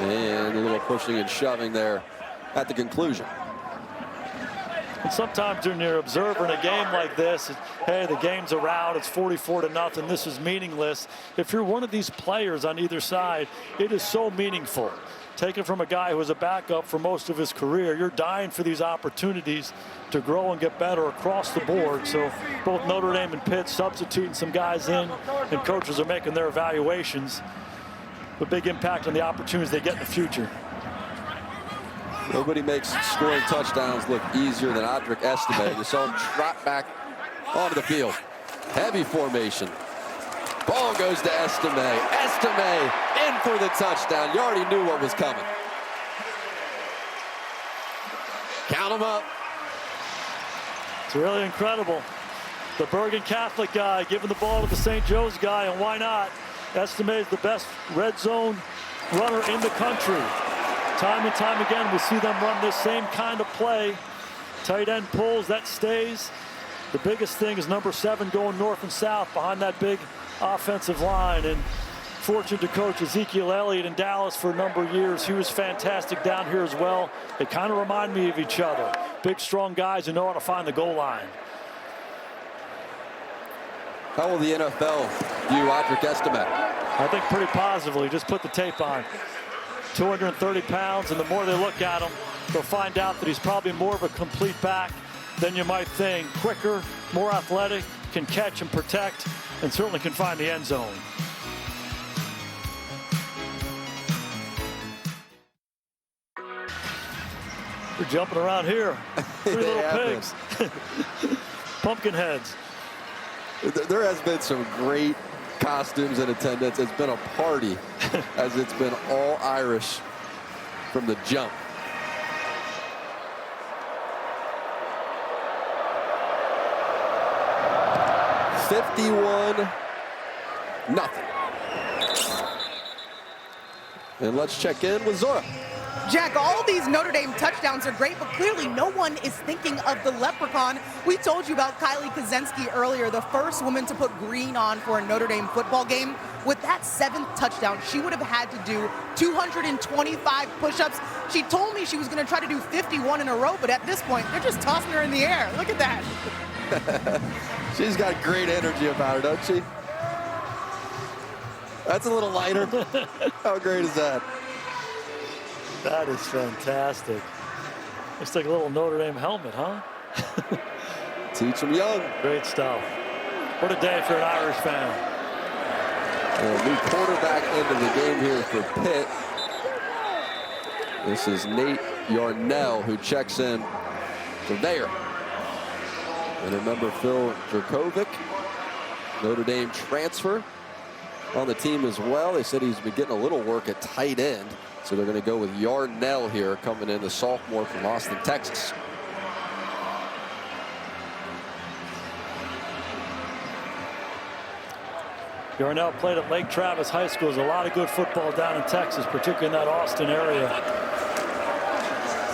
And a little pushing and shoving there at the conclusion. And sometimes when you're observing a game like this, hey, the game's around, it's 44-0, this is meaningless. If you're one of these players on either side, it is so meaningful. Taken from a guy who was a backup for most of his career, you're dying for these opportunities to grow and get better across the board. So both Notre Dame and Pitt substituting some guys in, and coaches are making their evaluations. A big impact on the opportunities they get in the future. Nobody makes scoring touchdowns look easier than Audric Estime. You saw him trot back onto the field. Heavy formation. Ball goes to Estime. Estime in for the touchdown. You already knew what was coming. Count them up. It's really incredible. The Bergen Catholic guy giving the ball to the St. Joe's guy, and why not? Estime is the best red zone runner in the country. Time and time again, we see them run this same kind of play. Tight end pulls, that stays. The biggest thing is number 7 going north and south behind that big offensive line. And fortunate to coach Ezekiel Elliott in Dallas for a number of years. He was fantastic down here as well. They kind of remind me of each other. Big, strong guys who know how to find the goal line. How will the NFL view Audric Estime? I think pretty positively. Just put the tape on. 230 pounds, and the more they look at him, they'll find out that he's probably more of a complete back than you might think. Quicker, more athletic, can catch and protect, and certainly can find the end zone. We're jumping around here. 3 little pigs. Pumpkin heads. There has been some great costumes in attendance. It's been a party as it's been all Irish from the jump. $51-0. And let's check in with Zora. Jack, all these Notre Dame touchdowns are great, but clearly no one is thinking of the leprechaun. We told you about Kylie Kazensky earlier, the first woman to put green on for a Notre Dame football game. With that 7th touchdown, she would have had to do 225 push-ups. She told me she was going to try to do 51 in a row, but at this point, they're just tossing her in the air. Look at that. She's got great energy about her, doesn't she? That's a little lighter. How great is that? That is fantastic. Looks like a little Notre Dame helmet, huh? Teach them young. Great stuff. What a day for an Irish fan. A new quarterback into the game here for Pitt. This is Nate Yarnell, who checks in for there. And remember Phil Dracovic, Notre Dame transfer, on the team as well. They said he's been getting a little work at tight end. So they're going to go with Yarnell here, coming in, the sophomore from Austin, Texas. Yarnell played at Lake Travis High School. There's a lot of good football down in Texas, particularly in that Austin area.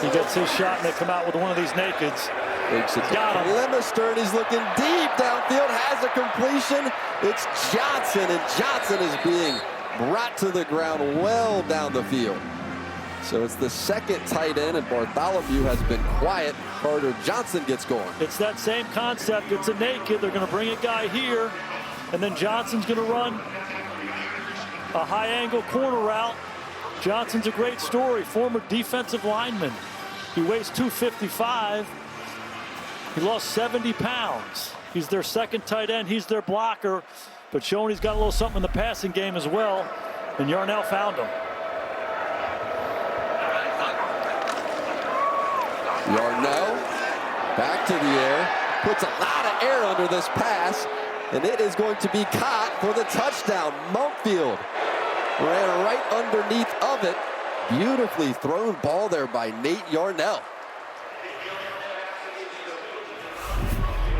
He gets his shot, and they come out with one of these nakeds. Got him. Lemister, and he's looking deep downfield, has a completion. It's Johnson, and Johnson is being brought to the ground well down the field. So it's the second tight end, and Bartholomew has been quiet. Carter Johnson gets going. It's that same concept. It's a naked. They're going to bring a guy here, and then Johnson's going to run a high-angle corner route. Johnson's a great story, former defensive lineman. He weighs 255. He lost 70 pounds. He's their second tight end. He's their blocker, but showing he's got a little something in the passing game as well, and Yarnell found him. Yarnell back to the air, puts a lot of air under this pass, and it is going to be caught for the touchdown. Mumpfield ran right underneath of it. Beautifully thrown ball there by Nate Yarnell.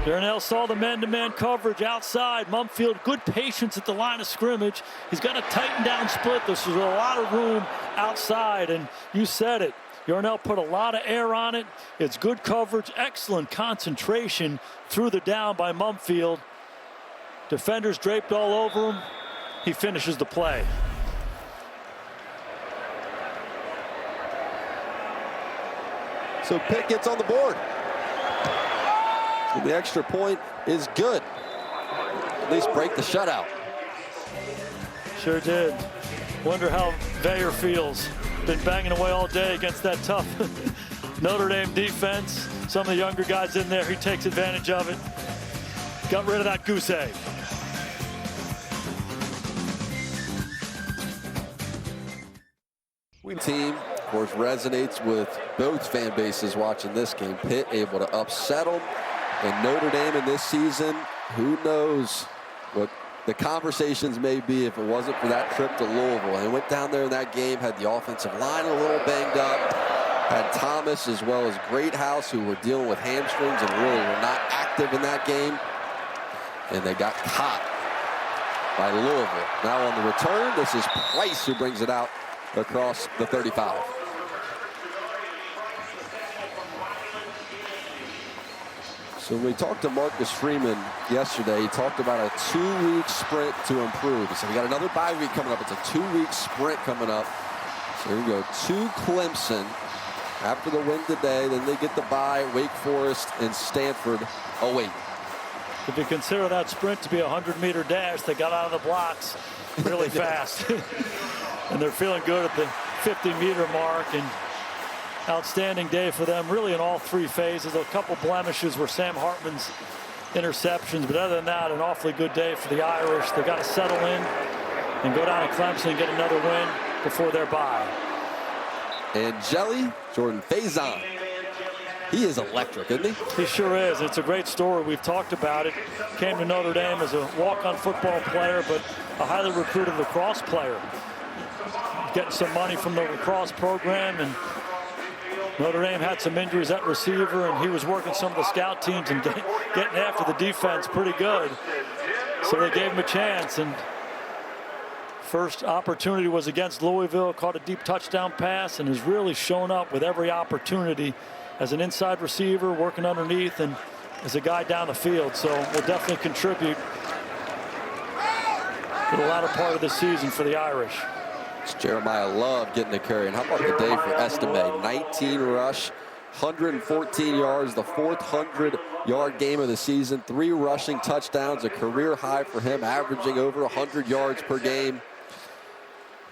Yarnell saw the man-to-man coverage outside. Mumpfield, good patience at the line of scrimmage. He's got a tighten down split. There's a lot of room outside, and you said it. Yarnell put a lot of air on it. It's good coverage, excellent concentration through the down by Mumpfield. Defenders draped all over him. He finishes the play. So Pitt gets on the board. And the extra point is good. At least break the shutout. Sure did. Wonder how Veyer feels. Been banging away all day against that tough Notre Dame defense. Some of the younger guys in there, he takes advantage of it. Got rid of that goose egg. Team, of course, resonates with both fan bases watching this game. Pitt able to upset them. And Notre Dame in this season, who knows what the conversations may be if it wasn't for that trip to Louisville. They went down there in that game, had the offensive line a little banged up, had Thomas as well as Greathouse, who were dealing with hamstrings and really were not active in that game. And they got caught by Louisville. Now on the return, this is Price who brings it out across the 35. So when we talked to Marcus Freeman yesterday, he talked about a 2-week sprint to improve. So we got another bye week coming up. It's a 2-week sprint coming up. So here we go, to Clemson after the win today. Then they get the bye, Wake Forest and Stanford away. If you consider that sprint to be a 100-meter dash, they got out of the blocks really fast. And they're feeling good at the 50-meter mark. And outstanding day for them, really in all three phases. A couple blemishes were Sam Hartman's interceptions, but other than that, an awfully good day for the Irish. They got to settle in and go down to Clemson and get another win before their bye. And Jelly, Jordan Faison. He is electric, isn't he? He sure is. It's a great story. We've talked about it. Came to Notre Dame as a walk-on football player, but a highly recruited lacrosse player. Getting some money from the lacrosse program, and Notre Dame had some injuries at receiver, and he was working some of the scout teams and getting after the defense pretty good. So they gave him a chance, and first opportunity was against Louisville, caught a deep touchdown pass, and has really shown up with every opportunity as an inside receiver, working underneath, and as a guy down the field. So will definitely contribute to the latter part of the season for the Irish. It's Jeremiah Love getting the carry. And how about the day for Estime? 19 rush, 114 yards, the 400 yard game of the season, 3 rushing touchdowns, a career high for him, averaging over 100 yards per game.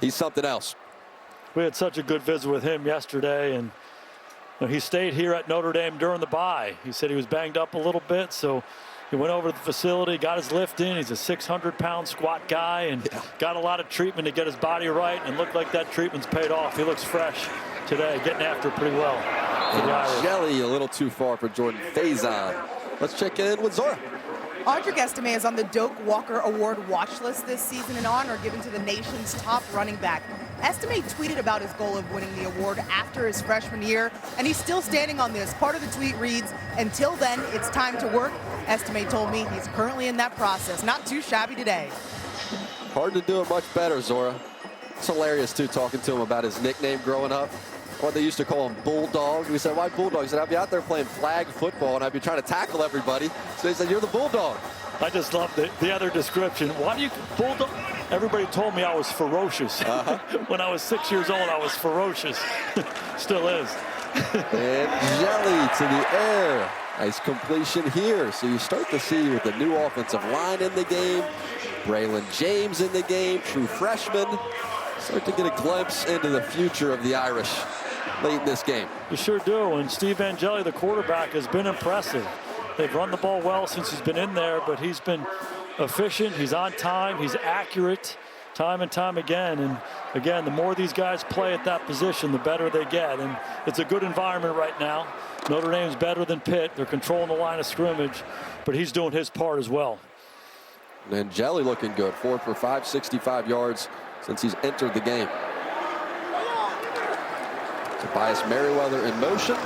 He's something else. We had such a good visit with him yesterday, and he stayed here at Notre Dame during the bye. He said he was banged up a little bit, so he went over to the facility, got his lift in. He's a 600-pound squat guy and got a lot of treatment to get his body right, and looked like that treatment's paid off. He looks fresh today, getting after it pretty well. And Jelly a little too far for Jordan Faison. Let's check in with Zora. Audric Estime is on the Doak Walker Award watch list this season, an honor given to the nation's top running back. Estime tweeted about his goal of winning the award after his freshman year, and he's still standing on this. Part of the tweet reads, "Until then, it's time to work." Estime told me he's currently in that process. Not too shabby today. Hard to do it much better, Zora. It's hilarious, too, talking to him about his nickname growing up. What they used to call him, Bulldog. We said, why Bulldog? He said, I'd be out there playing flag football, and I'd be trying to tackle everybody. So he said, you're the Bulldog. I just love the other description. Why do you, Bulldog? Everybody told me I was ferocious. When I was 6 years old, I was ferocious. Still is. And Jelly to the air. Nice completion here. So you start to see with the new offensive line in the game, Braylon James in the game, true freshman. Start to get a glimpse into the future of the Irish late in this game. You sure do, and Steve Angeli, the quarterback, has been impressive. They've run the ball well since he's been in there, but he's been efficient, he's on time, he's accurate time and time again. And again, the more these guys play at that position, the better they get. And it's a good environment right now. Notre Dame's better than Pitt. They're controlling the line of scrimmage, but he's doing his part as well. And Jelly looking good, 4 for 5, 65 yards since he's entered the game. Tobias Merriweather in motion.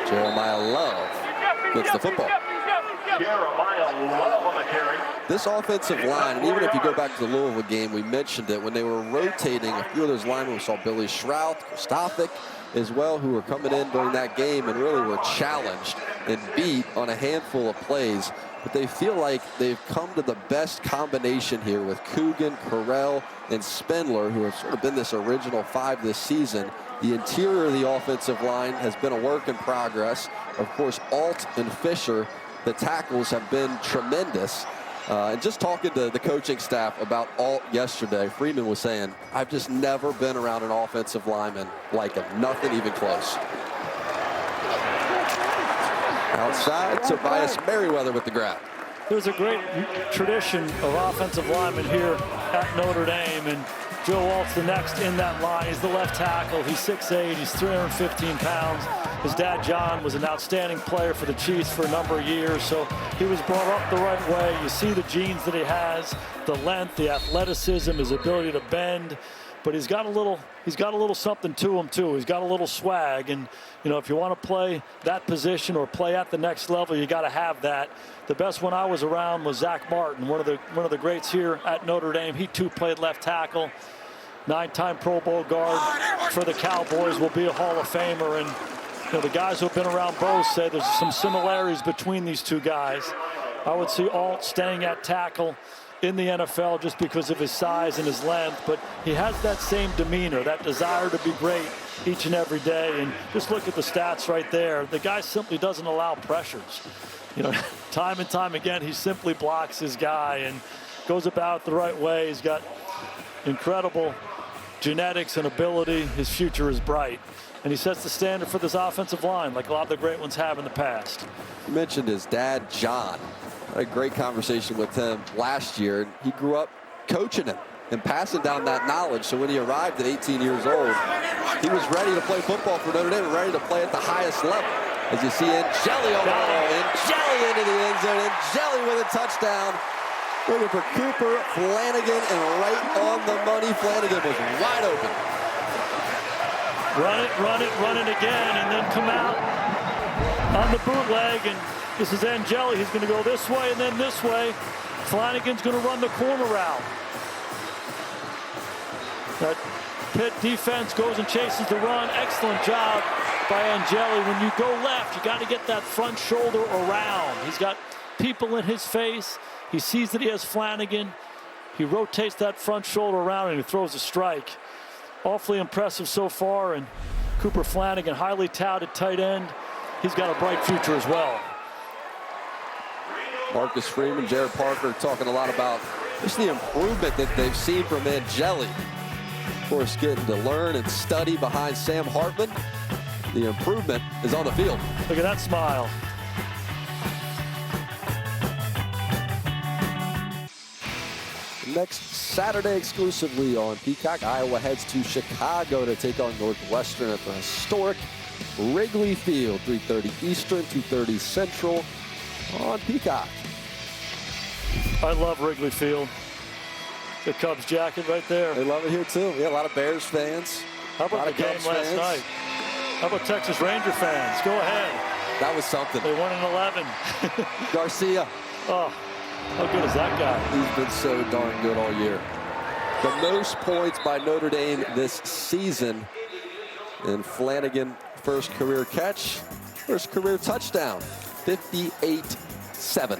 Jeremiah Love gets the football. Jeremiah Love on the carry. This offensive line, and even if you go back to the Louisville game, we mentioned it, when they were rotating, a few of those linemen, we saw Billy Shrout, Kostafik as well, who were coming in during that game and really were challenged and beat on a handful of plays. But they feel like they've come to the best combination here with Coogan, Carell, and Spindler, who have sort of been this original 5 this season. The interior of the offensive line has been a work in progress. Of course, Alt and Fisher, the tackles have been tremendous. And just talking to the coaching staff about Alt yesterday, Freeman was saying, I've just never been around an offensive lineman like him. Nothing even close. Outside, Tobias Merriweather with the grab. There's a great tradition of offensive linemen here at Notre Dame, and Joe Alt's the next in that line. He's the left tackle. He's 6'8", he's 315 pounds. His dad, John, was an outstanding player for the Chiefs for a number of years, so he was brought up the right way. You see the genes that he has, the length, the athleticism, his ability to bend. But he's got a little something to him too. He's got a little swag, and you know, if you want to play that position or play at the next level, you got to have that. The best one I was around was Zach Martin, one of the greats here at Notre Dame. He too played left tackle, 9-time Pro Bowl guard for the Cowboys, will be a Hall of Famer. And you know, the guys who have been around both say there's some similarities between these two guys. I would see Alt staying at tackle in the NFL just because of his size and his length, but he has that same demeanor, that desire to be great each and every day. And just look at the stats right there. The guy simply doesn't allow pressures. You know, time and time again, he simply blocks his guy and goes about it the right way. He's got incredible genetics and ability. His future is bright. And he sets the standard for this offensive line like a lot of the great ones have in the past. You mentioned his dad, John. I had a great conversation with him last year. He grew up coaching him and passing down that knowledge. So when he arrived at 18 years old, he was ready to play football for Notre Dame, ready to play at the highest level. As you see Angeli on the ball, Angeli into the end zone, Angeli with a touchdown. Looking for Cooper Flanagan, and right on the money, Flanagan was wide open. Run it again, and then come out on the bootleg, and this is Angeli. He's going to go this way and then this way. Flanagan's going to run the corner route. That Pitt defense goes and chases the run. Excellent job by Angeli. When you go left, you got to get that front shoulder around. He's got people in his face. He sees that he has Flanagan. He rotates that front shoulder around and he throws a strike. Awfully impressive so far. And Cooper Flanagan, highly touted tight end. He's got a bright future as well. Marcus Freeman, Jared Parker talking a lot about just the improvement that they've seen from Angeli. Of course, getting to learn and study behind Sam Hartman. The improvement is on the field. Look at that smile. Next Saturday exclusively on Peacock, Iowa heads to Chicago to take on Northwestern at the historic Wrigley Field, 3:30 Eastern, 2:30 Central on Peacock. I love Wrigley Field. The Cubs jacket right there. They love it here too. Yeah, a lot of Bears fans. How about the game last night? How about Texas Ranger fans? Go ahead. That was something. They won in 11. Garcia. Oh, how good is that guy? He's been so darn good all year. The most points by Notre Dame this season. And Flanagan, first career catch, first career touchdown, 58-7.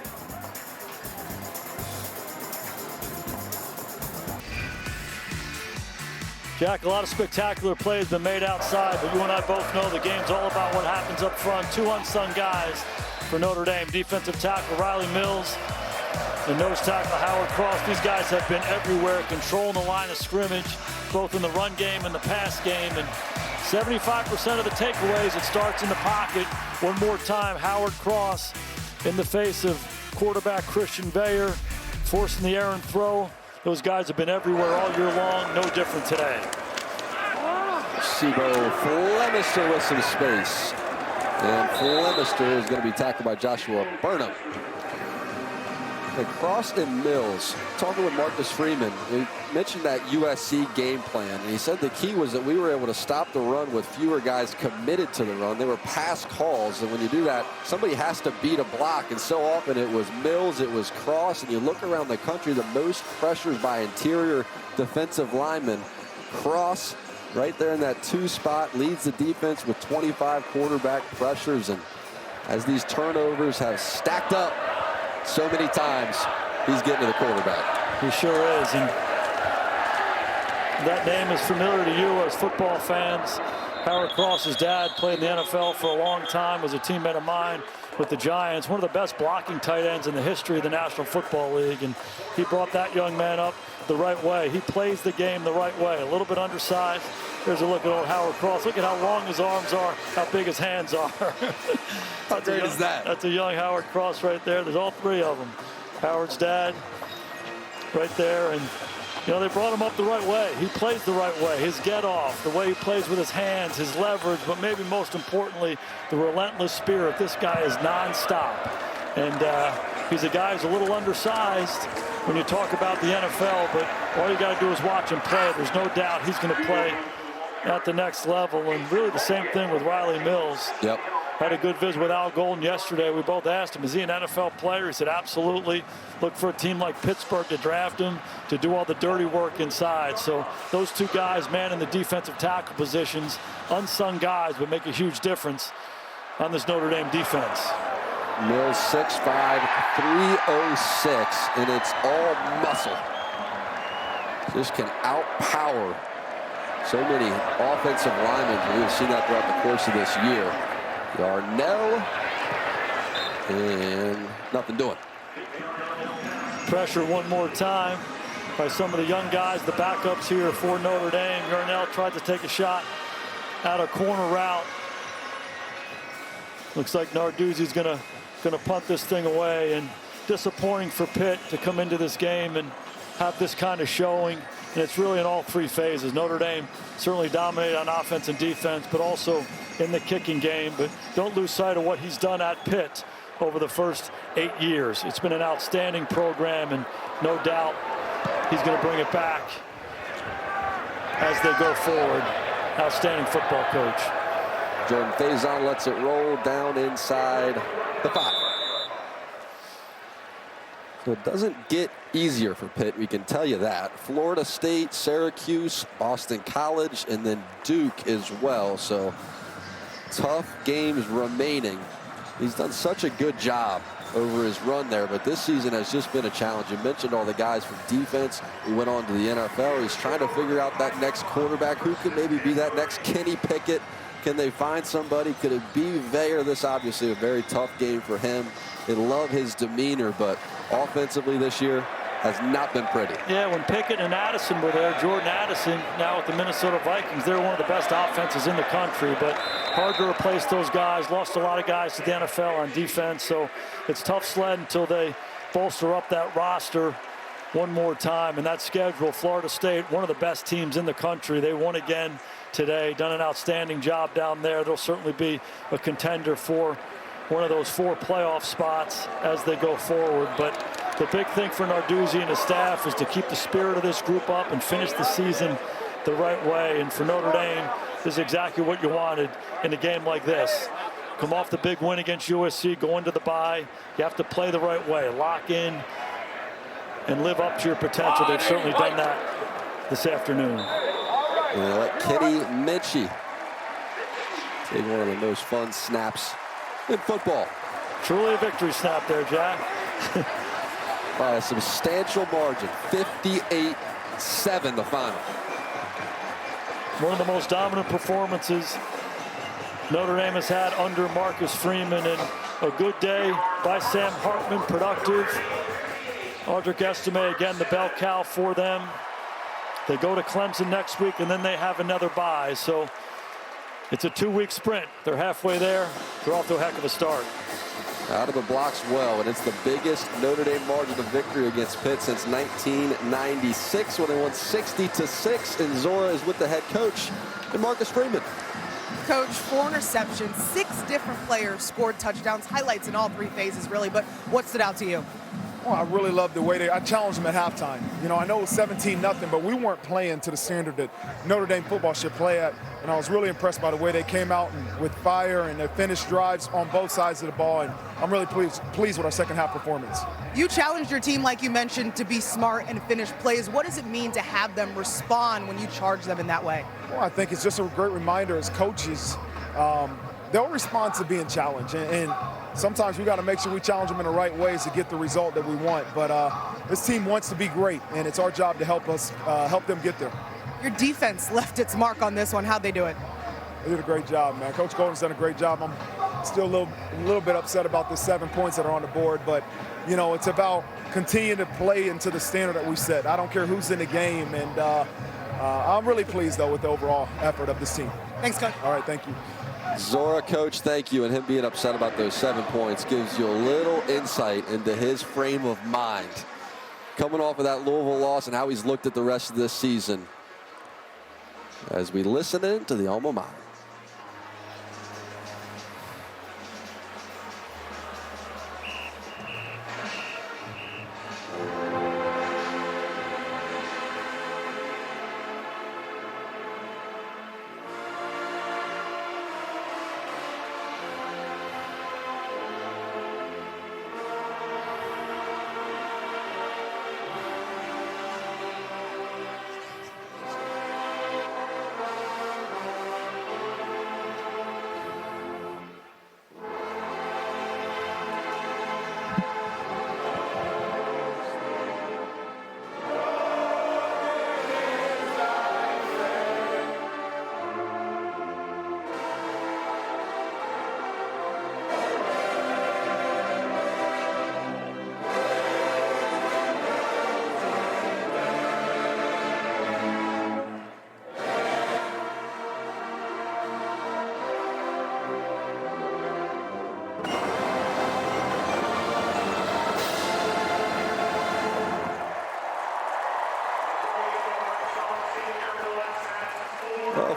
Jack, a lot of spectacular plays been made outside, but you and I both know the game's all about what happens up front. Two unsung guys for Notre Dame. Defensive tackle Riley Mills and nose tackle Howard Cross. These guys have been everywhere, controlling the line of scrimmage, both in the run game and the pass game. And 75% of the takeaways, it starts in the pocket. One more time, Howard Cross in the face of quarterback Christian Bayer, forcing the errant throw. Those guys have been everywhere all year long. No different today. Sibo Flemister with some space. And Flemister is going to be tackled by Joshua Burnham. And Cross and Mills, talking with Marcus Freeman, he mentioned that USC game plan. And he said the key was that we were able to stop the run with fewer guys committed to the run. They were pass calls. And when you do that, somebody has to beat a block. And so often it was Mills, it was Cross. And you look around the country, the most pressures by interior defensive linemen. Cross right there in that 2 spot leads the defense with 25 quarterback pressures. And as these turnovers have stacked up so many times, he's getting to the quarterback. He sure is. And that name is familiar to you as football fans. Howard Cross's dad played in the NFL for a long time, was a teammate of mine with the Giants, one of the best blocking tight ends in the history of the National Football League. And he brought that young man up the right way. He plays the game the right way. A little bit undersized. Here's a look at old Howard Cross. Look at how long his arms are, how big his hands are. How great is that? That's a young Howard Cross right there. There's all three of them. Howard's dad right there. And, you know, they brought him up the right way. He plays the right way. His get off, the way he plays with his hands, his leverage, but maybe most importantly, the relentless spirit. This guy is nonstop. And he's a guy who's a little undersized when you talk about the NFL, but all you got to do is watch him play. There's no doubt he's going to play at the next level. And really the same thing with Riley Mills. Yep. Had a good visit with Al Golden yesterday. We both asked him, is he an NFL player? He said, absolutely. Look for a team like Pittsburgh to draft him, to do all the dirty work inside. So those two guys, man, in the defensive tackle positions, unsung guys, but make a huge difference on this Notre Dame defense. Mills 6'5", 306, and it's all muscle. Just can outpower so many offensive linemen. We've seen that throughout the course of this year. Yarnell, and nothing doing. Pressure one more time by some of the young guys, the backups here for Notre Dame. Yarnell tried to take a shot out of corner route. Looks like Narduzzi's gonna punt this thing away, and disappointing for Pitt to come into this game and have this kind of showing. And it's really in all three phases. Notre Dame certainly dominated on offense and defense, but also in the kicking game. But don't lose sight of what he's done at Pitt over the first 8 years. It's been an outstanding program, and no doubt he's going to bring it back as they go forward. Outstanding football coach. Jordan Faison lets it roll down inside the 5. So it doesn't get easier for Pitt, we can tell you that. Florida State, Syracuse, Boston College, and then Duke as well. So tough games remaining. He's done such a good job over his run there, but this season has just been a challenge. You mentioned all the guys from defense who went on to the NFL. He's trying to figure out that next quarterback who could maybe be that next Kenny Pickett, Can they find somebody? Could it be Veyer? This obviously a very tough game for him. They love his demeanor, but offensively this year has not been pretty. Yeah, when Pickett and Addison were there, Jordan Addison, now with the Minnesota Vikings, they're one of the best offenses in the country, but hard to replace those guys. Lost a lot of guys to the NFL on defense, so it's tough sled until they bolster up that roster one more time. And that schedule, Florida State, one of the best teams in the country. They won again today, done an outstanding job down there. They'll certainly be a contender for one of those 4 playoff spots as they go forward. But the big thing for Narduzzi and his staff is to keep the spirit of this group up and finish the season the right way. And for Notre Dame, this is exactly what you wanted in a game like this. Come off the big win against USC, go into the bye. You have to play the right way, lock in, and live up to your potential. They've certainly done that this afternoon. And they let Kenny Minchie take one of the most fun snaps in football. Truly a victory snap there, Jack. By a substantial margin, 58-7 the final. One of the most dominant performances Notre Dame has had under Marcus Freeman, and a good day by Sam Hartman, productive. Audric Estime, again, the bell cow for them. They go to Clemson next week, and then they have another bye. So it's a 2-week sprint. They're halfway there. They're off to a heck of a start. Out of the blocks well, and it's the biggest Notre Dame margin of victory against Pitt since 1996 when they won 60-6, and Zora is with the head coach, and Marcus Freeman. Coach, 4 interceptions, 6 different players scored touchdowns, highlights in all 3 phases, really, but what stood out to you? Well, I really love the way I challenged them at halftime. You know, I know it was 17-0, but we weren't playing to the standard that Notre Dame football should play at. And I was really impressed by the way they came out and with fire, and they finished drives on both sides of the ball. And I'm really pleased with our second half performance. You challenged your team, like you mentioned, to be smart and finish plays. What does it mean to have them respond when you charge them in that way? Well, I think it's just a great reminder as coaches. They'll respond to being challenged. And sometimes we got to make sure we challenge them in the right ways to get the result that we want. But this team wants to be great, and it's our job to help them get there. Your defense left its mark on this one. How'd they do it? They did a great job, man. Coach Golden's done a great job. I'm still a little bit upset about the 7 points that are on the board, but you know, it's about continuing to play into the standard that we set. I don't care who's in the game, and I'm really pleased though with the overall effort of this team. Thanks, Coach. All right, thank you. Zora, Coach, thank you. And him being upset about those 7 points gives you a little insight into his frame of mind. Coming off of that Louisville loss and how he's looked at the rest of this season as we listen in to the alma mater.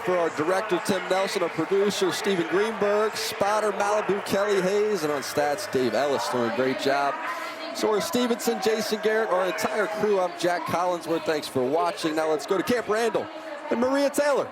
For our director, Tim Nelson, our producer, Stephen Greenberg, spotter, Malibu, Kelly Hayes, and on stats, Dave Ellis doing a great job. Sora Stevenson, Jason Garrett, our entire crew. I'm Jack Collinsworth. Thanks for watching. Now let's go to Camp Randall and Maria Taylor.